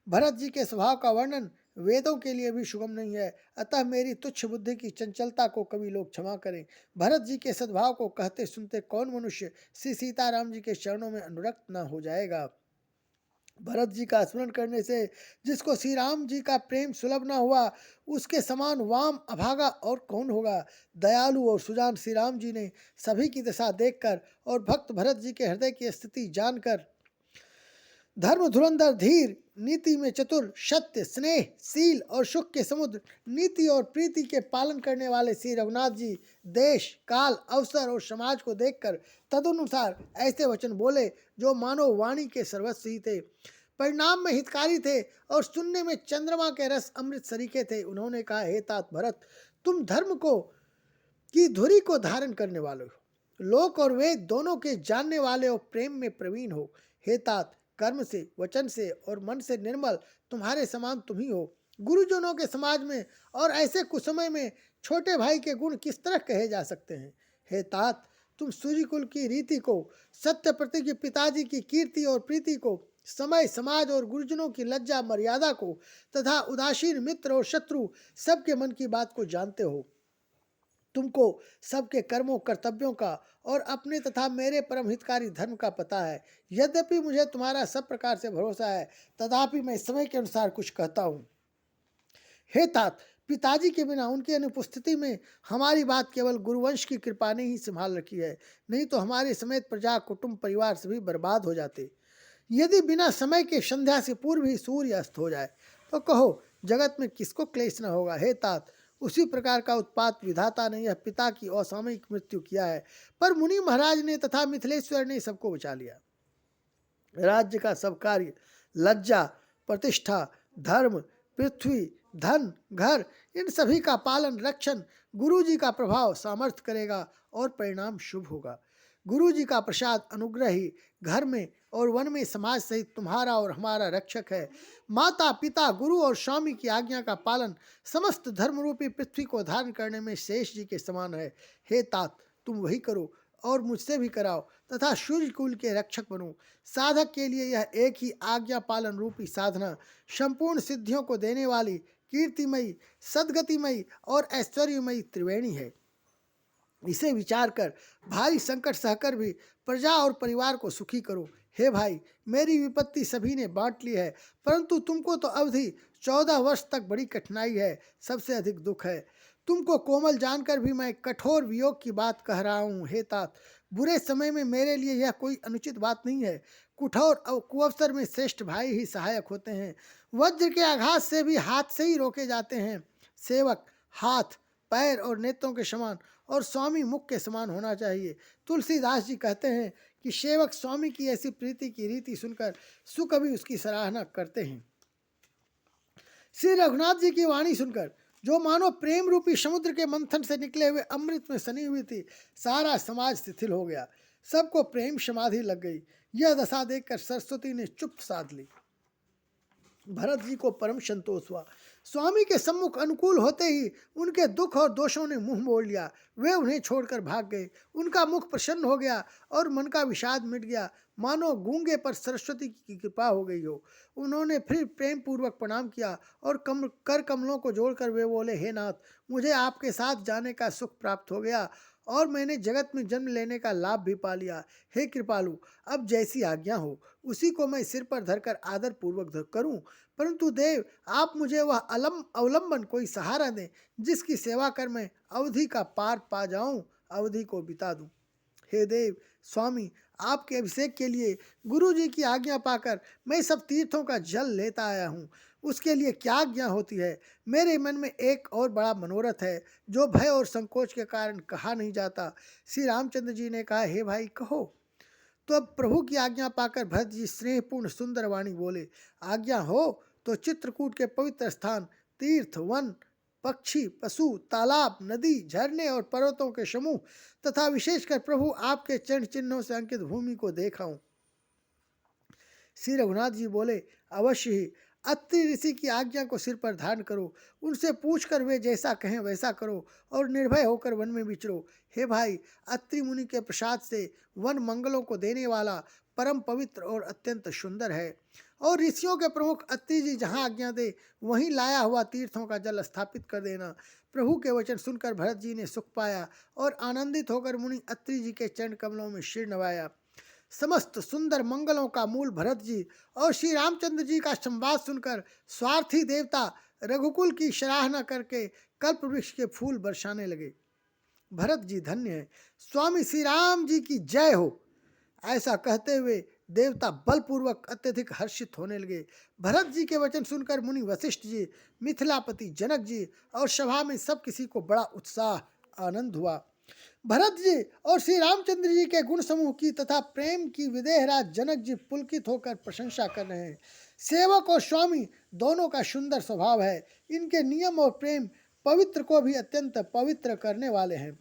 भरत जी के स्वभाव का वर्णन वेदों के लिए भी सुगम नहीं है, अतः मेरी तुच्छ बुद्धि की चंचलता को कवि लोग क्षमा करें। भरत जी के सद्भाव को कहते सुनते कौन मनुष्य श्री सीताराम जी के चरणों में अनुरक्त न हो जाएगा। भरत जी का स्मरण करने से जिसको श्री राम जी का प्रेम सुलभ न हुआ, उसके समान वाम अभागा और कौन होगा। दयालु और सुजान श्री राम जी ने सभी की दशा देखकर और भक्त भरत जी के हृदय की स्थिति जानकर धर्म धुरंधर, धीर, नीति में चतुर, सत्य, स्नेह, शील और सुख के समुद्र, नीति और प्रीति के पालन करने वाले श्री रघुनाथ जी देश, काल, अवसर और समाज को देखकर तदनुसार ऐसे वचन बोले जो मानव वाणी के सर्वस्व ही थे, परिणाम में हितकारी थे और सुनने में चंद्रमा के रस अमृत सरीखे थे। उन्होंने कहा, हे तात भरत, तुम धर्म को की धुरी को धारण करने वाले हो, लोक और वेद दोनों के जानने वाले और प्रेम में प्रवीण हो। हे तात, कर्म से, वचन से और मन से निर्मल तुम्हारे समान तुम ही हो। गुरुजनों के समाज में और ऐसे कुसमय में छोटे भाई के गुण किस तरह कहे जा सकते हैं। हे तात, तुम सूर्यकुल की रीति को, सत्य प्रतिज्ञ पिताजी की कीर्ति और प्रीति को, समय समाज और गुरुजनों की लज्जा मर्यादा को तथा उदासीन मित्र और शत्रु सबके मन की बात को जानते हो। तुमको सबके कर्मों कर्तव्यों का और अपने तथा मेरे परम हितकारी धर्म का पता है। यद्यपि मुझे तुम्हारा सब प्रकार से भरोसा है, तथापि मैं समय के अनुसार कुछ कहता हूँ। हे तात, पिताजी के बिना उनकी अनुपस्थिति में हमारी बात केवल गुरुवंश की कृपा ने ही संभाल रखी है, नहीं तो हमारे समेत प्रजा कुटुंब परिवार सभी बर्बाद हो जाते। यदि बिना समय के संध्या से पूर्व ही सूर्य अस्त हो जाए तो कहो जगत में किसको क्लेश न होगा। हे तात, उसी प्रकार का उत्पात विधाता ने यह पिता की असामयिक मृत्यु किया है, पर मुनि महाराज ने तथा मिथिलेश्वर ने सबको बचा लिया। राज्य का सब कार्य, लज्जा, प्रतिष्ठा, धर्म, पृथ्वी, धन, घर, इन सभी का पालन रक्षण गुरु जी का प्रभाव सामर्थ्य करेगा और परिणाम शुभ होगा। गुरु जी का प्रसाद अनुग्रह ही घर में और वन में समाज सहित तुम्हारा और हमारा रक्षक है। माता पिता गुरु और स्वामी की आज्ञा का पालन समस्त धर्म रूपी पृथ्वी को धारण करने में शेष जी के समान है। हे तात, तुम वही करो और मुझसे भी कराओ तथा सूर्य कुल के रक्षक बनो। साधक के लिए यह एक ही आज्ञा पालन रूपी साधना संपूर्ण सिद्धियों को देने वाली कीर्तिमयी, सदगतिमयी और ऐश्वर्यमयी त्रिवेणी है। इसे विचार कर भारी संकट सहकर भी प्रजा और परिवार को सुखी करो। हे भाई, मेरी विपत्ति सभी ने बांट ली है, परंतु तुमको तो अवधि 14 वर्ष तक बड़ी कठिनाई है, सबसे अधिक दुख है। तुमको कोमल जानकर भी मैं कठोर वियोग की बात कह रहा हूँ। हे तात, बुरे समय में मेरे लिए यह कोई अनुचित बात नहीं है। कठोर और कुअवसर में श्रेष्ठ भाई ही सहायक होते हैं। वज्र के आघात से भी हाथ से ही रोके जाते हैं। सेवक हाथ, पैर और नेत्रों के समान और स्वामी मुख के समान होना चाहिए। तुलसीदास जी कहते हैं कि सेवक स्वामी की ऐसी प्रीति की रीति सुनकर सुकवि उसकी सराहना करते हैं। श्री रघुनाथ जी की वाणी सुनकर जो मानो प्रेम रूपी समुद्र के मंथन से निकले हुए अमृत में सनी हुई थी, सारा समाज शिथिल हो गया, सबको प्रेम समाधि लग गई। यह दशा देखकर सरस्वती ने चुप साध ली। भरत जी को परम संतोष हुआ। स्वामी के सम्मुख अनुकूल होते ही उनके दुख और दोषों ने मुंह मोड़ लिया। वे उन्हें छोड़कर भाग गए। उनका मुख प्रसन्न हो गया और मन का विषाद मिट गया, मानो गूंगे पर सरस्वती की कृपा हो गई हो। उन्होंने फिर प्रेम पूर्वक प्रणाम किया और कर कमलों को जोड़कर वे बोले, हे नाथ, मुझे आपके साथ जाने का सुख प्राप्त हो गया और मैंने जगत में जन्म लेने का लाभ भी पा लिया। हे कृपालु, अब जैसी आज्ञा हो उसी को मैं सिर पर धरकर आदर पूर्वक करूं, परंतु देव, आप मुझे वह अवलंबन कोई सहारा दें जिसकी सेवा कर मैं अवधि का पार पा जाऊं, अवधि को बिता दूं। हे देव स्वामी, आपके अभिषेक के लिए गुरु जी की आज्ञा पाकर मैं सब तीर्थों का जल लेता आया हूँ। उसके लिए क्या आज्ञा होती है। मेरे मन में एक और बड़ा मनोरथ है जो भय और संकोच के कारण कहा नहीं जाता। श्री रामचंद्र जी ने कहा, हे भाई कहो। तो अब प्रभु की आज्ञा पाकर भरत जी स्नेहपूर्ण सुंदर वाणी बोले, आज्ञा हो तो चित्रकूट के पवित्र स्थान, तीर्थ, वन, पक्षी, पशु, तालाब, नदी, झरने और पर्वतों के समूह तथा विशेषकर प्रभु आपके चरण चिन्हों से अंकित भूमि को देखाऊं। श्री रघुनाथ जी बोले, अवश्य ही। अत्रि ऋषि की आज्ञा को सिर पर धारण करो, उनसे पूछकर वे जैसा कहें वैसा करो और निर्भय होकर वन में विचरो। हे भाई, अत्रि मुनि के प्रसाद से वन मंगलों को देने वाला परम पवित्र और अत्यंत सुंदर है, और ऋषियों के प्रमुख अत्रि जी जहाँ आज्ञा दे वहीं लाया हुआ तीर्थों का जल स्थापित कर देना। प्रभु के वचन सुनकर भरत जी ने सुख पाया और आनंदित होकर मुनि अत्रि जी के चरण कमलों में सिर नवाया। समस्त सुंदर मंगलों का मूल भरत जी और श्री रामचंद्र जी का संवाद सुनकर स्वार्थी देवता रघुकुल की सराहना करके कल्प वृक्ष के फूल बरसाने लगे। भरत जी धन्य है, स्वामी श्री राम जी की जय हो। ऐसा कहते हुए देवता बलपूर्वक अत्यधिक हर्षित होने लगे। भरत जी के वचन सुनकर मुनि वशिष्ठ जी, मिथिलापति जनक जी और सभा में सब किसी को बड़ा उत्साह आनंद हुआ। भरत जी और श्री रामचंद्र जी के गुण समूह की तथा प्रेम की विदेहराज जनक जी पुलकित होकर प्रशंसा कर रहे हैं। सेवक और स्वामी दोनों का सुंदर स्वभाव है। इनके नियम और प्रेम पवित्र को भी अत्यंत पवित्र करने वाले हैं।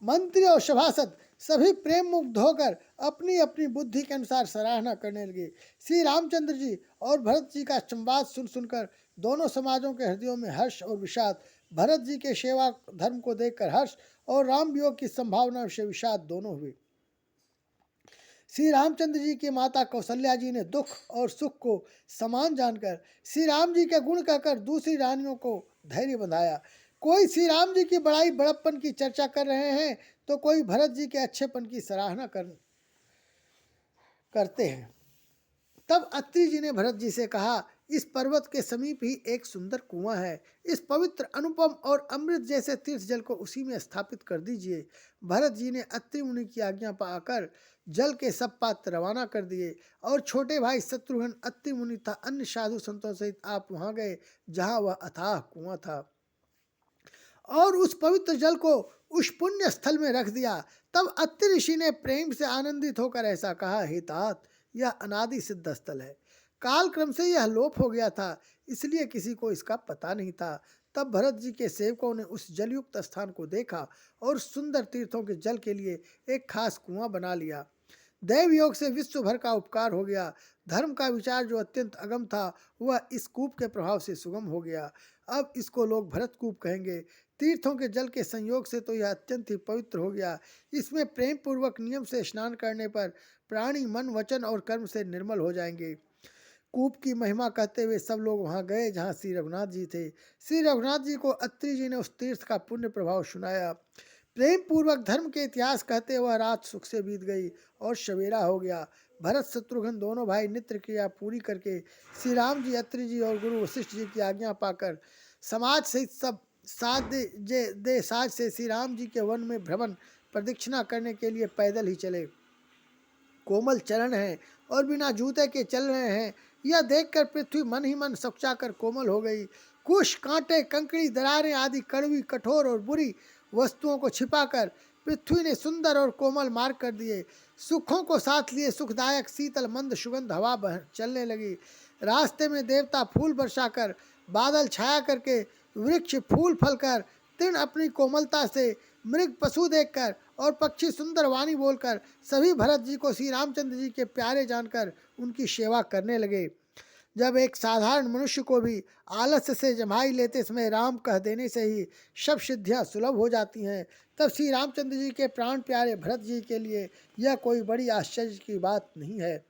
मंत्री और सभासद सभी प्रेम मुग्ध होकर अपनी अपनी बुद्धि के अनुसार सराहना करने लगे। श्री रामचंद्र जी और भरत जी का संवाद सुनकर दोनों समाजों के हृदयों में हर्ष और विषाद, भरत जी के सेवा धर्म को देखकर हर्ष और राम वियोग की संभावना से विषाद दोनों हुए। श्री रामचंद्र जी की माता कौशल्या जी ने दुख और सुख को समान जानकर श्री राम जी के गुण कहकर दूसरी रानियों को धैर्य बंधाया। कोई श्री राम जी की बड़ाई बड़प्पन की चर्चा कर रहे हैं तो कोई भरत जी के अच्छेपन की सराहना करते हैं। तब अत्रि जी ने भरत जी से कहा, इस पर्वत के समीप ही एक सुंदर कुआं है, इस पवित्र अनुपम और अमृत जैसे तीर्थ जल को उसी में स्थापित कर दीजिए। भरत जी ने अत्रि मुनि की आज्ञा पाकर जल के सब पात्र रवाना कर दिए और छोटे भाई शत्रुघ्न, अत्रि मुनि तथा अन्य साधु संतों सहित आप वहां गए जहां वह अथाह कुआं था और उस पवित्र जल को उस पुण्य स्थल में रख दिया। तब अत्रि ऋषि ने प्रेम से आनंदित होकर ऐसा कहा, हे तात, यह अनादि सिद्ध स्थल है, काल क्रम से यह लोप हो गया था, इसलिए किसी को इसका पता नहीं था। तब भरत जी के सेवकों ने उस जलयुक्त स्थान को देखा और सुंदर तीर्थों के जल के लिए एक खास कुआं बना लिया। दैव योग से विश्व भर का उपकार हो गया। धर्म का विचार जो अत्यंत अगम था वह इस कूप के प्रभाव से सुगम हो गया। अब इसको लोग भरत कूप कहेंगे। तीर्थों के जल के संयोग से तो यह अत्यंत ही पवित्र हो गया। इसमें प्रेम पूर्वक नियम से स्नान करने पर प्राणी मन वचन और कर्म से निर्मल हो जाएंगे। कूप की महिमा कहते हुए सब लोग वहां गए जहां श्री रघुनाथ जी थे। श्री रघुनाथ जी को अत्रि जी ने उस तीर्थ का पुण्य प्रभाव सुनाया। प्रेम पूर्वक धर्म के इतिहास कहते वह रात सुख से बीत गई और सवेरा हो गया। भरत शत्रुघ्न दोनों भाई नित्य क्रिया पूरी करके श्री राम जी, अत्रि जी और गुरु वशिष्ठ जी की आज्ञा पाकर समाज सहित सब साज से श्री राम जी के वन में भ्रमण प्रदक्षिणा करने के लिए पैदल ही चले। कोमल चरण हैं और बिना जूते के चल रहे हैं, यह देखकर पृथ्वी मन ही मन सकुचाकर कोमल हो गई। कुश, कांटे, कंकड़ी, दरारें आदि कड़वी, कठोर और बुरी वस्तुओं को छिपाकर पृथ्वी ने सुंदर और कोमल मार्ग कर दिए। सुखों को साथ लिए सुखदायक शीतल मंद सुगंध हवा चलने लगी। रास्ते में देवता फूल बरसाकर, बादल छाया करके, वृक्ष फूल फलकर, तृण अपनी कोमलता से, मृग पशु देखकर और पक्षी सुंदर वाणी बोलकर सभी भरत जी को श्री रामचंद्र जी के प्यारे जानकर उनकी सेवा करने लगे। जब एक साधारण मनुष्य को भी आलस्य से जमाई लेते समय राम कह देने से ही सब सिद्धियां सुलभ हो जाती हैं, तब श्री रामचंद्र जी के प्राण प्यारे भरत जी के लिए यह कोई बड़ी आश्चर्य की बात नहीं है।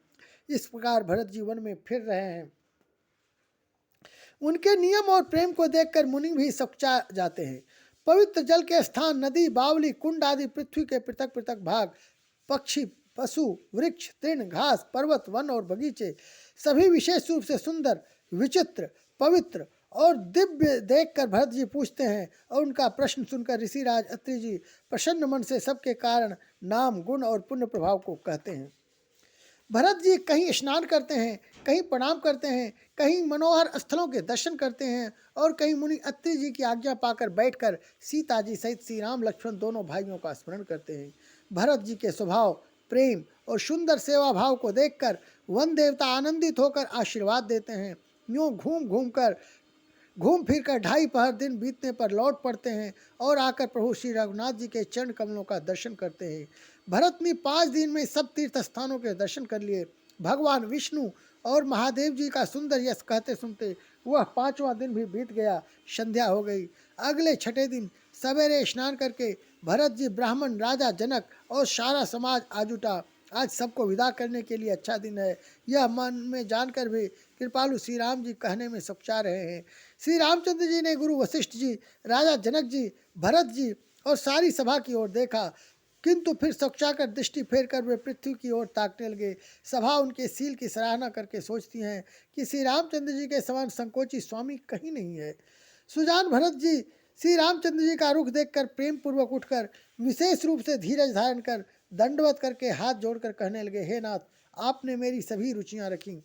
इस प्रकार भरत जी वन में फिर रहे हैं। उनके नियम और प्रेम को देखकर मुनि भी सकुचा जाते हैं। पवित्र जल के स्थान, नदी, बावली, कुंड आदि पृथ्वी के पृथक पृथक भाग, पक्षी, पशु, वृक्ष, तृण, घास, पर्वत, वन और बगीचे सभी विशेष रूप से सुंदर, विचित्र, पवित्र और दिव्य देखकर भरत जी पूछते हैं और उनका प्रश्न सुनकर ऋषिराज अत्रि जी प्रसन्न मन से सबके कारण, नाम, गुण और पुण्य प्रभाव को कहते हैं। भरत जी कहीं स्नान करते हैं, कहीं प्रणाम करते हैं, कहीं मनोहर स्थलों के दर्शन करते हैं और कहीं मुनि अत्रि जी की आज्ञा पाकर बैठकर सीता जी सहित श्री राम लक्ष्मण दोनों भाइयों का स्मरण करते हैं। भरत जी के स्वभाव, प्रेम और सुंदर सेवा भाव को देखकर वन देवता आनंदित होकर आशीर्वाद देते हैं। यूँ घूम फिर कर 2.5 पहर दिन बीतने पर लौट पड़ते हैं और आकर प्रभु श्री रघुनाथ जी के चरण कमलों का दर्शन करते हैं। भरत ने 5 दिन में सब तीर्थ स्थानों के दर्शन कर लिए। भगवान विष्णु और महादेव जी का सुंदर यश कहते सुनते वह 5वां दिन भी बीत गया। संध्या हो गई। अगले 6ठे दिन सवेरे स्नान करके भरत जी, ब्राह्मण, राजा जनक और सारा समाज आज उठा। आज सबको विदा करने के लिए अच्छा दिन है, यह मन में जानकर भी कृपालु श्री राम जी कहने में सकुचा रहे हैं। श्री रामचंद्र जी ने गुरु वशिष्ठ जी, राजा जनक जी, भरत जी और सारी सभा की ओर देखा, किंतु फिर सकुचाकर दृष्टि फेर कर वे पृथ्वी की ओर ताकने लगे। सभा उनके शील की सराहना करके सोचती हैं कि श्री रामचंद्र जी के समान संकोची स्वामी कहीं नहीं है। सुजान भरत जी श्री रामचंद्र जी का रुख देखकर प्रेम पूर्वक उठकर विशेष रूप से धीरज धारण कर दंडवत करके हाथ जोड़कर कहने लगे, हे नाथ, आपने मेरी सभी रुचियां रखी,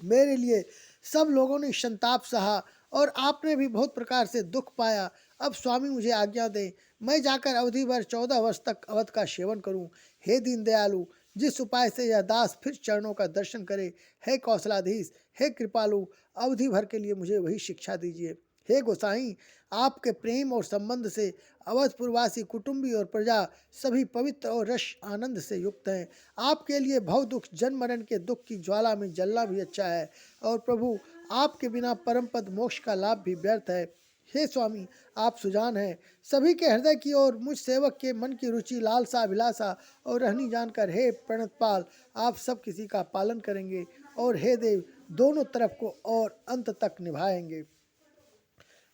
मेरे लिए सब लोगों ने संताप सहा और आपने भी बहुत प्रकार से दुख पाया। अब स्वामी मुझे आज्ञा दें, मैं जाकर अवधि भर 14 वर्ष तक अवध का सेवन करूं। हे दीन दयालु, जिस उपाय से यह दास फिर चरणों का दर्शन करे, हे कौशलाधीश, हे कृपालु, अवधि भर के लिए मुझे वही शिक्षा दीजिए। हे गोसाई, आपके प्रेम और संबंध से अवधपुरवासी कुटुंबी और प्रजा सभी पवित्र और रस आनंद से युक्त हैं। आपके लिए भव दुख, जन्म मरण के दुख की ज्वाला में जलना भी अच्छा है। और प्रभु, आपके बिना परम पद मोक्ष का लाभ भी व्यर्थ है। हे स्वामी, आप सुजान हैं, सभी के हृदय की ओर मुझ सेवक के मन की रुचि, लालसा, अभिलाषा और रहनी जानकर हे प्रणतपाल, आप सब किसी का पालन करेंगे और हे देव दोनों तरफ को और अंत तक निभाएंगे।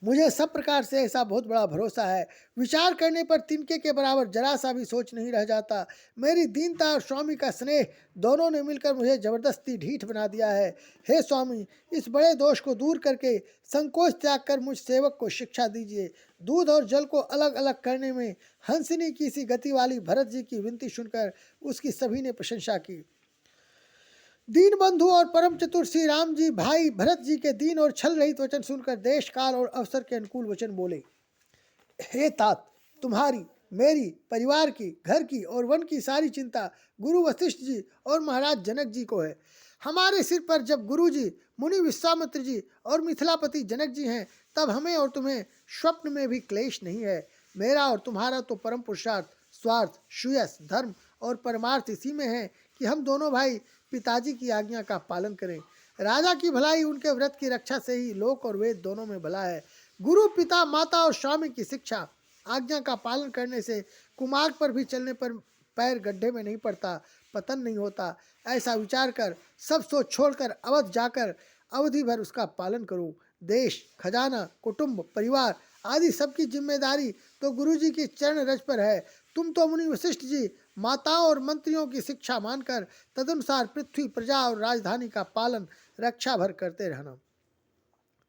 मुझे सब प्रकार से ऐसा बहुत बड़ा भरोसा है, विचार करने पर तिनके के बराबर जरा सा भी सोच नहीं रह जाता। मेरी दीनता और स्वामी का स्नेह दोनों ने मिलकर मुझे जबरदस्ती ढीठ बना दिया है। हे स्वामी, इस बड़े दोष को दूर करके संकोच त्याग कर मुझ सेवक को शिक्षा दीजिए। दूध और जल को अलग अलग करने में हंसिनी की सी गति वाली भरत जी की विनती सुनकर उसकी सभी ने प्रशंसा की। दीन बंधु और परम चतुर श्री राम जी भाई भरत जी के दीन और छल रहित वचन सुनकर देश काल और अवसर के अनुकूल वचन बोले। हे तात, तुम्हारी, मेरी, परिवार की, घर की और वन की सारी चिंता गुरु वशिष्ठ जी और महाराज जनक जी को है। हमारे सिर पर जब गुरु जी, मुनि विश्वामित्र जी और मिथिलापति जनक जी हैं, तब हमें और तुम्हें स्वप्न में भी क्लेश नहीं है। मेरा और तुम्हारा तो परम पुरुषार्थ, स्वार्थ, श्रेयस, धर्म और परमार्थ इसी में है कि हम दोनों भाई पिताजी की आज्ञा का पालन करें। राजा की भलाई उनके व्रत की रक्षा से ही लोक और वेद दोनों में भला है। गुरु, पिता, माता और स्वामी की शिक्षा, आज्ञा का पालन करने से कुमार्ग पर भी चलने पर पैर गड्ढे में नहीं पड़ता, पतन नहीं होता। ऐसा विचार कर सब सोच छोड़कर अवध जाकर अवधि भर उसका पालन करो। देश, खजाना, कुटुंब, परिवार आदि सबकी जिम्मेदारी तो गुरु जी की चरण रज पर है। तुम तो मुनि वशिष्ठ जी, माताओं और मंत्रियों की शिक्षा मानकर तदनुसार पृथ्वी, प्रजा और राजधानी का पालन रक्षा भर करते रहना।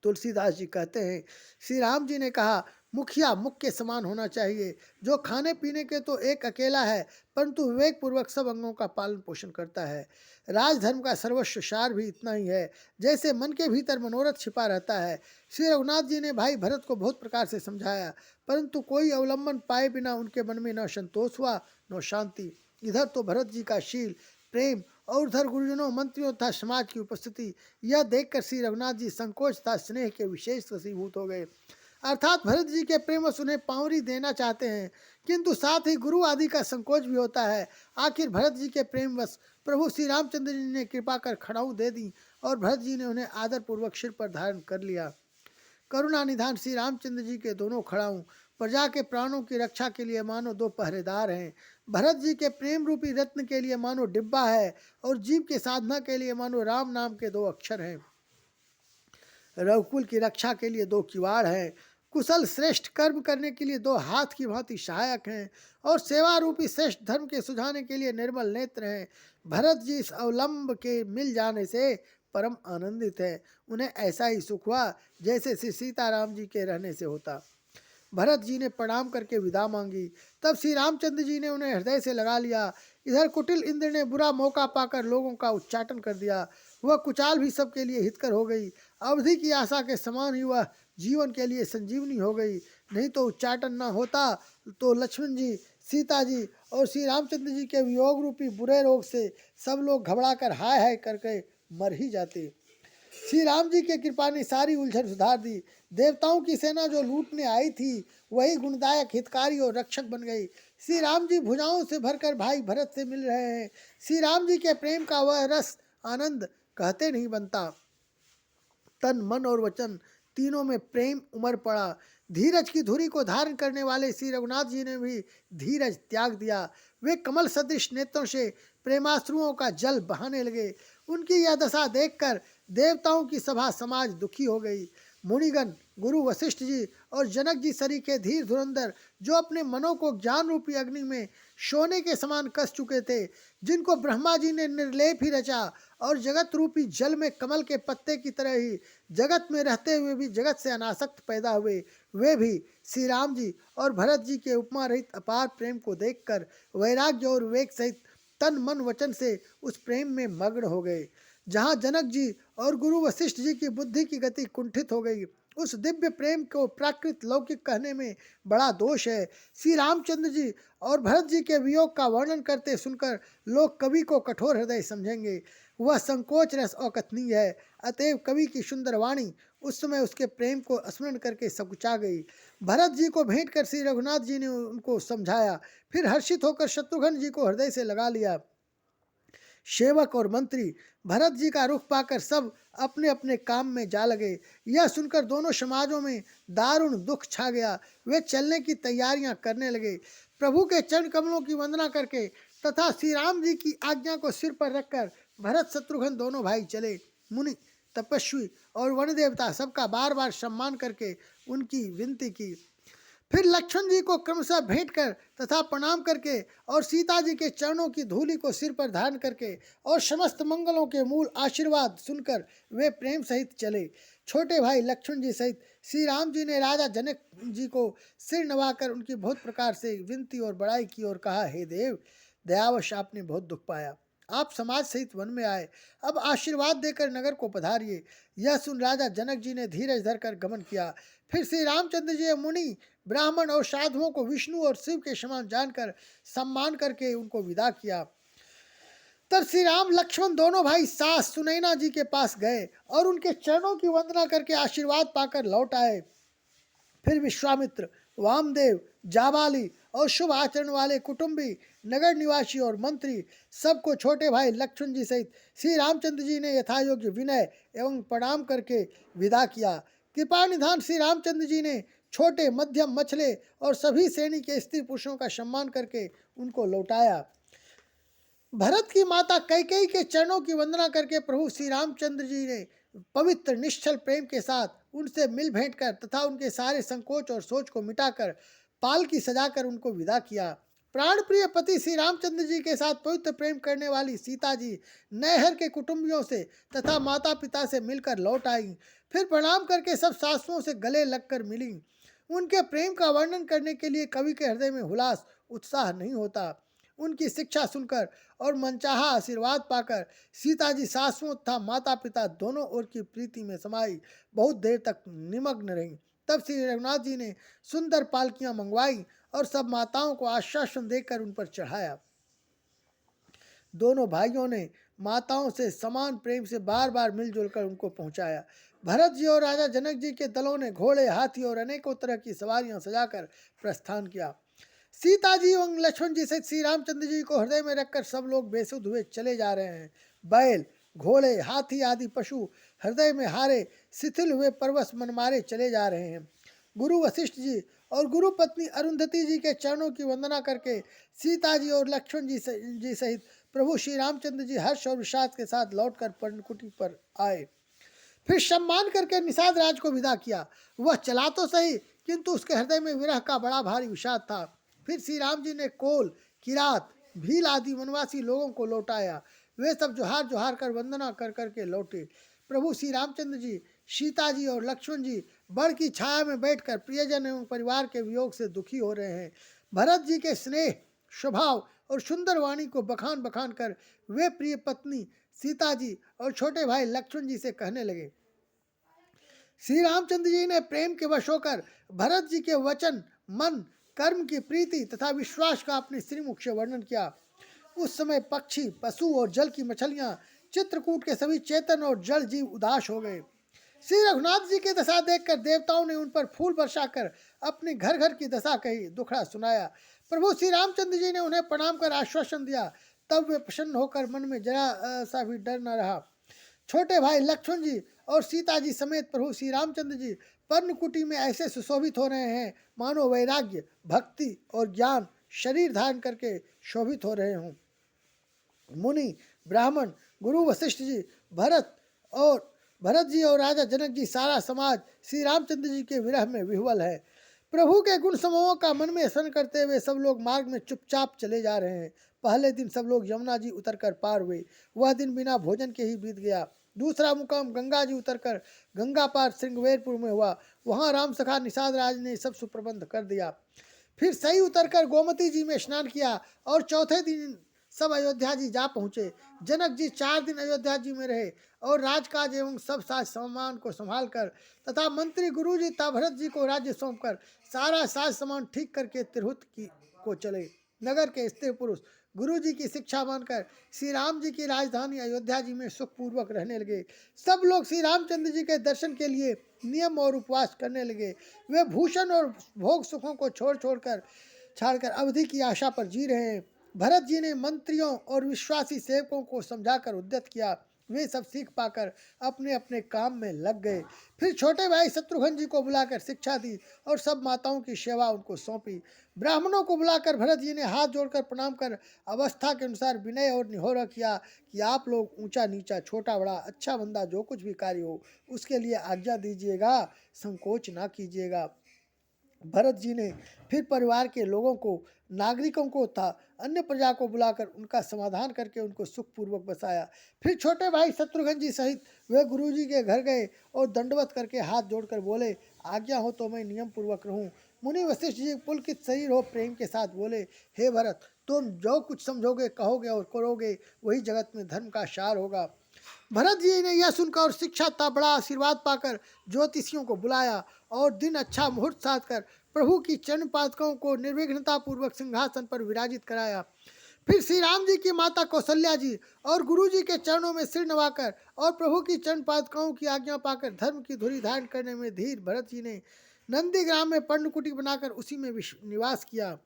तुलसीदास जी कहते हैं, श्री राम जी ने कहा, मुखिया मुख के समान होना चाहिए, जो खाने पीने के तो एक अकेला है, परंतु विवेक पूर्वक सब अंगों का पालन पोषण करता है। राजधर्म का सर्वस्व सार भी इतना ही है, जैसे मन के भीतर मनोरथ छिपा रहता है। श्री रघुनाथ जी ने भाई भरत को बहुत प्रकार से समझाया, परंतु कोई अवलंबन पाए बिना उनके मन में न संतोष हुआ न शांति। इधर तो भरत जी का शील, प्रेम और उधर गुरुजनों, मंत्रियों तथा समाज की उपस्थिति, यह देखकर श्री रघुनाथ जी संकोच तथा स्नेह के विशेष वशीभूत हो गए। अर्थात भरत जी के प्रेमवश उन्हें पावरी देना चाहते हैं, किंतु साथ ही गुरु आदि का संकोच भी होता है। आखिर भरत जी के प्रेमवश प्रभु श्री रामचंद्र जी ने कृपा कर खड़ाऊ दे दी और भरत जी ने उन्हें आदर पूर्वक सिर पर धारण कर लिया। करुणा निधान श्री रामचंद्र जी के दोनों खड़ाऊ प्रजा के प्राणों की रक्षा के लिए मानो दो पहरेदार हैं। भरत जी के प्रेम रूपी रत्न के लिए मानो डिब्बा है और जीव के साधना के लिए मानो राम नाम के दो अक्षर हैं। रघुकुल की रक्षा के लिए दो किवाड़ हैं। कुशल श्रेष्ठ कर्म करने के लिए दो हाथ की भांति सहायक हैं और सेवा रूपी श्रेष्ठ धर्म के सुझाने के लिए निर्मल नेत्र हैं। भरत जी इस अवलंब के मिल जाने से परम आनंदित है। उन्हें ऐसा ही सुख हुआ जैसे श्री सीताराम जी के रहने से होता। भरत जी ने प्रणाम करके विदा मांगी, तब श्री रामचंद्र जी ने उन्हें हृदय से लगा लिया। इधर कुटिल इंद्र ने बुरा मौका पाकर लोगों का उच्चाटन कर दिया। वह कुचाल भी सबके लिए हितकर हो गई। अवधि की आशा के समान ही वह जीवन के लिए संजीवनी हो गई। नहीं तो उच्चाटन न होता तो लक्ष्मण जी, सीता जी और श्री रामचंद्र जी के वियोग रूपी बुरे रोग से सब लोग घबराकर हाय हाय करके मर ही जाते। श्री राम जी की कृपा ने सारी उलझन सुधार दी। देवताओं की सेना जो लूटने आई थी वही गुणदायक, हितकारी और रक्षक बन गई। श्री राम जी भुजाओं से भरकर भाई भरत से मिल रहे हैं। श्री राम जी के प्रेम का वह रस, आनंद कहते नहीं बनता। तन, मन और वचन तीनों में प्रेम उमड़ पड़ा। धीरज की धुरी को धारण करने वाले श्री रघुनाथ जी ने भी धीरज त्याग दिया। वे कमल सदृश नेत्रों से प्रेमाश्रुओं का जल बहाने लगे। उनकी यह दशा देखकर देवताओं की सभा समाज दुखी हो गई। मुनिगण, गुरु वशिष्ठ जी और जनक जी सरीखे धीर धुरंधर, जो अपने मनों को ज्ञान रूपी अग्नि में सोने के समान कस चुके थे, जिनको ब्रह्मा जी ने निर्लेप ही रचा और जगत रूपी जल में कमल के पत्ते की तरह ही जगत में रहते हुए भी जगत से अनासक्त पैदा हुए, वे भी श्री राम जी और भरत जी के उपमा रहित अपार प्रेम को देखकर वैराग्य और विवेक सहित तन मन वचन से उस प्रेम में मग्न हो गए। जहाँ जनक जी और गुरु वशिष्ठ जी की बुद्धि की गति कुंठित हो गई, उस दिव्य प्रेम को प्राकृत लौकिक कहने में बड़ा दोष है। श्री रामचंद्र जी और भरत जी के वियोग का वर्णन करते सुनकर लोग कवि को कठोर हृदय समझेंगे। वह संकोच रस अकथनीय है। अतएव कवि की सुंदर वाणी उस समय उसके प्रेम को स्मरण करके सकुचा गई। भरत जी को भेंट कर श्री रघुनाथ जी ने उनको समझाया, फिर हर्षित होकर शत्रुघ्न जी को हृदय से लगा लिया। सेवक और मंत्री भरत जी का रुख पाकर सब अपने अपने काम में जा लगे। यह सुनकर दोनों समाजों में दारुण दुख छा गया। वे चलने की तैयारियां करने लगे। प्रभु के चरण कमलों की वंदना करके तथा श्री राम जी की आज्ञा को सिर पर रखकर भरत शत्रुघ्न दोनों भाई चले। मुनि, तपस्वी और वन देवता सबका बार बार सम्मान करके उनकी विनती की। फिर लक्ष्मण जी को क्रमशः भेंट कर तथा प्रणाम करके और सीता जी के चरणों की धूलि को सिर पर धारण करके और समस्त मंगलों के मूल आशीर्वाद सुनकर वे प्रेम सहित चले। छोटे भाई लक्ष्मण जी सहित श्री राम जी ने राजा जनक जी को सिर नवाकर उनकी बहुत प्रकार से विनती और बड़ाई की और कहा, हे देव, दयावश आपने बहुत दुख पाया, आप समाज सहित वन में आए, अब आशीर्वाद देकर नगर को पधारिए। यह सुन राजा जनक जी ने धीरज धरकर गमन किया। फिर श्री रामचंद्र जी मुनि, ब्राह्मण और साधुओं को विष्णु और शिव के समान जानकर सम्मान करके उनको विदा किया। तब श्री राम लक्ष्मण दोनों भाई सास सुनैना जी के पास गए और उनके चरणों की वंदना करके आशीर्वाद पाकर लौट आए। फिर विश्वामित्र, वामदेव, जाबाली और शुभ आचरण वाले कुटुंबी, नगर निवासी और मंत्री सबको छोटे भाई लक्ष्मण जी सहित श्री रामचंद्र जी ने यथायोग्य विनय एवं प्रणाम करके विदा किया। कृपा निधान श्री रामचंद्र जी ने छोटे, मध्यम, मछले और सभी श्रेणी के स्त्री पुरुषों का सम्मान करके उनको लौटाया। भरत की माता कैकेयी के चरणों की वंदना करके प्रभु श्री रामचंद्र जी ने पवित्र निश्चल प्रेम के साथ उनसे मिल भेंट कर तथा उनके सारे संकोच और सोच को मिटाकर पालकी सजाकर उनको विदा किया। प्राण प्रिय पति श्री रामचंद्र जी के साथ पवित्र प्रेम करने वाली सीता जी नैहर के कुटुंबियों से तथा माता पिता से मिलकर लौट आई। फिर प्रणाम करके सब सासुओं से गले लगकर मिली। उनके प्रेम का वर्णन करने के लिए कवि के हृदय में हुलास उत्साह नहीं होता। उनकी शिक्षा सुनकर और मनचाहा आशीर्वाद पाकर सीता जी सासुओं तथा माता पिता दोनों ओर की प्रीति में समाई बहुत देर तक निमग्न रहीं। तब श्री रघुनाथ जी ने सुंदर पालकियां मंगवाई और सब माताओं को आश्वासन देकर उन पर चढ़ाया। दोनों भाइयों ने माताओं से समान प्रेम से बार बार मिलजुल कर उनको पहुंचाया। भरत जी और राजा जनक जी के दलों ने घोड़े, हाथी और अनेकों तरह की सवारियां सजाकर प्रस्थान किया। सीता जी एवं लक्ष्मण जी से श्री रामचंद्र जी को हृदय में रखकर सब लोग बेसुध हुए चले जा रहे हैं। बैल, घोड़े, हाथी आदि पशु हृदय में हारे शिथिल हुए परवश मनमारे चले जा रहे हैं। गुरु वशिष्ठ जी और गुरु पत्नी अरुंधति जी के चरणों की वंदना करके सीता जी और लक्ष्मण जी सहित प्रभु श्री रामचंद्र जी हर्ष और विषाद के साथ लौटकर पर्णकुटी पर आए। फिर सम्मान करके निषाद राज को विदा किया। वह चला तो सही, किंतु उसके हृदय में विरह का बड़ा भारी विषाद था। फिर श्री राम जी ने कोल, किरात, भील आदि वनवासी लोगों को लौटाया। वे सब जोहार जोहार कर वंदना कर करके लौटे। प्रभु श्री रामचंद्र जी, सीता जी और लक्ष्मण जी बड़ की छाया में बैठकर प्रियजन एवं परिवार के वियोग से दुखी हो रहे हैं। भरत जी के स्नेह, स्वभाव और सुंदर वाणी को बखान बखान कर वे प्रिय पत्नी सीता जी और छोटे भाई लक्ष्मण जी से कहने लगे। श्री रामचंद्र जी ने प्रेम के वश होकर भरत जी के वचन, मन, कर्म की प्रीति तथा विश्वास का अपने श्रीमुख से वर्णन किया। उस समय पक्षी, पशु और जल की मछलियां, चित्रकूट के सभी चेतन और जल जीव उदास हो गए। श्री रघुनाथ जी की दशा देखकर देवताओं ने उन पर फूल बरसाकर अपने घर घर की दशा कही, दुखड़ा सुनाया। प्रभु श्री रामचंद्र जी ने उन्हें प्रणाम कर आश्वासन दिया। तब वे प्रसन्न होकर मन में जरा सा भी डर न रहा। छोटे भाई लक्ष्मण जी और सीता जी समेत प्रभु श्री रामचंद्र जी पर्णकुटी में ऐसे सुशोभित हो रहे हैं मानो वैराग्य, भक्ति और ज्ञान शरीर धारण करके शोभित हो रहे हों। मुनि, ब्राह्मण, गुरु वशिष्ठ जी, भरत जी और राजा जनक जी, सारा समाज श्री रामचंद्र जी के विरह में विह्वल है। प्रभु के गुण समूहों का मन में स्मरण करते हुए सब लोग मार्ग में चुपचाप चले जा रहे हैं। पहले दिन सब लोग यमुना जी उतरकर पार हुए। वह दिन बिना भोजन के ही बीत गया। दूसरा मुकाम गंगा जी उतरकर गंगा पार श्रृंगवेरपुर में हुआ। वहाँ राम सखा निषाद राज ने सब सुप्रबंध कर दिया। फिर सही उतरकर गोमती जी में स्नान किया और चौथे दिन सब अयोध्या जी जा पहुँचे। जनक जी 4 दिन अयोध्या जी में रहे और राजकाज एवं सब साज सामान को संभाल कर तथा मंत्री गुरु जी तथा भरत जी को राज्य सौंपकर सारा साज सामान ठीक करके तिरहुत को चले। नगर के स्त्री पुरुष गुरु जी की शिक्षा मानकर श्री राम जी की राजधानी अयोध्या जी में सुखपूर्वक रहने लगे। सब लोग श्री रामचंद्र जी के दर्शन के लिए नियम और उपवास करने लगे। वे भूषण और भोग सुखों को छोड़कर अवधि की आशा पर जी रहे हैं। भरत जी ने मंत्रियों और विश्वासी सेवकों को समझाकर उद्यत किया। वे सब सीख पाकर अपने अपने काम में लग गए। फिर छोटे भाई शत्रुघ्न जी को बुलाकर शिक्षा दी और सब माताओं की सेवा उनको सौंपी। ब्राह्मणों को बुलाकर भरत जी ने हाथ जोड़कर प्रणाम कर अवस्था के अनुसार विनय और निहोरा किया कि आप लोग ऊंचा नीचा छोटा बड़ा अच्छा मंदा जो कुछ भी कार्य हो उसके लिए आज्ञा दीजिएगा, संकोच ना कीजिएगा। भरत जी ने फिर परिवार के लोगों को, नागरिकों को तथा अन्य प्रजा को बुलाकर उनका समाधान करके उनको सुखपूर्वक बसाया। फिर छोटे भाई शत्रुघ्न जी सहित वे गुरु जी के घर गए और दंडवत करके हाथ जोड़कर बोले, आज्ञा हो तो मैं नियम पूर्वक रहूं। मुनि वशिष्ठ जी पुलकित शरीर हो प्रेम के साथ बोले, हे भरत, तुम जो कुछ समझोगे, कहोगे और करोगे वही जगत में धर्म का सार होगा। भरत जी ने यह सुनकर और शिक्षा तथा बड़ा आशीर्वाद पाकर ज्योतिषियों को बुलाया और दिन अच्छा मुहूर्त साध कर प्रभु की चरण पादुकों को निर्विघ्नता पूर्वक सिंहासन पर विराजित कराया। फिर श्री राम जी की माता कौशल्या जी और गुरु जी के चरणों में सिर नवाकर और प्रभु की चरण पादुकाओं की आज्ञा पाकर धर्म की धुरी धारण करने में धीर भरत जी ने नंदीग्राम में पर्णकुटी बनाकर उसी में निवास किया।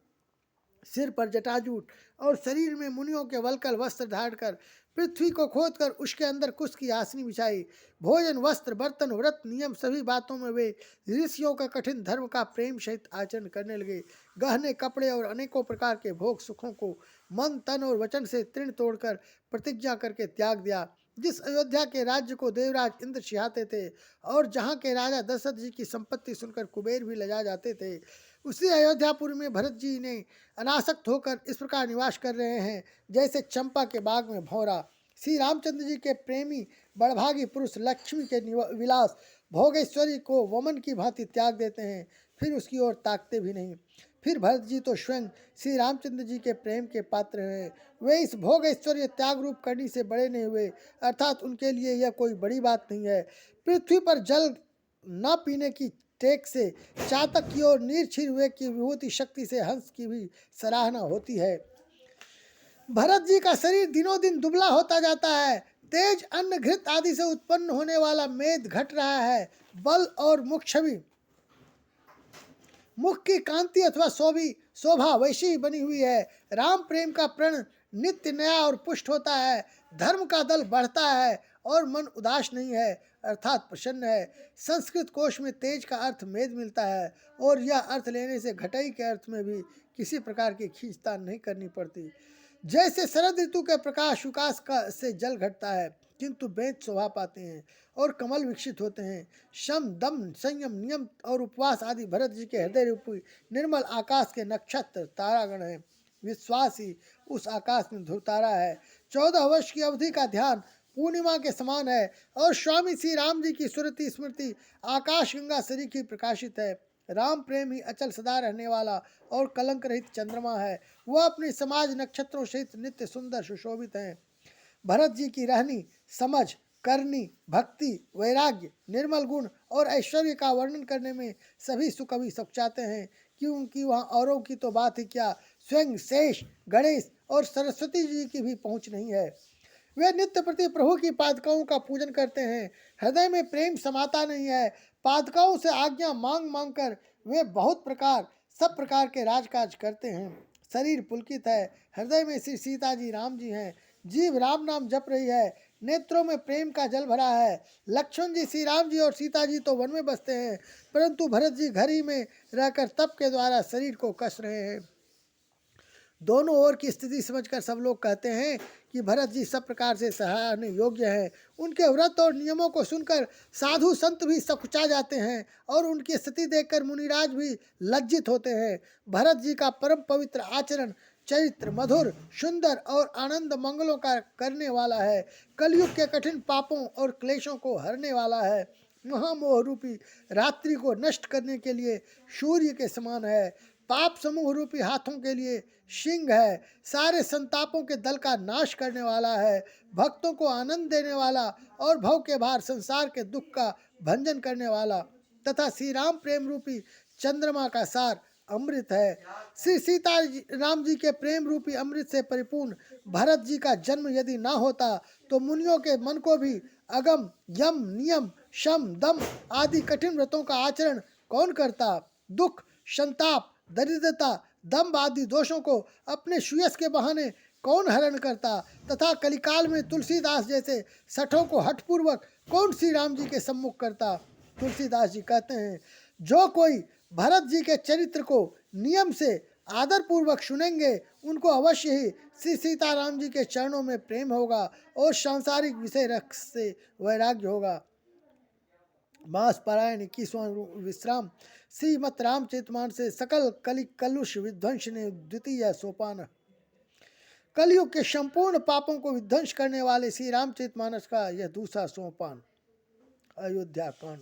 सिर पर जटाजूट और शरीर में मुनियों के वलकल वस्त्र धारण कर पृथ्वी को खोदकर उसके अंदर कुश की आसनी बिछाई। भोजन, वस्त्र, बर्तन, व्रत, नियम सभी बातों में वे ऋषियों का कठिन धर्म का प्रेम सहित आचरण करने लगे। गहने, कपड़े और अनेकों प्रकार के भोग सुखों को मन, तन और वचन से तृण तोड़कर प्रतिज्ञा करके त्याग दिया। जिस अयोध्या के राज्य को देवराज इंद्र सिहाते थे और जहाँ के राजा दशरथ जी की संपत्ति सुनकर कुबेर भी लजा जाते थे, उसी अयोध्यापुर में भरत जी ने अनासक्त होकर इस प्रकार निवास कर रहे हैं जैसे चंपा के बाग में भौरा। श्री रामचंद्र जी के प्रेमी बड़भागी पुरुष लक्ष्मी के विलास भोगेश्वरी को वमन की भांति त्याग देते हैं, फिर उसकी ओर ताकते भी नहीं। फिर भरत जी तो स्वयं श्री रामचंद्र जी के प्रेम के पात्र हैं। वे इस भोग ऐश्वर्य त्याग रूप करनी से बड़े नहीं हुए, अर्थात उनके लिए यह कोई बड़ी बात नहीं है। पृथ्वी पर जल न पीने की टेक से चातक की ओर नीरछिर हुए की विभूति शक्ति से हंस की भी सराहना होती है। भरत जी का शरीर दिनों दिन दुबला होता जाता है। तेज अन्न, घृत आदि से उत्पन्न होने वाला मेद घट रहा है। बल और मुख छवि, मुख की कांति अथवा शोभा वैसी ही बनी हुई है। राम प्रेम का प्रण नित्य नया और पुष्ट होता है। धर्म का दल बढ़ता है और मन उदास नहीं है, अर्थात प्रसन्न है। संस्कृत कोश में तेज का अर्थ मेद मिलता है और यह अर्थ लेने से घटाई के अर्थ में भी किसी प्रकार की खींचतान नहीं करनी पड़ती। जैसे शरद ऋतु के प्रकाश विकास का से जल घटता है किंतु वेद शोभा पाते हैं और कमल विकसित होते हैं। शम, दम, संयम, नियम और उपवास आदि भरत जी के हृदय रूपी निर्मल आकाश के नक्षत्र तारागण हैं। विश्वास ही उस आकाश में ध्रुव तारा है। 14 वर्ष की अवधि का ध्यान पूर्णिमा के समान है और स्वामी श्री राम जी की सुरति स्मृति आकाश गंगा सरीखी प्रकाशित है। राम प्रेम ही अचल सदा रहने वाला और कलंक रहित चंद्रमा है। वह अपने समाज नक्षत्रों सहित नित्य सुंदर सुशोभित है। भरत जी की रहनी, समझ, करनी, भक्ति, वैराग्य, निर्मल गुण और ऐश्वर्य का वर्णन करने में सभी सुकवि सकुचाते हैं, क्योंकि वहाँ औरों की तो बात ही क्या, स्वयं शेष, गणेश और सरस्वती जी की भी पहुँच नहीं है। वे नित्य प्रति प्रभु की पादुकाओं का पूजन करते हैं। हृदय में प्रेम समाता नहीं है। पादुकाओं से आज्ञा मांग मांग कर वे सब प्रकार के राजकाज करते हैं। शरीर पुलकित है। हृदय में श्री सीता जी राम जी हैं। जीव राम नाम जप रही है। नेत्रों में प्रेम का जल भरा है। लक्ष्मण जी, श्री राम जी और सीता जी तो वन में बसते हैं, परंतु भरत जी घर ही में रहकर तप के द्वारा शरीर को कस रहे हैं। दोनों ओर की स्थिति समझकर सब लोग कहते हैं कि भरत जी सब प्रकार से सराहने योग्य हैं। उनके व्रत और नियमों को सुनकर साधु संत भी सकुचा जाते हैं और उनकी स्थिति देखकर मुनिराज भी लज्जित होते हैं। भरत जी का परम पवित्र आचरण, चरित्र मधुर, सुंदर और आनंद मंगलों का करने वाला है। कलयुग के कठिन पापों और क्लेशों को हरने वाला है। महामोह रूपी रात्रि को नष्ट करने के लिए सूर्य के समान है। पाप समूह रूपी हाथों के लिए सिंह है। सारे संतापों के दल का नाश करने वाला है। भक्तों को आनंद देने वाला और भव के भार संसार के दुख का भंजन करने वाला तथा श्री राम प्रेम रूपी चंद्रमा का सार अमृत है। श्री सीता राम जी के प्रेम रूपी अमृत से परिपूर्ण भरत जी का जन्म यदि ना होता तो मुनियों के मन को भी अगम, यम, नियम, शम, दम आदि कठिन व्रतों का आचरण कौन करता। दुख, संताप, दरिद्रता, दम्भ आदि दोषों को अपने सुयश के बहाने कौन हरण करता, तथा कलिकाल में तुलसीदास जैसे सठों को हठपूर्वक कौन श्री राम जी के सम्मुख करता। तुलसीदास जी कहते हैं, जो कोई भरत जी के चरित्र को नियम से आदर पूर्वक सुनेंगे, उनको अवश्य ही श्री सीताराम जी के चरणों में प्रेम होगा और सांसारिक विषय रस से वैराग्य होगा। मास पारायण 21वां विश्राम। श्रीमत् रामचरितमानस से सकल कलि कलुष विध्वंस ने द्वितीय सोपान। कलयुग के संपूर्ण पापों को विध्वंस करने वाले श्री रामचरितमानस का यह दूसरा सोपान। अयोध्या कांड।